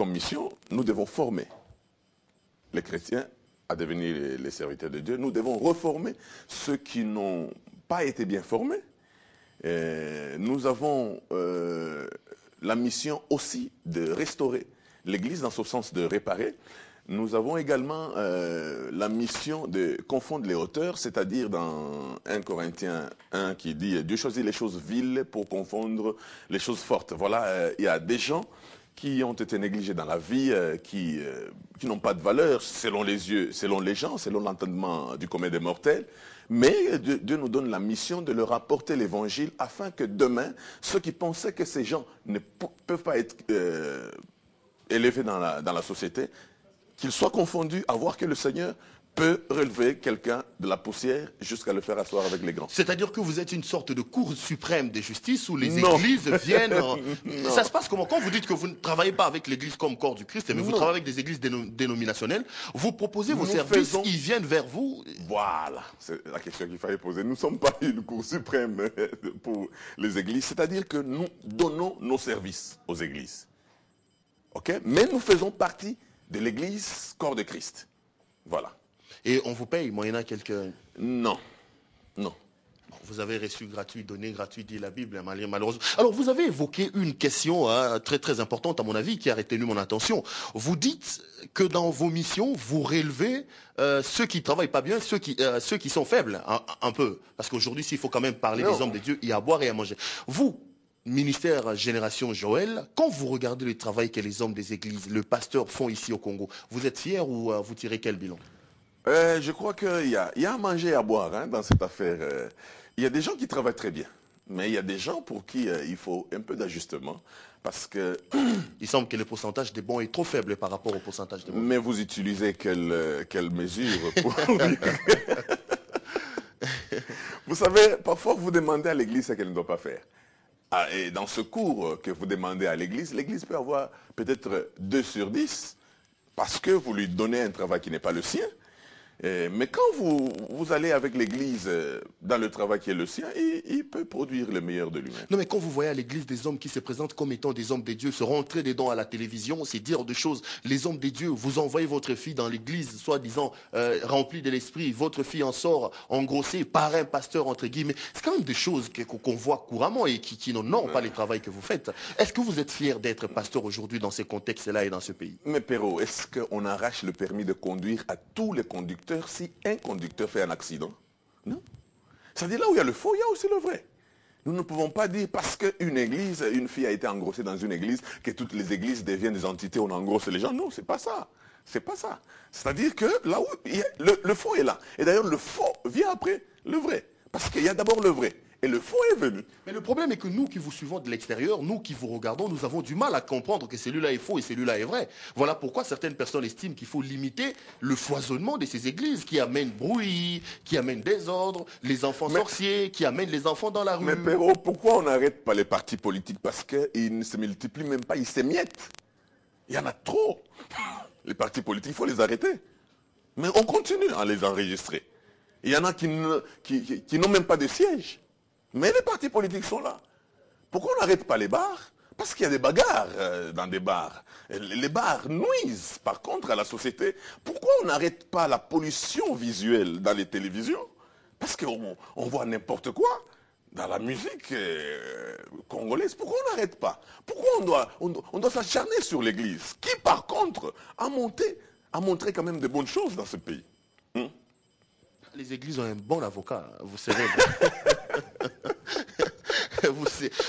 mission, nous devons former les chrétiens à devenir les serviteurs de Dieu. Nous devons reformer ceux qui n'ont pas été bien formés. Nous avons la mission aussi de restaurer l'Église dans ce sens de réparer. Nous avons également la mission de confondre les hauteurs, c'est-à-dire dans 1 Corinthiens 1 qui dit « Dieu choisit les choses viles pour confondre les choses fortes ». Voilà, il y a des gens qui ont été négligés dans la vie, qui n'ont pas de valeur selon les yeux, selon les gens, selon l'entendement du commun des mortels. Mais Dieu nous donne la mission de leur apporter l'évangile afin que demain, ceux qui pensaient que ces gens ne peuvent pas être élevés dans la société, qu'ils soient confondus à voir que le Seigneur peut relever quelqu'un de la poussière jusqu'à le faire asseoir avec les grands. C'est-à-dire que vous êtes une sorte de cour suprême de justice où les Non. églises viennent... Non. Ça se passe comment? Quand vous dites que vous ne travaillez pas avec l'église comme corps du Christ, mais vous Non. travaillez avec des églises dénominationnelles, vous proposez vos Nous services, faisons- ils viennent vers vous. Voilà, c'est la question qu'il fallait poser. Nous ne sommes pas une cour suprême pour les églises, c'est-à-dire que nous donnons nos services aux églises. Ok? Mais nous faisons partie de l'église corps de Christ. Voilà. Et on vous paye moyennant quelques... Non, non. Vous avez reçu gratuit, donné gratuit, dit la Bible, malheureusement. Alors, vous avez évoqué une question très très importante, à mon avis, qui a retenu mon attention. Vous dites que dans vos missions, vous relevez ceux qui travaillent pas bien, ceux qui sont faibles, un peu. Parce qu'aujourd'hui, s'il faut quand même parler Non. des hommes de Dieu, il y a à boire et à manger. Vous, ministère Génération Joël, quand vous regardez le travail que les hommes des églises, le pasteur font ici au Congo, vous êtes fiers ou vous tirez quel bilan? Je crois qu'il y a à manger et à boire hein, dans cette affaire. Il y a des gens qui travaillent très bien, mais il y a des gens pour qui il faut un peu d'ajustement, parce que... Il semble que le pourcentage des bons est trop faible par rapport au pourcentage des mauvais. Mais vous utilisez quelle mesure pour... Vous savez, parfois vous demandez à l'église ce qu'elle ne doit pas faire. Ah, et dans ce cours que vous demandez à l'église peut avoir peut-être 2 sur 10, parce que vous lui donnez un travail qui n'est pas le sien. Mais quand vous allez avec l'église dans le travail qui est le sien, il peut produire le meilleur de lui-même. Non mais quand vous voyez à l'église des hommes qui se présentent comme étant des hommes de Dieu, se rentrer dedans à la télévision, c'est dire des choses. Les hommes de Dieu, vous envoyez votre fille dans l'église, soi-disant remplie de l'esprit, votre fille en sort engrossée par un pasteur entre guillemets. C'est quand même des choses qu'on voit couramment et qui n'honorent pas le travail que vous faites. Est-ce que vous êtes fier d'être pasteur aujourd'hui dans ces contextes-là et dans ce pays? Mais Perrault, est-ce qu'on arrache le permis de conduire à tous les conducteurs si un conducteur fait un accident? Non. C'est-à-dire là où il y a le faux, il y a aussi le vrai. Nous ne pouvons pas dire parce qu'une église, une fille a été engrossée dans une église, que toutes les églises deviennent des entités, on engrosse les gens. Non, c'est pas ça. C'est pas ça. C'est-à-dire que là où le faux est là. Et d'ailleurs, le faux vient après le vrai. Parce qu'il y a d'abord le vrai. Et le faux est venu. Mais le problème est que nous qui vous suivons de l'extérieur, nous qui vous regardons, nous avons du mal à comprendre que celui-là est faux et celui-là est vrai. Voilà pourquoi certaines personnes estiment qu'il faut limiter le foisonnement de ces églises qui amènent bruit, qui amènent désordre, les enfants sorciers, qui amènent les enfants dans la rue. Mais Perrault, pourquoi on n'arrête pas les partis politiques? Parce qu'ils ne se multiplient même pas, ils s'émiettent. Il y en a trop. Les partis politiques, il faut les arrêter. Mais on continue à les enregistrer. Il y en a qui n'ont même pas de siège. Mais les partis politiques sont là. Pourquoi on n'arrête pas les bars? Parce qu'il y a des bagarres dans des bars. Les bars nuisent par contre à la société. Pourquoi on n'arrête pas la pollution visuelle dans les télévisions? Parce qu'on voit n'importe quoi dans la musique congolaise. Pourquoi on n'arrête pas? Pourquoi on doit s'acharner sur l'église? Qui, par contre, a montré quand même de bonnes choses dans ce pays. Les églises ont un bon avocat, vous savez.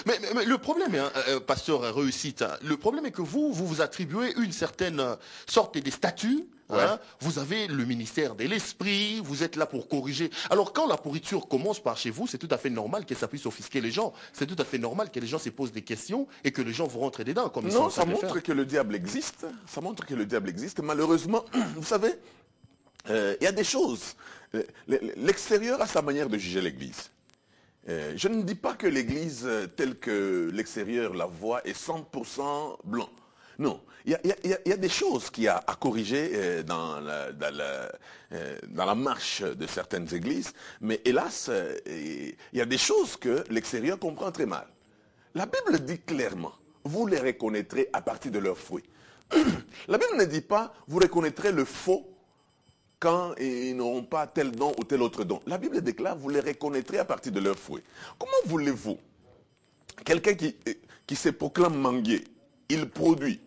Mais le problème, pasteur Réussite, le problème est que vous attribuez une certaine sorte de statut. Ouais. Vous avez le ministère de l'esprit, vous êtes là pour corriger. Alors quand la pourriture commence par chez vous, c'est tout à fait normal que ça puisse offusquer les gens. C'est tout à fait normal que les gens se posent des questions et que les gens vous rentrent dedans. Comme Non, ça montre que le diable existe. Ça montre que le diable existe. Malheureusement, vous savez, il y a des choses. L'extérieur a sa manière de juger l'église. Je ne dis pas que l'église telle que l'extérieur la voit est 100% blanc. Non, il y a des choses qu'il y a à corriger dans la marche de certaines églises, mais hélas, il y a des choses que l'extérieur comprend très mal. La Bible dit clairement, vous les reconnaîtrez à partir de leurs fruits. La Bible ne dit pas, vous reconnaîtrez le faux quand ils n'auront pas tel don ou tel autre don. La Bible déclare, vous les reconnaîtrez à partir de leurs fruits. Comment voulez-vous, quelqu'un qui se proclame manguier, il produit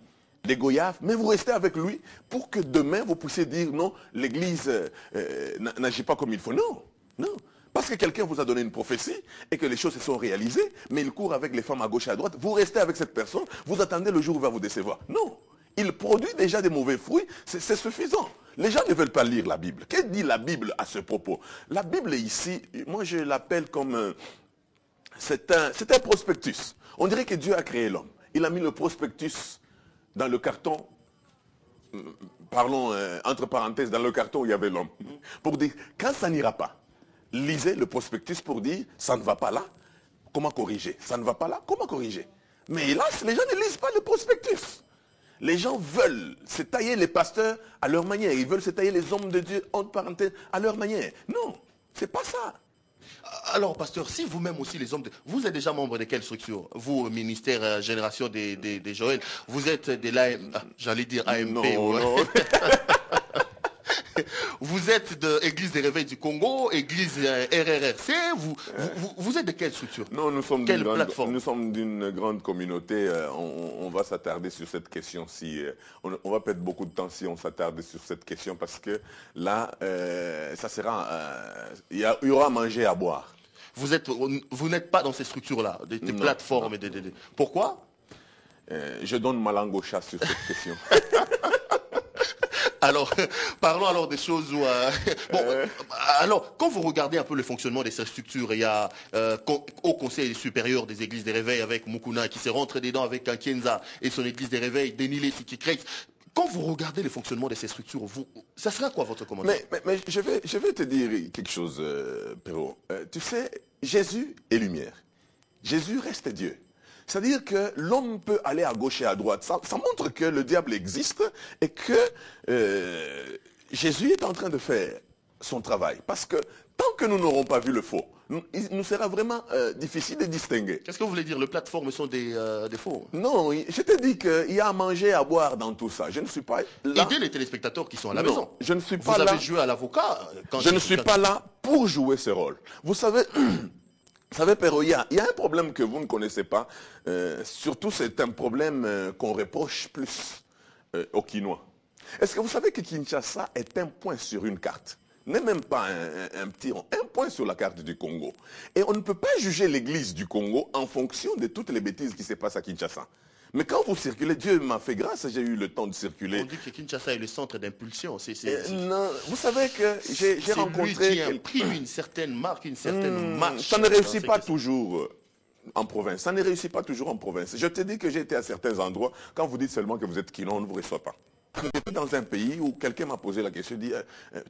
des goyaves, mais vous restez avec lui pour que demain vous puissiez dire non, l'église n'agit pas comme il faut. Non, non. Parce que quelqu'un vous a donné une prophétie et que les choses se sont réalisées, mais il court avec les femmes à gauche et à droite, vous restez avec cette personne, vous attendez le jour où il va vous décevoir. Non. Il produit déjà des mauvais fruits, c'est suffisant. Les gens ne veulent pas lire la Bible. Qu'est-ce que dit la Bible à ce propos? La Bible ici, moi je l'appelle comme... c'est un prospectus. On dirait que Dieu a créé l'homme. Il a mis le prospectus dans le carton, parlons entre parenthèses, dans le carton où il y avait l'homme. Pour dire, quand ça n'ira pas, lisez le prospectus pour dire, ça ne va pas là, comment corriger? Ça ne va pas là, comment corriger? Mais hélas, les gens ne lisent pas le prospectus. Les gens veulent se tailler les pasteurs à leur manière. Ils veulent se tailler les hommes de Dieu, entre parenthèses, à leur manière. Non, c'est pas ça. Alors, pasteur, si vous-même aussi, les hommes, vous êtes déjà membre de quelle structure? Vous, ministère Génération des Joël, vous êtes de l'AM, j'allais dire AMP. Non, ouais. non. Vous êtes de l'Église des Réveils du Congo, Église RRRC, vous êtes de quelle structure? Non, nous sommes quelle plateforme? Nous sommes d'une grande communauté. On va s'attarder sur cette question-ci. On va perdre beaucoup de temps si on s'attarde sur cette question parce que là, ça sera, il y aura à manger et à boire. Vous n'êtes pas dans ces structures-là, des plateformes. Non. Pourquoi? Je donne ma langue au chat sur cette question. Alors, parlons alors des choses où... alors, quand vous regardez un peu le fonctionnement de ces structures, il y a au Conseil supérieur des églises des réveils avec Mukuna qui s'est rentré dedans avec Kankienza et son église des réveils, Denile Sikikrex. Quand vous regardez le fonctionnement de ces structures, ça sera quoi votre commentaire? Mais je vais te dire quelque chose, Perrault. Tu sais, Jésus est lumière. Jésus reste Dieu. C'est-à-dire que l'homme peut aller à gauche et à droite. Ça montre que le diable existe et que Jésus est en train de faire son travail. Parce que tant que nous n'aurons pas vu le faux, il nous sera vraiment difficile de distinguer. Qu'est-ce que vous voulez dire? Les plateformes sont des faux? Non, je te dis qu'il y a à manger et à boire dans tout ça. Je ne suis pas là... Aidez les téléspectateurs qui sont à la maison. Je ne suis pas là... Vous avez joué à l'avocat. Je ne suis pas là pour jouer ce rôle. Vous savez... Vous savez, Perrault, il y a un problème que vous ne connaissez pas. Surtout, c'est un problème qu'on reproche plus aux Quinois. Est-ce que vous savez que Kinshasa est un point sur une carte? N'est même pas un petit rond, un point sur la carte du Congo. Et on ne peut pas juger l'église du Congo en fonction de toutes les bêtises qui se passent à Kinshasa. Mais quand vous circulez, Dieu m'a fait grâce, j'ai eu le temps de circuler. On dit que Kinshasa est le centre d'impulsion. Non, vous savez que j'ai rencontré... qui imprime une certaine marque, une certaine marche. Ça ne réussit pas toujours en province. Ça ne réussit pas toujours en province. Je te dis que j'ai été à certains endroits, quand vous dites seulement que vous êtes Quinois, on ne vous reçoit pas. J'étais dans un pays où quelqu'un m'a posé la question, dit,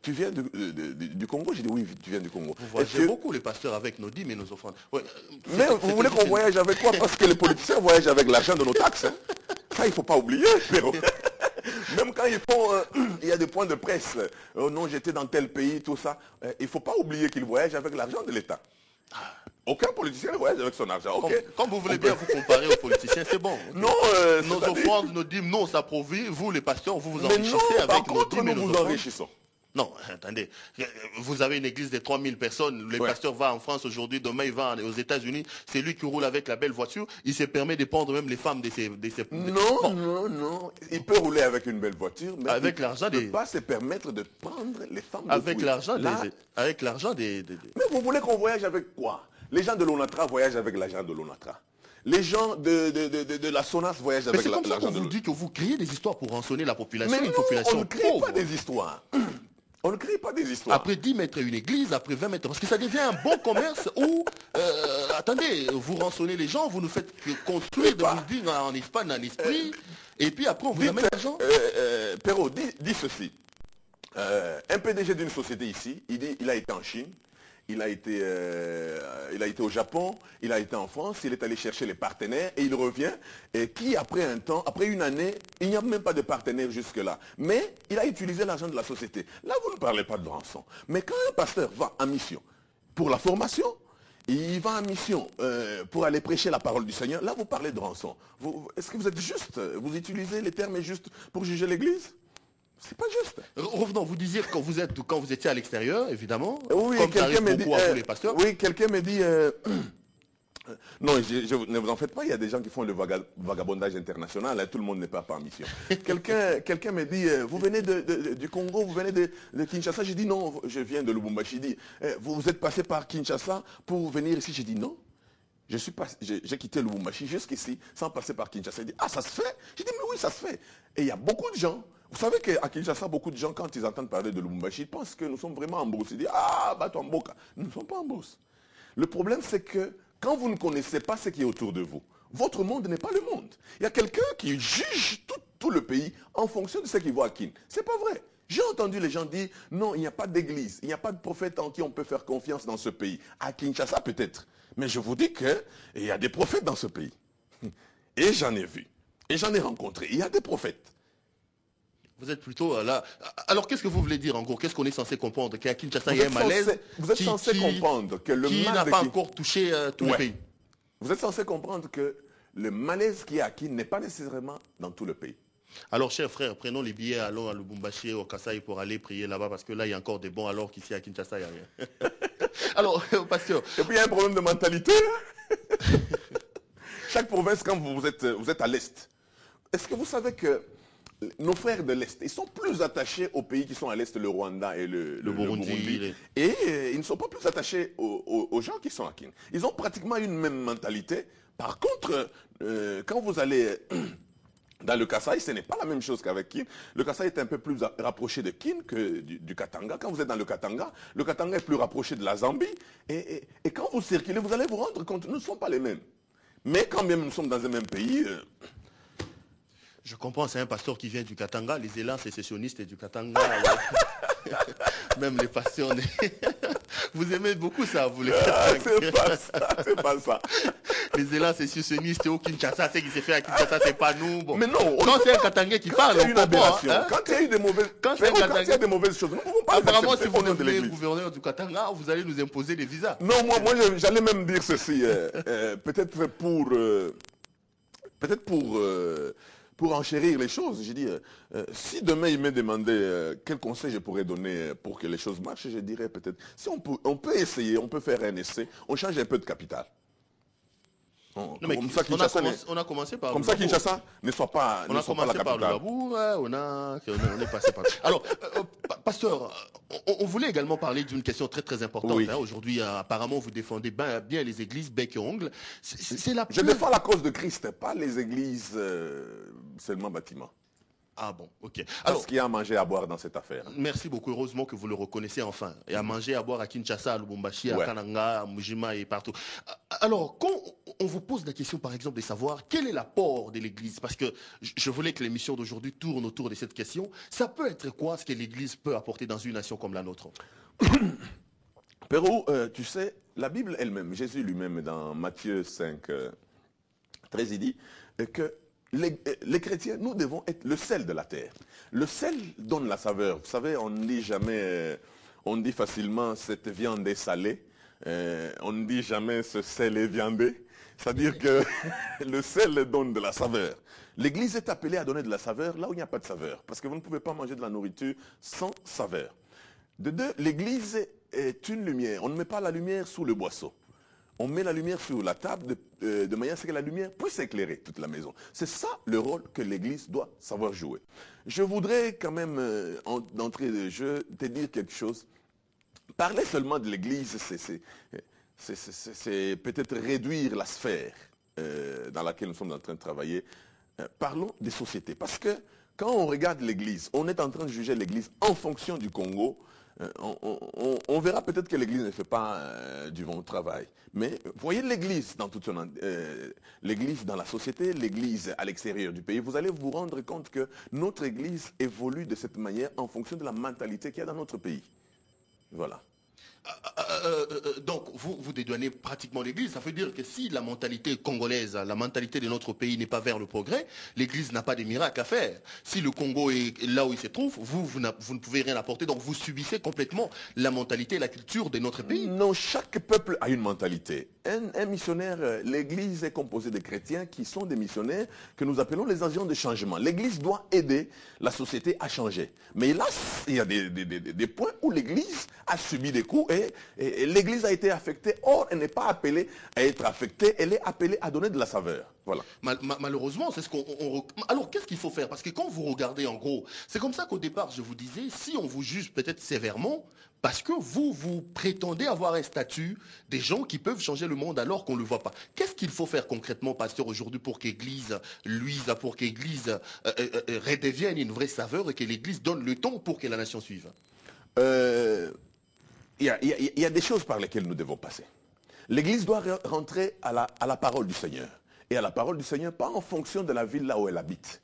tu viens du Congo? J'ai dit, oui, tu viens du Congo. Vous voyagez beaucoup les pasteurs avec nos dîmes et nos offrandes. Ouais, mais vous voulez qu'on voyage avec quoi? Parce que les politiciens voyagent avec l'argent de nos taxes. Hein. Ça, il ne faut pas oublier. Même quand il y a des points de presse, oh non, j'étais dans tel pays, tout ça, il ne faut pas oublier qu'ils voyagent avec l'argent de l'État. Aucun politicien ne voyage avec son argent. Okay. Quand vous voulez bien vous comparer aux politiciens, c'est bon. Okay. Non, nos offrandes, nos dîmes, non, ça provient. Vous, les pasteurs, vous vous enrichissez avec nos dîmes et nous vous enrichissons. Non, attendez. Vous avez une église de 3000 personnes. Le pasteur va en France aujourd'hui, demain il va aux États-Unis. C'est lui qui roule avec la belle voiture. Il se permet de prendre même les femmes de ses... Non, Bon. non. Il peut rouler avec une belle voiture, mais avec il l'argent ne peut pas se permettre de prendre les femmes avec l'argent Là, avec l'argent Mais vous voulez qu'on voyage avec quoi? Les gens de l'ONATRA voyagent avec l'argent de l'ONATRA. Les gens de la SONAS voyagent avec l'argent de l'ONATRA. C'est comme ça qu'on vous dit que vous créez des histoires pour rançonner la population, Mais une non, population on ne crée pauvre. pas des histoires. On ne crée pas des histoires. Après 10 mètres une église, après 20 mètres, parce que ça devient un bon commerce où, attendez, vous rançonnez les gens, vous nous faites construire de vous dire en Espagne, en esprit, et puis après on vous amène l'argent. Perrault, dis ceci. Un PDG d'une société ici, il a été en Chine, il a été au Japon, il a été en France, il est allé chercher les partenaires et il revient. Et qui, après un temps, après une année, il n'y a même pas de partenaire jusque-là. Mais il a utilisé l'argent de la société. Là, vous ne parlez pas de rançon. Mais quand un pasteur va en mission pour la formation, il va en mission pour aller prêcher la parole du Seigneur, là, vous parlez de rançon. Est-ce que vous êtes juste? Vous utilisez les termes justes pour juger l'Église? C'est pas juste. Revenons, vous disiez quand vous étiez à l'extérieur, évidemment, oui, comme ça arrive beaucoup à tous les pasteurs. Oui, quelqu'un me dit... non, ne vous en faites pas, il y a des gens qui font le vagabondage international, hein, tout le monde n'est pas en mission. Quelqu'un me dit, vous venez du Congo, vous venez de Kinshasa. J'ai dit non, je viens de Lubumbashi. J'ai dit, vous êtes passé par Kinshasa pour venir ici. J'ai dit non. J'ai quitté Lubumbashi jusqu'ici sans passer par Kinshasa. Il dit, ah, ça se fait? J'ai dit, mais oui, ça se fait. Et il y a beaucoup de gens. Vous savez qu'à Kinshasa, beaucoup de gens, quand ils entendent parler de Lubumbashi, ils pensent que nous sommes vraiment en bourse. Ils disent, ah, Bato Mboka. Nous ne sommes pas en bourse. Le problème, c'est que quand vous ne connaissez pas ce qui est autour de vous, votre monde n'est pas le monde. Il y a quelqu'un qui juge tout le pays en fonction de ce qu'il voit à Kin. Ce n'est pas vrai. J'ai entendu les gens dire, non, il n'y a pas d'église, il n'y a pas de prophète en qui on peut faire confiance dans ce pays. À Kinshasa, peut-être. Mais je vous dis qu'il y a des prophètes dans ce pays. Et j'en ai vu. Et j'en ai rencontré. Il y a des prophètes. Vous êtes plutôt là. Alors, qu'est-ce que vous voulez dire en gros? Qu'est-ce qu'on est censé comprendre? Qu'à Kinshasa, il y a un malaise. Vous êtes censé comprendre que le qui n'a pas encore touché tout le pays. Vous êtes censé comprendre que le malaise qui est à Kin n'est pas nécessairement dans tout le pays. Alors, chers frères, prenons les billets, allons à Lubumbashi, au Kasaï pour aller prier là-bas, parce que là, il y a encore des bons, alors qu'ici à Kinshasa, il n'y a rien. Alors, pasteur. Et puis, il y a un problème de mentalité. Chaque province, quand vous êtes à l'Est, est-ce que vous savez que nos frères de l'Est, ils sont plus attachés aux pays qui sont à l'Est, le Rwanda et le Burundi. Et ils ne sont pas plus attachés aux gens qui sont à Kin. Ils ont pratiquement une même mentalité. Par contre, quand vous allez dans le Kasaï, ce n'est pas la même chose qu'avec Kin. Le Kasaï est un peu plus rapproché de Kin que du Katanga. Quand vous êtes dans le Katanga est plus rapproché de la Zambie. Et quand vous circulez, vous allez vous rendre compte, nous ne sommes pas les mêmes. Mais quand même nous sommes dans un même pays... Je comprends, c'est un pasteur qui vient du Katanga, les élans sécessionnistes du Katanga. Même les pasteurs. Vous aimez beaucoup ça, vous les faites. C'est pas ça. Les élans sécessionnistes au Kinshasa, ce qui s'est fait à Kinshasa, c'est pas nous. Bon. Mais non. Quand c'est un Katangais qui parle, on comprend. Hein? Quand il y a eu des mauvaises, quand il y a des mauvaises choses, nous ne pouvons pas. Apparemment, si vous devenez gouverneur du Katanga, vous allez nous imposer des visas. Non, moi j'allais même dire ceci. Peut-être pour enchérir les choses, j'ai dit, si demain il me demandait quel conseil je pourrais donner pour que les choses marchent, je dirais peut-être, si on peut essayer, on peut faire un essai, on change un peu de capital. Non, mais on a commencé par comme ça Kinshasa ne soit pas la capitale. On a commencé par le Babou, on est passé par... Alors, pasteur, on voulait également parler d'une question très très importante. Oui. Hein. Aujourd'hui, apparemment, vous défendez bien les églises bec et ongles. Je défends la cause de Christ, pas les églises seulement bâtiments. Ah bon, ok. Alors, qu'il y a à manger et à boire dans cette affaire. Merci beaucoup, heureusement que vous le reconnaissez enfin. Et à manger et à boire à Kinshasa, à Lubumbashi, à Kananga, à Mujima et partout. Alors, quand on vous pose la question, par exemple, de savoir quel est l'apport de l'Église, parce que je voulais que l'émission d'aujourd'hui tourne autour de cette question, ça peut être quoi ce que l'Église peut apporter dans une nation comme la nôtre? Perrault, tu sais, la Bible elle-même, Jésus lui-même, dans Matthieu 5, 13, il dit que les chrétiens, nous devons être le sel de la terre. Le sel donne la saveur. Vous savez, on ne dit jamais, on dit facilement cette viande est salée. On ne dit jamais ce sel est viandé. C'est-à-dire que le sel donne de la saveur. L'Église est appelée à donner de la saveur là où il n'y a pas de saveur. Parce que vous ne pouvez pas manger de la nourriture sans saveur. De deux, l'église est une lumière. On ne met pas la lumière sous le boisseau. On met la lumière sur la table de manière à ce que la lumière puisse éclairer toute la maison. C'est ça le rôle que l'église doit savoir jouer. Je voudrais quand même, d'entrée de jeu, te dire quelque chose. Parler seulement de l'église, c'est peut-être réduire la sphère dans laquelle nous sommes en train de travailler. Parlons des sociétés. Parce que quand on regarde l'église, on est en train de juger l'église en fonction du Congo. On verra peut-être que l'église ne fait pas du bon travail. Mais voyez l'église dans toute son l'église dans la société, l'église à l'extérieur du pays. Vous allez vous rendre compte que notre église évolue de cette manière en fonction de la mentalité qu'il y a dans notre pays. Voilà. Donc, vous dédouanez pratiquement l'Église. Ça veut dire que si la mentalité congolaise, la mentalité de notre pays n'est pas vers le progrès, l'Église n'a pas de miracle à faire. Si le Congo est là où il se trouve, vous ne pouvez rien apporter. Donc, vous subissez complètement la mentalité et la culture de notre pays. Non, chaque peuple a une mentalité. Un missionnaire, l'Église est composée de chrétiens qui sont des missionnaires que nous appelons les agents de changement. L'Église doit aider la société à changer. Mais là, il y a des points où l'Église a subi des coups et l'Église a été affectée. Or, elle n'est pas appelée à être affectée, elle est appelée à donner de la saveur. Voilà. Malheureusement, c'est ce qu'on... Alors, qu'est-ce qu'il faut faire? Parce que quand vous regardez en gros, c'est comme ça qu'au départ, je vous disais, si on vous juge peut-être sévèrement, parce que vous prétendez avoir un statut des gens qui peuvent changer le monde alors qu'on ne le voit pas. Qu'est-ce qu'il faut faire concrètement, pasteur, aujourd'hui pour qu'Église luise, pour qu'Église redevienne une vraie saveur et que l'Église donne le temps pour que la nation suive? Il y a des choses par lesquelles nous devons passer. L'Église doit rentrer à la parole du Seigneur. Et à la parole du Seigneur, pas en fonction de la ville là où elle habite.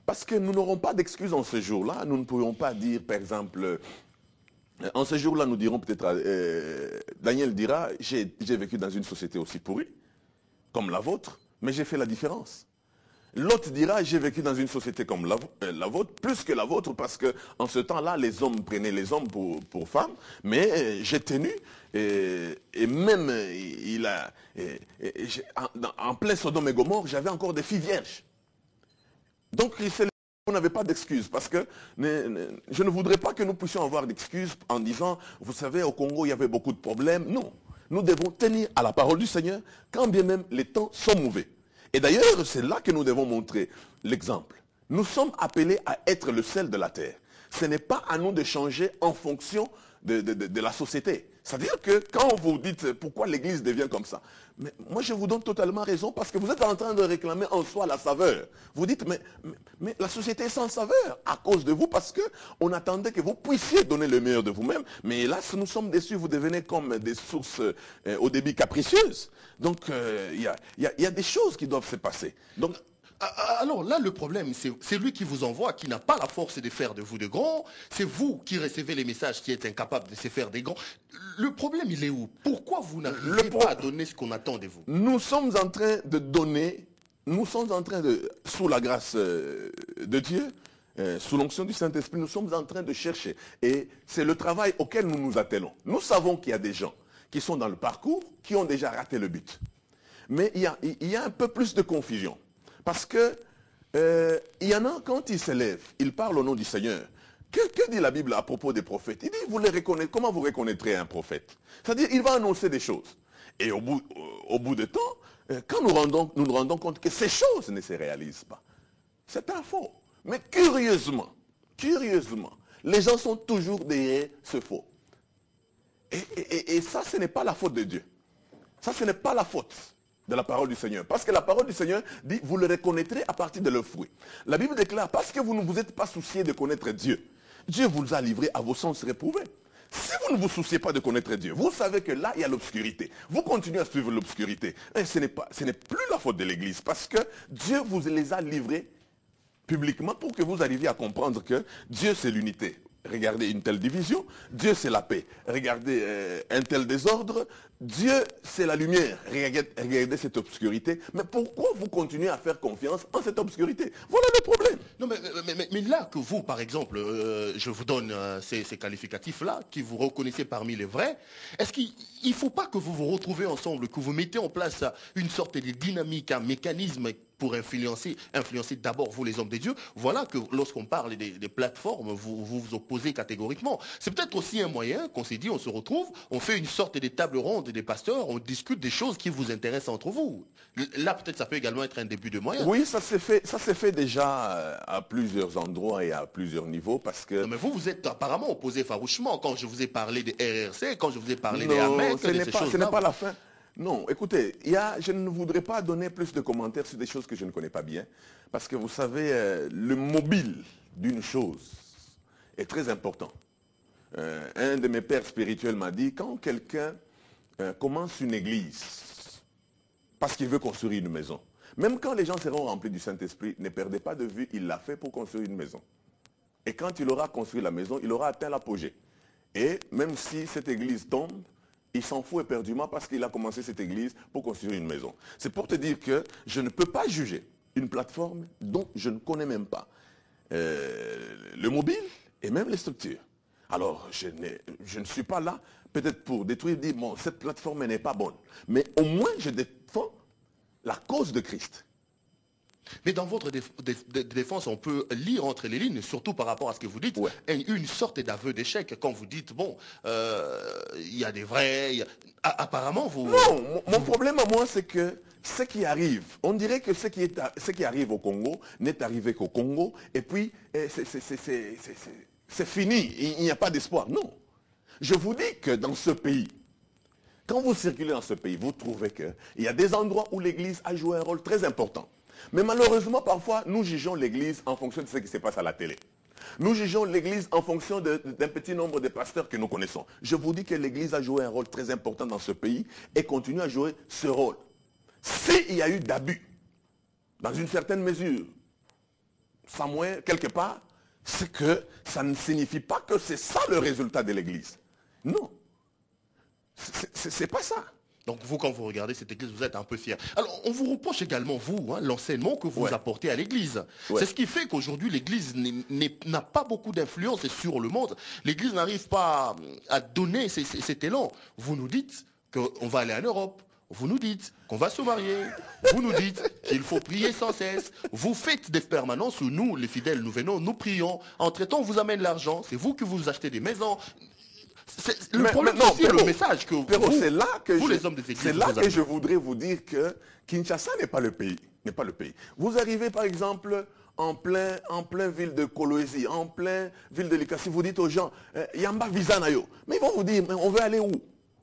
Parce que nous n'aurons pas d'excuses en ce jour-là. Nous ne pourrons pas dire, par exemple, en ce jour-là, nous dirons peut-être, Daniel dira, j'ai vécu dans une société aussi pourrie, comme la vôtre, mais j'ai fait la différence. L'autre dira, j'ai vécu dans une société comme la vôtre, plus que la vôtre, parce qu'en ce temps-là, les hommes prenaient les hommes pour femmes, mais j'ai tenu, et même, en plein Sodome et Gomorrhe, j'avais encore des filles vierges. Donc, vous n'avez pas d'excuses, parce que je ne voudrais pas que nous puissions avoir d'excuses en disant, vous savez, au Congo, il y avait beaucoup de problèmes. Non, nous devons tenir à la parole du Seigneur, quand bien même les temps sont mauvais. Et d'ailleurs, c'est là que nous devons montrer l'exemple. Nous sommes appelés à être le sel de la terre. Ce n'est pas à nous de changer en fonction de la société. C'est-à-dire que quand vous dites pourquoi l'Église devient comme ça, mais moi je vous donne totalement raison parce que vous êtes en train de réclamer en soi la saveur. Vous dites mais la société est sans saveur à cause de vous parce qu'on attendait que vous puissiez donner le meilleur de vous-même. Mais hélas, nous sommes déçus, vous devenez comme des sources au débit capricieuses. Donc il y a des choses qui doivent se passer. Donc, alors là, le problème, c'est lui qui vous envoie, qui n'a pas la force de faire de vous de grands. C'est vous qui recevez les messages, qui êtes incapable de se faire des grands. Le problème, il est où? Pourquoi vous n'arrivez pas à donner ce qu'on attend de vous? Nous sommes en train de donner, nous sommes en train de, sous la grâce de Dieu, sous l'onction du Saint-Esprit, nous sommes en train de chercher. Et c'est le travail auquel nous nous attelons. Nous savons qu'il y a des gens qui sont dans le parcours, qui ont déjà raté le but. Mais il y a un peu plus de confusion. Parce que il y en a, quand ils s'élèvent, ils parlent au nom du Seigneur. Que dit la Bible à propos des prophètes? Il dit, vous les reconnaissez, comment vous reconnaîtrez un prophète? C'est-à-dire, il va annoncer des choses. Et au bout de temps, quand nous nous rendons compte que ces choses ne se réalisent pas, c'est un faux. Mais curieusement, les gens sont toujours derrière ce faux. Et ça, ce n'est pas la faute de Dieu. Ça, ce n'est pas la faute de la parole du Seigneur. Parce que la parole du Seigneur dit, vous le reconnaîtrez à partir de leurs fruits. La Bible déclare, parce que vous ne vous êtes pas soucié de connaître Dieu, Dieu vous a livré à vos sens réprouvés. Si vous ne vous souciez pas de connaître Dieu, vous savez que là, il y a l'obscurité. Vous continuez à suivre l'obscurité. Et ce n'est plus la faute de l'Église, parce que Dieu vous les a livrés publiquement pour que vous arriviez à comprendre que Dieu, c'est l'unité. Regardez une telle division, Dieu c'est la paix. Regardez un tel désordre, Dieu c'est la lumière. Regardez cette obscurité. Mais pourquoi vous continuez à faire confiance en cette obscurité? Voilà le problème. Non, mais là que vous, par exemple, je vous donne ces qualificatifs-là, qui vous reconnaissez parmi les vrais, est-ce qu'il ne faut pas que vous vous retrouvez ensemble, que vous mettez en place une sorte de dynamique, un mécanisme pour influencer d'abord vous les hommes de Dieu. Voilà que lorsqu'on parle des plateformes, vous opposez catégoriquement. C'est peut-être aussi un moyen qu'on s'est dit, on se retrouve, on fait une sorte de table ronde des pasteurs, on discute des choses qui vous intéressent entre vous. Là, peut-être ça peut également être un début de moyen. Oui, ça s'est fait déjà à plusieurs endroits et à plusieurs niveaux parce que... Non, mais vous êtes apparemment opposé farouchement quand je vous ai parlé des RRC, quand je vous ai parlé des Non, AMEC, ce n'est pas la fin. Non, écoutez, je ne voudrais pas donner plus de commentaires sur des choses que je ne connais pas bien. Parce que vous savez, le mobile d'une chose est très important. Un de mes pères spirituels m'a dit, quand quelqu'un commence une église, parce qu'il veut construire une maison, même quand les gens seront remplis du Saint-Esprit, ne perdez pas de vue, il l'a fait pour construire une maison. Et quand il aura construit la maison, il aura atteint l'apogée. Et même si cette église tombe, il s'en fout éperdument parce qu'il a commencé cette église pour construire une maison. C'est pour te dire que je ne peux pas juger une plateforme dont je ne connais même pas le mobile et même les structures. Alors, je ne suis pas là peut-être pour détruire, dire, bon, cette plateforme n'est pas bonne. Mais au moins, je défends la cause de Christ. Mais dans votre défense, on peut lire entre les lignes, surtout par rapport à ce que vous dites, Ouais. une sorte d'aveu d'échec. Quand vous dites, bon, il y a des vrais... Apparemment, vous... Non, mon problème à moi, c'est que ce qui arrive, on dirait que ce qui arrive au Congo n'est arrivé qu'au Congo, et puis c'est fini, il n'y a pas d'espoir. Non. Je vous dis que dans ce pays, quand vous circulez dans ce pays, vous trouvez qu'il y a des endroits où l'Église a joué un rôle très important. Mais malheureusement, parfois, nous jugeons l'Église en fonction de ce qui se passe à la télé. Nous jugeons l'Église en fonction d'un petit nombre de pasteurs que nous connaissons. Je vous dis que l'Église a joué un rôle très important dans ce pays et continue à jouer ce rôle. S'il y a eu d'abus, dans une certaine mesure, somewhere, quelque part, c'est que ça ne signifie pas que c'est ça le résultat de l'Église. Non. C'est pas ça. Donc vous, quand vous regardez cette église, vous êtes un peu fier. Alors, on vous reproche également, vous, l'enseignement que vous apportez à l'église. Ouais. C'est ce qui fait qu'aujourd'hui, l'église n'a pas beaucoup d'influence sur le monde. L'église n'arrive pas à donner cet élan. Vous nous dites qu'on va aller en Europe. Vous nous dites qu'on va se marier. Vous nous dites qu'il faut prier sans cesse. Vous faites des permanences où nous, les fidèles, nous venons, nous prions. Entre-temps, on vous amène l'argent. C'est vous qui vous achetez des maisons. Le problème, c'est le message que c'est là que les hommes des églises, c'est là que je voudrais vous dire que Kinshasa n'est pas le pays. Vous arrivez par exemple en plein ville de Kolwezi, en plein ville de Likasi, vous dites aux gens, Yamba visa nayo. Mais ils vont vous dire, mais on veut aller où?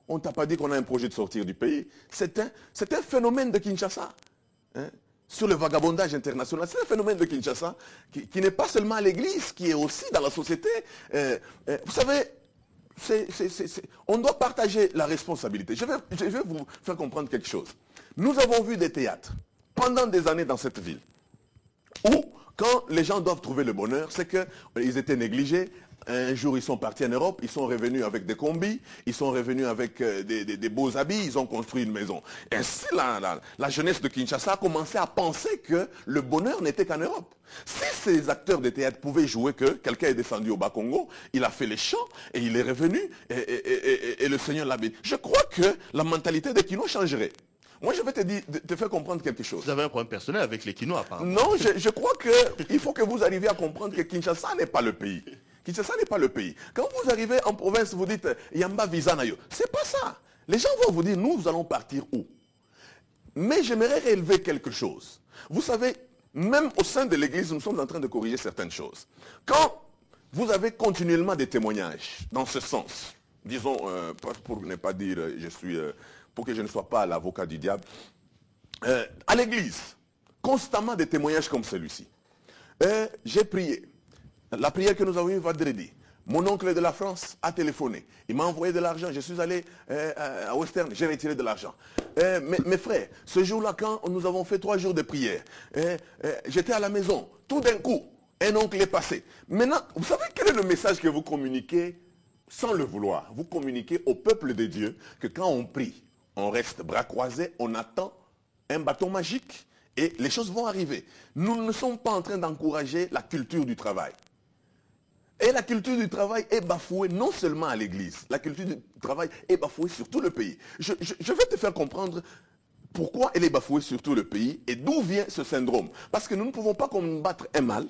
On ne t'a pas dit qu'on a un projet de sortir du pays. C'est un phénomène de Kinshasa. Hein? Sur le vagabondage international. C'est un phénomène de Kinshasa qui n'est pas seulement à l'église, qui est aussi dans la société. Vous savez, on doit partager la responsabilité. Je vais vous faire comprendre quelque chose. Nous avons vu des théâtres pendant des années dans cette ville où, quand les gens doivent trouver le bonheur, c'est qu'ils étaient négligés. Un jour, ils sont partis en Europe, ils sont revenus avec des combis, ils sont revenus avec des beaux habits, ils ont construit une maison. Ainsi, la jeunesse de Kinshasa a commencé à penser que le bonheur n'était qu'en Europe. Si ces acteurs de théâtre pouvaient jouer que quelqu'un est descendu au Bas-Congo, il a fait les chants et il est revenu et le Seigneur l'a béni. Je crois que la mentalité des Kino changerait. Moi, je vais te faire comprendre quelque chose. Vous avez un problème personnel avec les Kino, apparemment. Non, je crois qu'il faut que vous arriviez à comprendre que Kinshasa n'est pas le pays. Kinshasa n'est pas le pays. Quand vous arrivez en province, vous dites Yamba visa nayo. C'est pas ça. Les gens vont vous dire, nous allons partir où? Mais j'aimerais relever quelque chose. Vous savez, même au sein de l'église, nous sommes en train de corriger certaines choses. Quand vous avez continuellement des témoignages dans ce sens, disons, pour ne pas dire pour que je ne sois pas l'avocat du diable, à l'église, constamment des témoignages comme celui-ci. J'ai prié. La prière que nous avons eue vendredi, mon oncle de la France a téléphoné. Il m'a envoyé de l'argent. Je suis allé à Western, j'ai retiré de l'argent. Mes frères, ce jour-là, quand nous avons fait 3 jours de prière, j'étais à la maison. Tout d'un coup, un oncle est passé. Maintenant, vous savez quel est le message que vous communiquez sans le vouloir? Vous communiquez au peuple de Dieu que quand on prie, on reste bras croisés, on attend un bâton magique et les choses vont arriver. Nous ne sommes pas en train d'encourager la culture du travail. Et la culture du travail est bafouée non seulement à l'église, la culture du travail est bafouée sur tout le pays. Je vais te faire comprendre Pourquoi elle est bafouée sur tout le pays et d'où vient ce syndrome? Parce que nous ne pouvons pas combattre un mal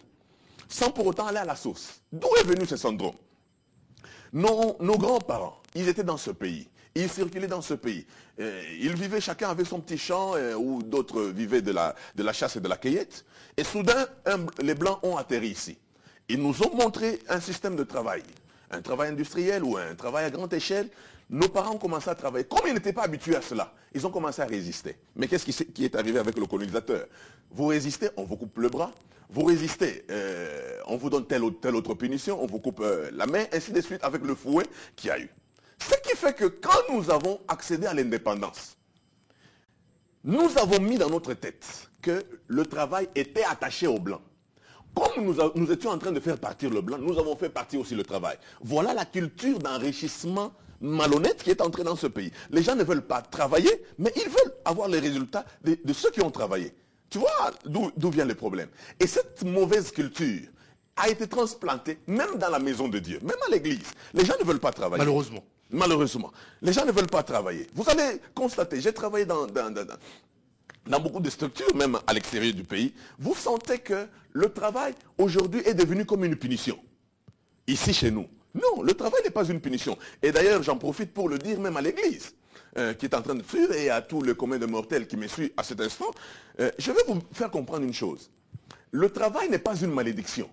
sans pour autant aller à la source. D'où est venu ce syndrome? Nos grands-parents, ils étaient dans ce pays. Ils circulaient dans ce pays. Ils vivaient, chacun avait son petit champ, ou d'autres vivaient de la chasse et de la cueillette. Et soudain, les Blancs ont atterri ici. Ils nous ont montré un système de travail. Un travail industriel ou un travail à grande échelle. Nos parents ont commencé à travailler. Comme ils n'étaient pas habitués à cela, ils ont commencé à résister. Mais qu'est-ce qui est arrivé avec le colonisateur? Vous résistez, on vous coupe le bras. Vous résistez, on vous donne telle autre punition, on vous coupe la main, ainsi de suite avec le fouet qu'il y a eu. Ce qui fait que quand nous avons accédé à l'indépendance, nous avons mis dans notre tête que le travail était attaché au blanc. Comme nous étions en train de faire partir le blanc, nous avons fait partir aussi le travail. Voilà la culture d'enrichissement malhonnête qui est entrée dans ce pays. Les gens ne veulent pas travailler, mais ils veulent avoir les résultats de ceux qui ont travaillé. Tu vois d'où vient le problème. Et cette mauvaise culture a été transplantée même dans la maison de Dieu, même à l'église. Les gens ne veulent pas travailler. Malheureusement. Malheureusement. Les gens ne veulent pas travailler. Vous allez constater, j'ai travaillé dans beaucoup de structures, même à l'extérieur du pays. Vous sentez que le travail aujourd'hui est devenu comme une punition. Ici chez nous. Non, le travail n'est pas une punition. Et d'ailleurs, j'en profite pour le dire même à l'église. Qui est en train de suivre, et à tout le commun de mortels qui me suit à cet instant, je vais vous faire comprendre une chose. Le travail n'est pas une malédiction.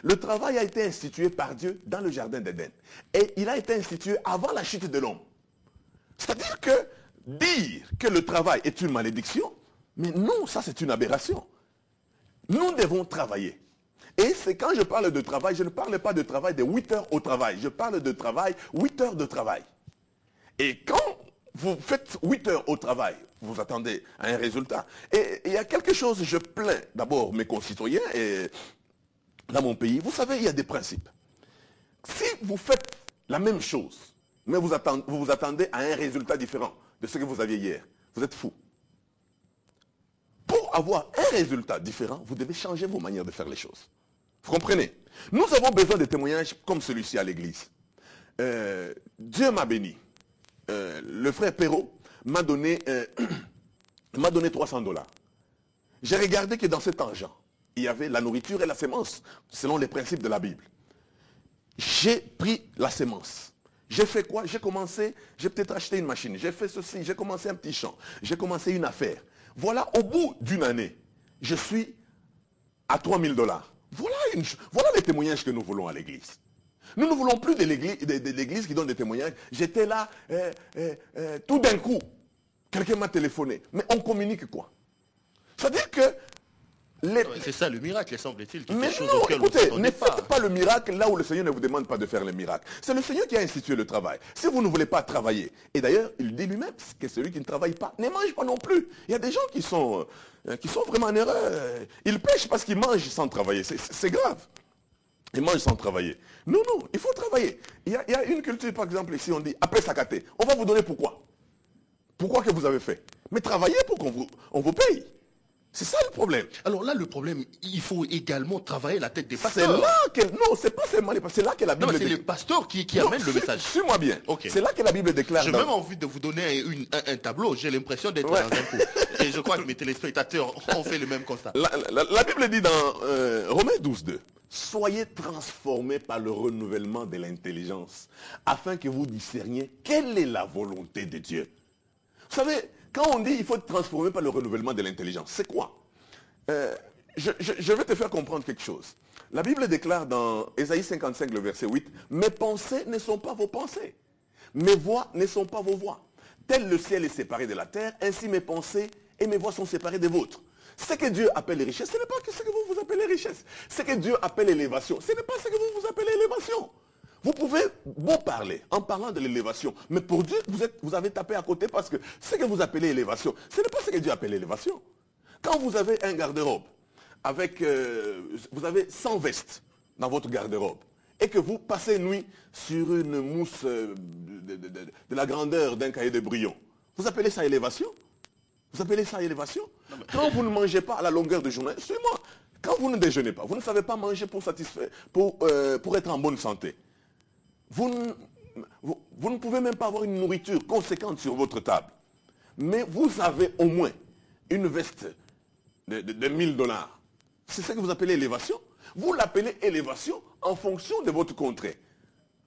Le travail a été institué par Dieu dans le jardin d'Éden. Et il a été institué avant la chute de l'homme. C'est-à-dire que dire que le travail est une malédiction, mais non, ça c'est une aberration. Nous devons travailler. Et c'est quand je parle de travail, je ne parle pas de travail de 8 heures au travail. Je parle de travail, 8 heures de travail. Et quand vous faites 8 heures au travail, vous attendez à un résultat. Et il y a quelque chose, je plains d'abord mes concitoyens et dans mon pays. Vous savez, il y a des principes. Si vous faites la même chose, mais vous vous attendez à un résultat différent de ce que vous aviez hier, vous êtes fou. Pour avoir un résultat différent, vous devez changer vos manières de faire les choses. Vous comprenez? Nous avons besoin de témoignages comme celui-ci à l'église. Dieu m'a béni. Le frère Perrault m'a donné, $300. J'ai regardé que dans cet argent, il y avait la nourriture et la sémence, selon les principes de la Bible. J'ai pris la sémence. J'ai fait quoi? J'ai commencé, j'ai peut-être acheté une machine, j'ai fait ceci, j'ai commencé un petit champ, j'ai commencé une affaire. Voilà, au bout d'une année, je suis à $3000. Voilà les témoignages que nous voulons à l'église. Nous ne voulons plus de l'église qui donne des témoignages. J'étais là, tout d'un coup, quelqu'un m'a téléphoné. Mais on communique quoi? C'est-à-dire que... C'est ça le miracle, semble-t-il. Mais non, écoutez, ne faites pas le miracle là où le Seigneur ne vous demande pas de faire le miracle. C'est le Seigneur qui a institué le travail. Si vous ne voulez pas travailler, et d'ailleurs, il dit lui-même que celui qui ne travaille pas ne mange pas non plus. Il y a des gens qui sont vraiment en erreur. Ils pêchent parce qu'ils mangent sans travailler. C'est grave. Ils mangent sans travailler. Non, non, il faut travailler. Il y a une culture, par exemple, ici, on dit, après sakaté, on va vous donner pourquoi? Pourquoi que vous avez fait? Mais travaillez pour qu'on vous paye. C'est ça le problème. Alors là, le problème, il faut également travailler la tête des pasteurs. C'est là que... Non, c'est pas seulement les pasteurs. C'est là que la Bible... Non, c'est les pasteurs qui amènent le message. Suis-moi bien. Okay. C'est là que la Bible déclare... J'ai même envie de vous donner un tableau. J'ai l'impression d'être dans un cours. Et je crois que mes téléspectateurs ont fait le même constat. La Bible dit dans Romains 12:2, soyez transformés par le renouvellement de l'intelligence, afin que vous discerniez quelle est la volonté de Dieu. Vous savez, quand on dit qu'il faut être transformé par le renouvellement de l'intelligence, c'est quoi? Je vais te faire comprendre quelque chose. La Bible déclare dans Ésaïe 55, le verset 8, « Mes pensées ne sont pas vos pensées, mes voix ne sont pas vos voix. Tel le ciel est séparé de la terre, ainsi mes pensées et mes voix sont séparées des vôtres. » Ce que Dieu appelle les richesses, ce n'est pas ce que vous appelez richesse. Ce que Dieu appelle élévation, ce n'est pas ce que vous appelez élévation. Vous pouvez beau parler en parlant de l'élévation, mais pour Dieu, vous avez tapé à côté parce que ce que vous appelez élévation, ce n'est pas ce que Dieu appelle élévation. Quand vous avez un garde-robe, vous avez 100 vestes dans votre garde-robe, et que vous passez nuit sur une mousse de la grandeur d'un cahier de brouillon, vous appelez ça élévation? Vous appelez ça élévation? Quand vous ne mangez pas à la longueur de journée, suis-moi, quand vous ne déjeunez pas, vous ne savez pas manger pour satisfaire, pour être en bonne santé. Vous ne pouvez même pas avoir une nourriture conséquente sur votre table. mais vous avez au moins une veste de $1000. C'est ça que vous appelez élévation. Vous l'appelez élévation en fonction de votre contrée.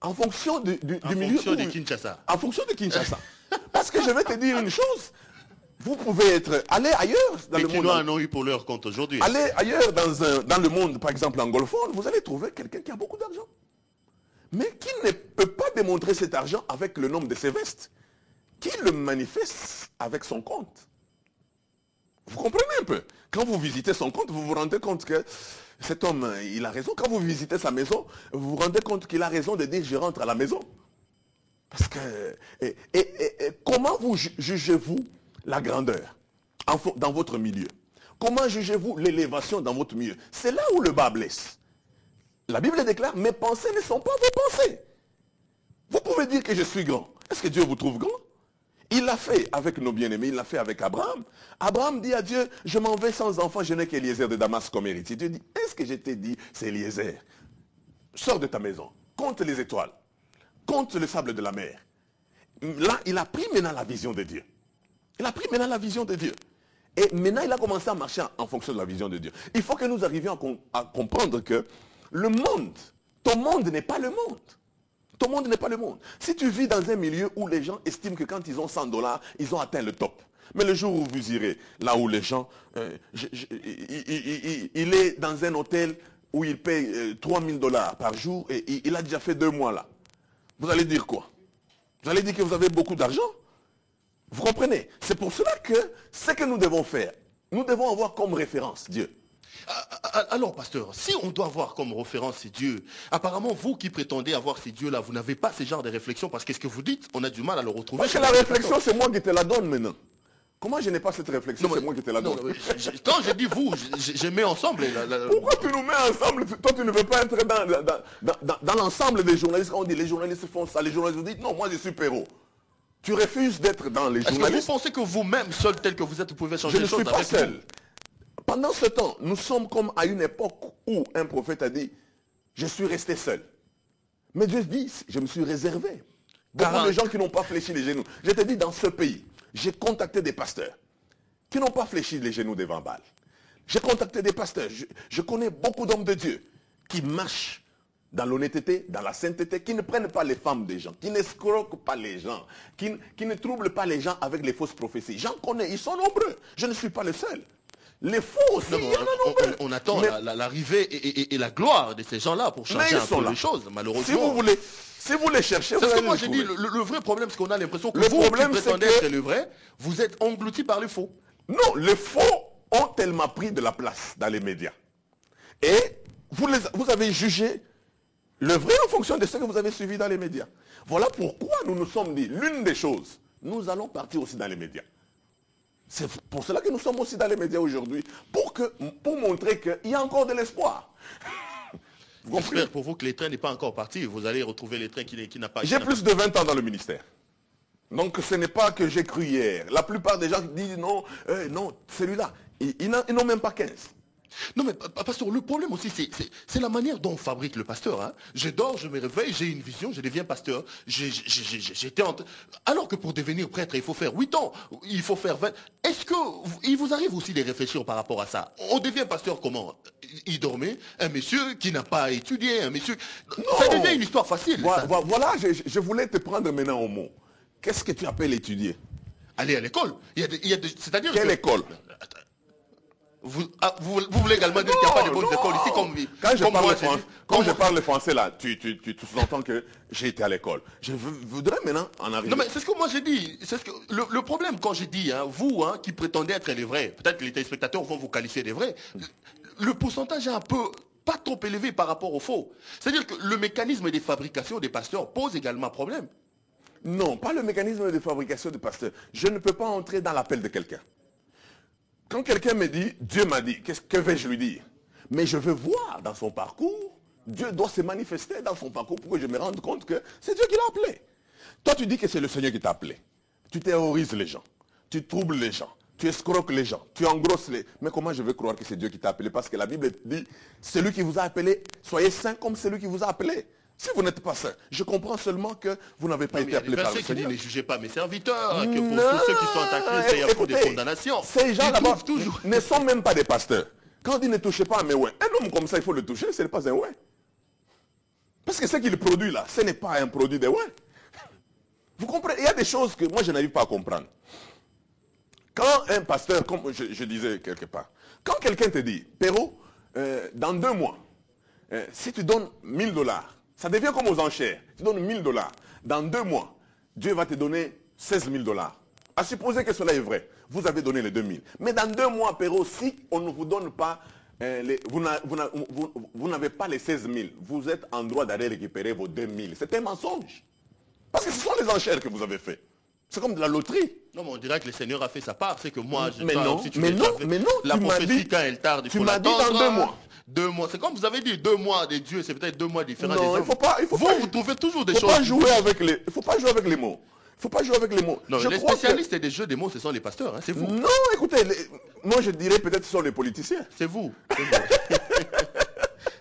En fonction du milieu. En fonction de Kinshasa. En fonction de Kinshasa. Parce que je vais te dire une chose. Vous pouvez allez ailleurs dans les le monde. Chinois en ont eu pour leur compte aujourd'hui. Allez ailleurs dans le monde, par exemple anglophone, vous allez trouver quelqu'un qui a beaucoup d'argent. Mais qui ne peut pas démontrer cet argent avec le nombre de ses vestes. Qui le manifeste avec son compte. Vous comprenez un peu? Quand vous visitez son compte, vous vous rendez compte que cet homme, il a raison. Quand vous visitez sa maison, vous vous rendez compte qu'il a raison de dire je rentre à la maison. Parce que... comment vous jugez-vous la grandeur dans votre milieu? Comment jugez-vous l'élévation dans votre milieu? C'est là où le bas blesse. La Bible déclare, mes pensées ne sont pas vos pensées. Vous pouvez dire que je suis grand. Est-ce que Dieu vous trouve grand? Il l'a fait avec nos bien-aimés, il l'a fait avec Abraham. Abraham dit à Dieu, je m'en vais sans enfant, je n'ai qu'Eliezer de Damas comme héritier. Dieu dit, est-ce que je t'ai dit, c'est Eliezer? Sors de ta maison, compte les étoiles, compte le sable de la mer. Là, il a pris maintenant la vision de Dieu. Il a pris maintenant la vision de Dieu. Et maintenant, il a commencé à marcher en fonction de la vision de Dieu. Il faut que nous arrivions à comprendre que le monde, ton monde n'est pas le monde. Ton monde n'est pas le monde. Si tu vis dans un milieu où les gens estiment que quand ils ont $100, ils ont atteint le top. Mais le jour où vous irez, là où les gens... il est dans un hôtel où il paye $3000 par jour et il a déjà fait 2 mois là. Vous allez dire quoi? Vous allez dire que vous avez beaucoup d'argent? Vous comprenez? C'est pour cela que ce que nous devons faire, nous devons avoir comme référence Dieu. Alors, pasteur, si on doit avoir comme référence ces dieux, apparemment, vous qui prétendez avoir ces dieux-là, vous n'avez pas ce genre de réflexion parce que ce que vous dites, on a du mal à le retrouver. Parce que la réflexion, c'est moi qui te la donne maintenant. Comment je n'ai pas cette réflexion? C'est moi qui te la donne. Quand je dis vous, je mets ensemble. Pourquoi tu nous mets ensemble? Toi, tu ne veux pas être dans l'ensemble des journalistes. Quand on dit les journalistes font ça, les journalistes vous disent non, moi je suis Perrault. Tu refuses d'être dans les journalistes. Est-ce que vous pensez que vous-même, seul tel que vous êtes, vous pouvez changer les choses? Je ne suis pas seul. Pendant ce temps, nous sommes comme à une époque où un prophète a dit, je suis resté seul. Mais Dieu dit, je me suis réservé. Beaucoup de gens qui n'ont pas fléchi les genoux. Je te dis, dans ce pays, j'ai contacté des pasteurs qui n'ont pas fléchi les genoux devant Baal. J'ai contacté des pasteurs. Je connais beaucoup d'hommes de Dieu qui marchent dans l'honnêteté, dans la sainteté, qui ne prennent pas les femmes des gens, qui n'escroquent pas les gens, qui ne troublent pas les gens avec les fausses prophéties. J'en connais, ils sont nombreux. Je ne suis pas le seul. Les faux aussi, il y en a nombreux. On attend l'arrivée et la gloire de ces gens-là pour changer un peu les choses, malheureusement. Si vous les cherchez, vous allez les trouver. Moi j'ai dit, le vrai problème, c'est qu'on a l'impression que vous qui prétendez être le vrai, vous êtes engloutis par le faux. Non, les faux ont tellement pris de la place dans les médias. Et vous avez jugé le vrai en fonction de ce que vous avez suivi dans les médias. Voilà pourquoi nous nous sommes dit, l'une des choses, nous allons partir aussi dans les médias. C'est pour cela que nous sommes aussi dans les médias aujourd'hui, pour montrer qu'il y a encore de l'espoir. J'espère pour vous que les trains n'est pas encore parti. Vous allez retrouver les trains qui n'a pas... J'ai plus de 20 ans dans le ministère. Donc ce n'est pas que j'ai cru hier. La plupart des gens disent non, non, celui-là, ils n'ont même pas 15. Non mais pasteur, le problème aussi c'est la manière dont on fabrique le pasteur. Hein. Je dors, je me réveille, j'ai une vision, je deviens pasteur. Alors que pour devenir prêtre, il faut faire 8 ans, il faut faire 20. Est-ce qu'il vous arrive aussi de réfléchir par rapport à ça? On devient pasteur comment? Il dormait, un monsieur qui n'a pas étudié, un monsieur... Non, ça devient une histoire facile. Voilà, je voulais te prendre maintenant au mot. Qu'est-ce que tu appelles étudier? Aller à l'école. C'est-à-dire quelle école? Vous voulez également dire qu'il n'y a pas de bonnes écoles ici comme... Quand je parle français là, tu sous-entends que j'ai été à l'école. Je voudrais maintenant en arriver. Non mais c'est ce que moi j'ai dit. Le problème quand j'ai dit, hein, vous qui prétendez être les vrais, peut-être que les téléspectateurs vont vous qualifier des vrais, le pourcentage est un peu pas trop élevé par rapport au faux. C'est-à-dire que le mécanisme de fabrication des pasteurs pose également problème. Non, pas le mécanisme de fabrication des pasteurs. Je ne peux pas entrer dans l'appel de quelqu'un. Quand quelqu'un me dit, Dieu m'a dit, que vais-je lui dire? Mais je veux voir dans son parcours, Dieu doit se manifester dans son parcours pour que je me rende compte que c'est Dieu qui l'a appelé. Toi, tu dis que c'est le Seigneur qui t'a appelé. Tu terrorises les gens, tu troubles les gens, tu escroques les gens, tu engrosses les... Mais comment je veux croire que c'est Dieu qui t'a appelé? Parce que la Bible dit, celui qui vous a appelé, soyez saints comme celui qui vous a appelé. Si vous n'êtes pas saint, je comprends seulement que vous n'avez pas été appelé par le Verset qui dit Seigneur. ne jugez pas mes serviteurs, que pour Non, tous ceux qui sont en Christ, il y a pour des écoutez, condamnations. Ces gens Ils là-bas trouvent toujours. ne sont même pas des pasteurs. Quand on dit ne touchez pas à mes ouins, un homme comme ça, il faut le toucher, ce n'est pas un ouin. Parce que ce qu'il produit là, ce n'est pas un produit de ouin. Vous comprenez? Il y a des choses que moi je n'arrive pas à comprendre. Quand un pasteur, comme je disais quelque part, quand quelqu'un te dit, Perrault, dans 2 mois, si tu donnes $1000, ça devient comme aux enchères. Tu donnes $1000. Dans 2 mois, Dieu va te donner $16 000. À supposer que cela est vrai, vous avez donné les 2000. Mais dans 2 mois, Perrault, si on ne vous donne pas, vous n'avez pas les 16 000, vous êtes en droit d'aller récupérer vos 2000. C'est un mensonge. Parce que ce sont les enchères que vous avez fait. C'est comme de la loterie. Non, mais on dirait que le Seigneur a fait sa part. C'est que moi, Mais non, si tu mais veux, non, mais non, la tu m'as prophétie, dit- quand elle tarde, il tu faut m'as dit l'attendre. dans 2 mois. 2 mois. C'est comme vous avez dit, 2 mois de Dieu, c'est peut-être 2 mois différents Non, des il hommes. ne faut pas, Vous trouvez toujours des faut choses. pas jouer avec les, il faut pas jouer avec les mots. Il faut pas jouer avec les mots. Non, Je les crois que- spécialistes des jeux des mots, ce sont les pasteurs, hein, c'est vous. Non, écoutez, moi je dirais peut-être que ce sont les politiciens. C'est vous. C'est vous.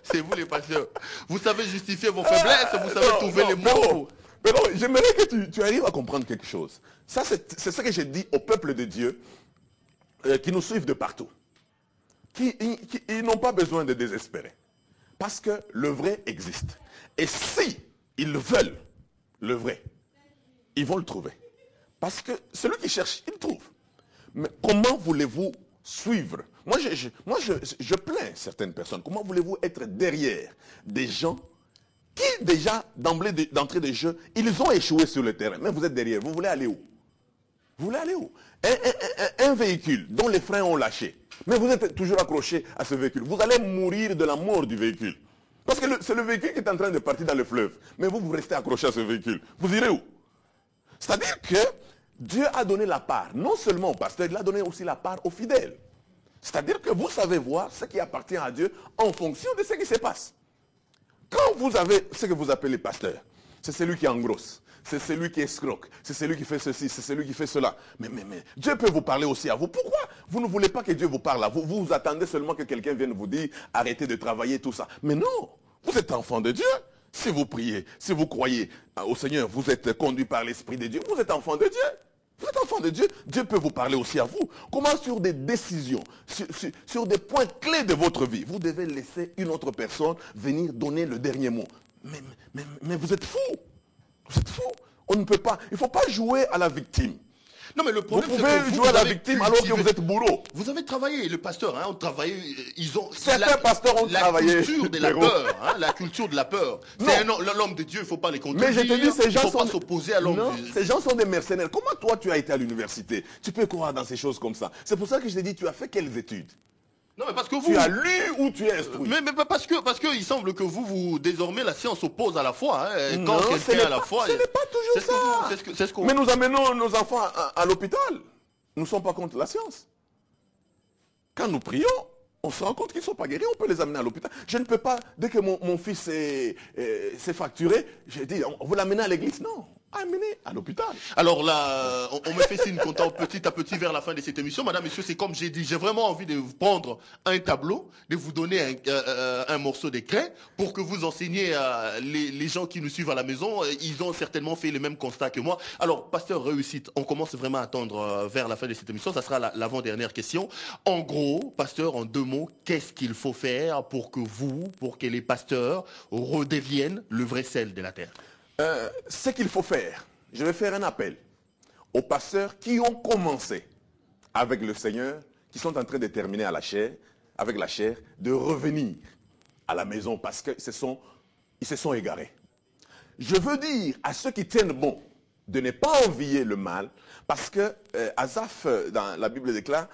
C'est vous les pasteurs. Vous savez justifier vos faiblesses, vous savez Non, trouver non, les mots. Mais non, j'aimerais que tu arrives à comprendre quelque chose. Ça, c'est ce que j'ai dit au peuple de Dieu qui nous suivent de partout. Ils n'ont pas besoin de désespérer. Parce que le vrai existe. Et si ils veulent le vrai, ils vont le trouver. Parce que celui qui cherche, il trouve. Mais comment voulez-vous suivre? Moi, je plains certaines personnes. Comment voulez-vous être derrière des gens qui, déjà, d'entrée de jeu, ils ont échoué sur le terrain. Mais vous êtes derrière. Vous voulez aller où? Vous voulez aller où? Un véhicule dont les freins ont lâché. Mais vous êtes toujours accroché à ce véhicule. Vous allez mourir de la mort du véhicule. Parce que c'est le véhicule qui est en train de partir dans le fleuve. Mais vous restez accroché à ce véhicule. Vous irez où? C'est-à-dire que Dieu a donné la part, non seulement au pasteur, il a donné aussi la part aux fidèles. C'est-à-dire que vous savez voir ce qui appartient à Dieu en fonction de ce qui se passe. Quand vous avez ce que vous appelez pasteur, c'est celui qui engrosse, c'est celui qui escroque, c'est celui qui fait ceci, c'est celui qui fait cela. Mais Dieu peut vous parler aussi à vous. Pourquoi vous ne voulez pas que Dieu vous parle à vous? Vous attendez seulement que quelqu'un vienne vous dire arrêtez de travailler, tout ça. Mais non, vous êtes enfant de Dieu. Si vous priez, si vous croyez au Seigneur, vous êtes conduit par l'Esprit de Dieu, vous êtes enfant de Dieu. Vous êtes enfant de Dieu, Dieu peut vous parler aussi à vous. Comment sur des décisions, sur des points clés de votre vie, vous devez laisser une autre personne venir donner le dernier mot. Mais vous êtes fou. Vous êtes fou. On ne peut pas. Il ne faut pas jouer à la victime. Non, mais le Vous problème, c'est pouvez que jouer à la avez victime alors que cultivé- vous êtes bourreau. Vous avez travaillé, le pasteur, hein, ont travaillé, ils ont... Certains pasteurs ont travaillé. La culture de la Héros. peur, hein, la culture de la peur. C'est l'homme de Dieu, il ne faut pas les contredire. Mais je te dis, ces gens il ne faut sont... pas s'opposer à l'homme Non, de... ces gens sont des mercenaires. Comment toi, tu as été à l'université? Tu peux croire dans ces choses comme ça. C'est pour ça que je t'ai dit, tu as fait quelles études? Non, mais parce que vous... Tu as lu ou tu es instruit? Mais parce que il semble que vous, désormais, la science oppose à la foi. Hein, Non, quand ce quelqu'un n'est a la pas- foi... ce n'est pas toujours ça. C'est ce qu'on... Mais nous amenons nos enfants à l'hôpital. Nous ne sommes pas contre la science. Quand nous prions, on se rend compte qu'ils ne sont pas guéris, on peut les amener à l'hôpital. Je ne peux pas, dès que mon fils s'est fracturé, je dis, vous l'amenez à l'église? Non, amenez à l'hôpital. Alors là, on me fait signe comptant petit à petit vers la fin de cette émission. Madame, monsieur, c'est comme j'ai dit, j'ai vraiment envie de vous prendre un tableau, de vous donner un morceau d'écran pour que vous enseigniez les gens qui nous suivent à la maison. Ils ont certainement fait les mêmes constats que moi. Alors, pasteur Réussite, on commence vraiment à attendre vers la fin de cette émission. Ça sera l'avant-dernière question. En gros, pasteur, en 2 mots, qu'est-ce qu'il faut faire pour que les pasteurs redeviennent le vrai sel de la terre? Ce qu'il faut faire, je vais faire un appel aux pasteurs qui ont commencé avec le Seigneur, qui sont en train de terminer avec la chair, de revenir à la maison parce qu'ils se sont égarés. Je veux dire à ceux qui tiennent bon de ne pas envier le mal, parce que Asaph, dans la Bible déclare,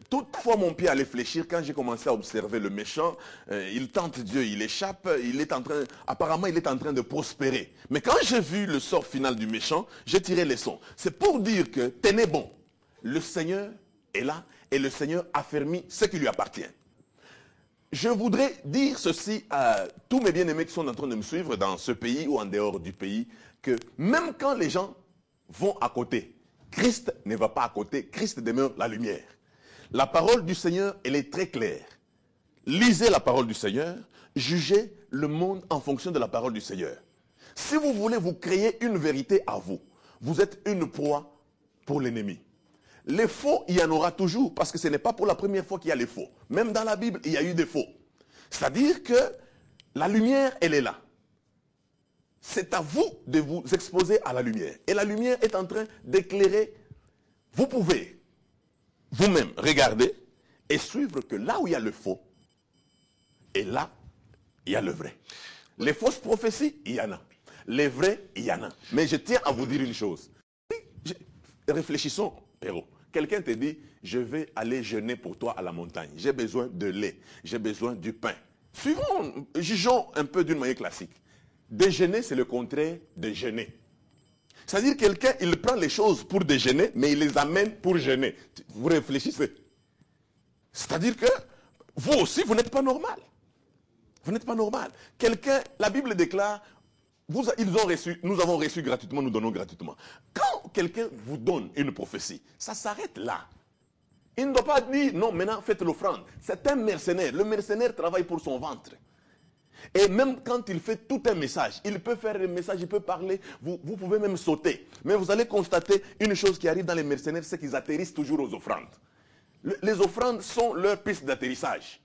toutefois mon pied allait fléchir quand j'ai commencé à observer le méchant. Il tente Dieu, il échappe, apparemment il est en train de prospérer. Mais quand j'ai vu le sort final du méchant, j'ai tiré les sons. C'est pour dire que tenez bon, le Seigneur est là et le Seigneur affermit ce qui lui appartient. Je voudrais dire ceci à tous mes bien-aimés qui sont en train de me suivre dans ce pays ou en dehors du pays, que même quand les gens vont à côté, Christ ne va pas à côté, Christ demeure la lumière. La parole du Seigneur, elle est très claire. lisez la parole du Seigneur, jugez le monde en fonction de la parole du Seigneur. Si vous voulez vous créer une vérité à vous, vous êtes une proie pour l'ennemi. Les faux, il y en aura toujours, parce que ce n'est pas pour la première fois qu'il y a les faux. Même dans la Bible, il y a eu des faux. C'est-à-dire que la lumière, elle est là. C'est à vous de vous exposer à la lumière. Et la lumière est en train d'éclairer. Vous pouvez vous-même regarder et suivre que là où il y a le faux, et là, il y a le vrai. Les fausses prophéties, il y en a. Les vrais, il y en a. Mais je tiens à vous dire une chose. Réfléchissons, Péro. Quelqu'un te dit, je vais aller jeûner pour toi à la montagne. J'ai besoin de lait. J'ai besoin du pain. Jugeons un peu d'une manière classique. Déjeuner, c'est le contraire de jeûner. C'est-à-dire quelqu'un, il prend les choses pour déjeuner, mais il les amène pour jeûner. Vous réfléchissez. C'est-à-dire que vous aussi, vous n'êtes pas normal. Vous n'êtes pas normal. Quelqu'un, la Bible déclare, nous avons reçu gratuitement, nous donnons gratuitement. Quand quelqu'un vous donne une prophétie, ça s'arrête là. Il ne doit pas dire, non, maintenant faites l'offrande. C'est un mercenaire. Le mercenaire travaille pour son ventre. Et même quand il fait tout un message, il peut faire un message, il peut parler, vous pouvez même sauter. Mais vous allez constater une chose qui arrive dans les mercenaires, c'est qu'ils atterrissent toujours aux offrandes. Les offrandes sont leur piste d'atterrissage.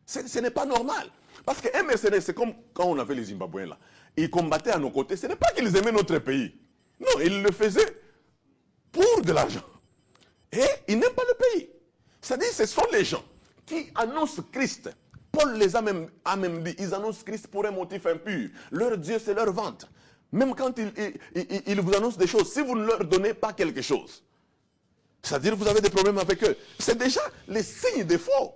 Ce n'est pas normal. Parce qu'un mercenaire, c'est comme quand on avait les Zimbabwéens là. Ils combattaient à nos côtés. Ce n'est pas qu'ils aimaient notre pays. Non, ils le faisaient pour de l'argent. Et ils n'aiment pas le pays. C'est-à-dire ce sont les gens qui annoncent Christ. Paul les a même dit, ils annoncent Christ pour un motif impur. Leur Dieu, c'est leur ventre. Même quand ils vous annoncent des choses, si vous ne leur donnez pas quelque chose, c'est-à-dire que vous avez des problèmes avec eux, c'est déjà les signes des faux.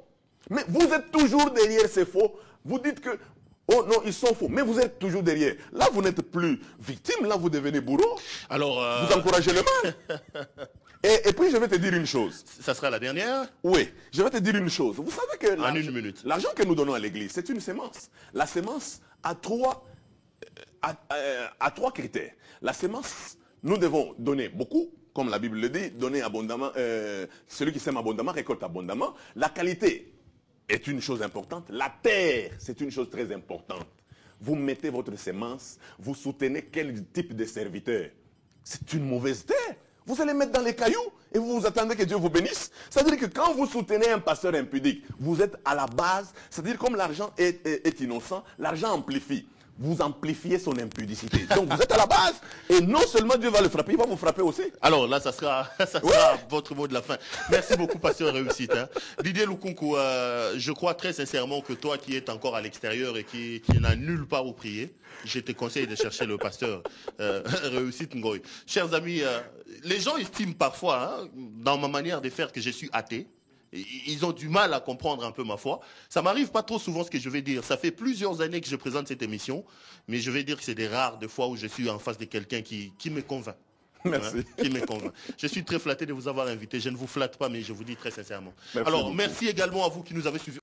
Mais vous êtes toujours derrière ces faux. Vous dites que, oh non, ils sont faux. Mais vous êtes toujours derrière. Là, vous n'êtes plus victime. Là, vous devenez bourreau. Alors, vous encouragez le mal. Et puis, je vais te dire une chose. Ça sera la dernière? Oui, je vais te dire une chose. Vous savez que en une minute, l'argent que nous donnons à l'église, c'est une sémence. La sémence a trois critères. La sémence, nous devons donner beaucoup, comme la Bible le dit, donner abondamment. Celui qui sème abondamment récolte abondamment. La qualité est une chose importante. La terre, c'est une chose très importante. Vous mettez votre sémence, vous soutenez quel type de serviteur? C'est une mauvaise terre. Vous allez mettre dans les cailloux et vous attendez que Dieu vous bénisse. C'est-à-dire que quand vous soutenez un pasteur impudique, vous êtes à la base. C'est-à-dire comme l'argent est innocent, l'argent amplifie. Vous amplifiez son impudicité. Donc vous êtes à la base et non seulement Dieu va le frapper, il va vous frapper aussi. Alors là, ça sera votre mot de la fin. Merci beaucoup, pasteur Réussite. Didier Lukunku, je crois très sincèrement que toi qui es encore à l'extérieur et qui n'a nulle part où prier, je te conseille de chercher le pasteur Réussite Ngoy. Chers amis, les gens estiment parfois, dans ma manière de faire, que je suis athée. Ils ont du mal à comprendre un peu ma foi. Ça m'arrive pas trop souvent ce que je vais dire. Ça fait plusieurs années que je présente cette émission, mais je vais dire que c'est des rares de fois où je suis en face de quelqu'un qui me convainc. Merci. Qui me convainc. Je suis très flatté de vous avoir invité. Je ne vous flatte pas, mais je vous dis très sincèrement. Merci Alors, beaucoup. merci également à vous qui nous avez suivis.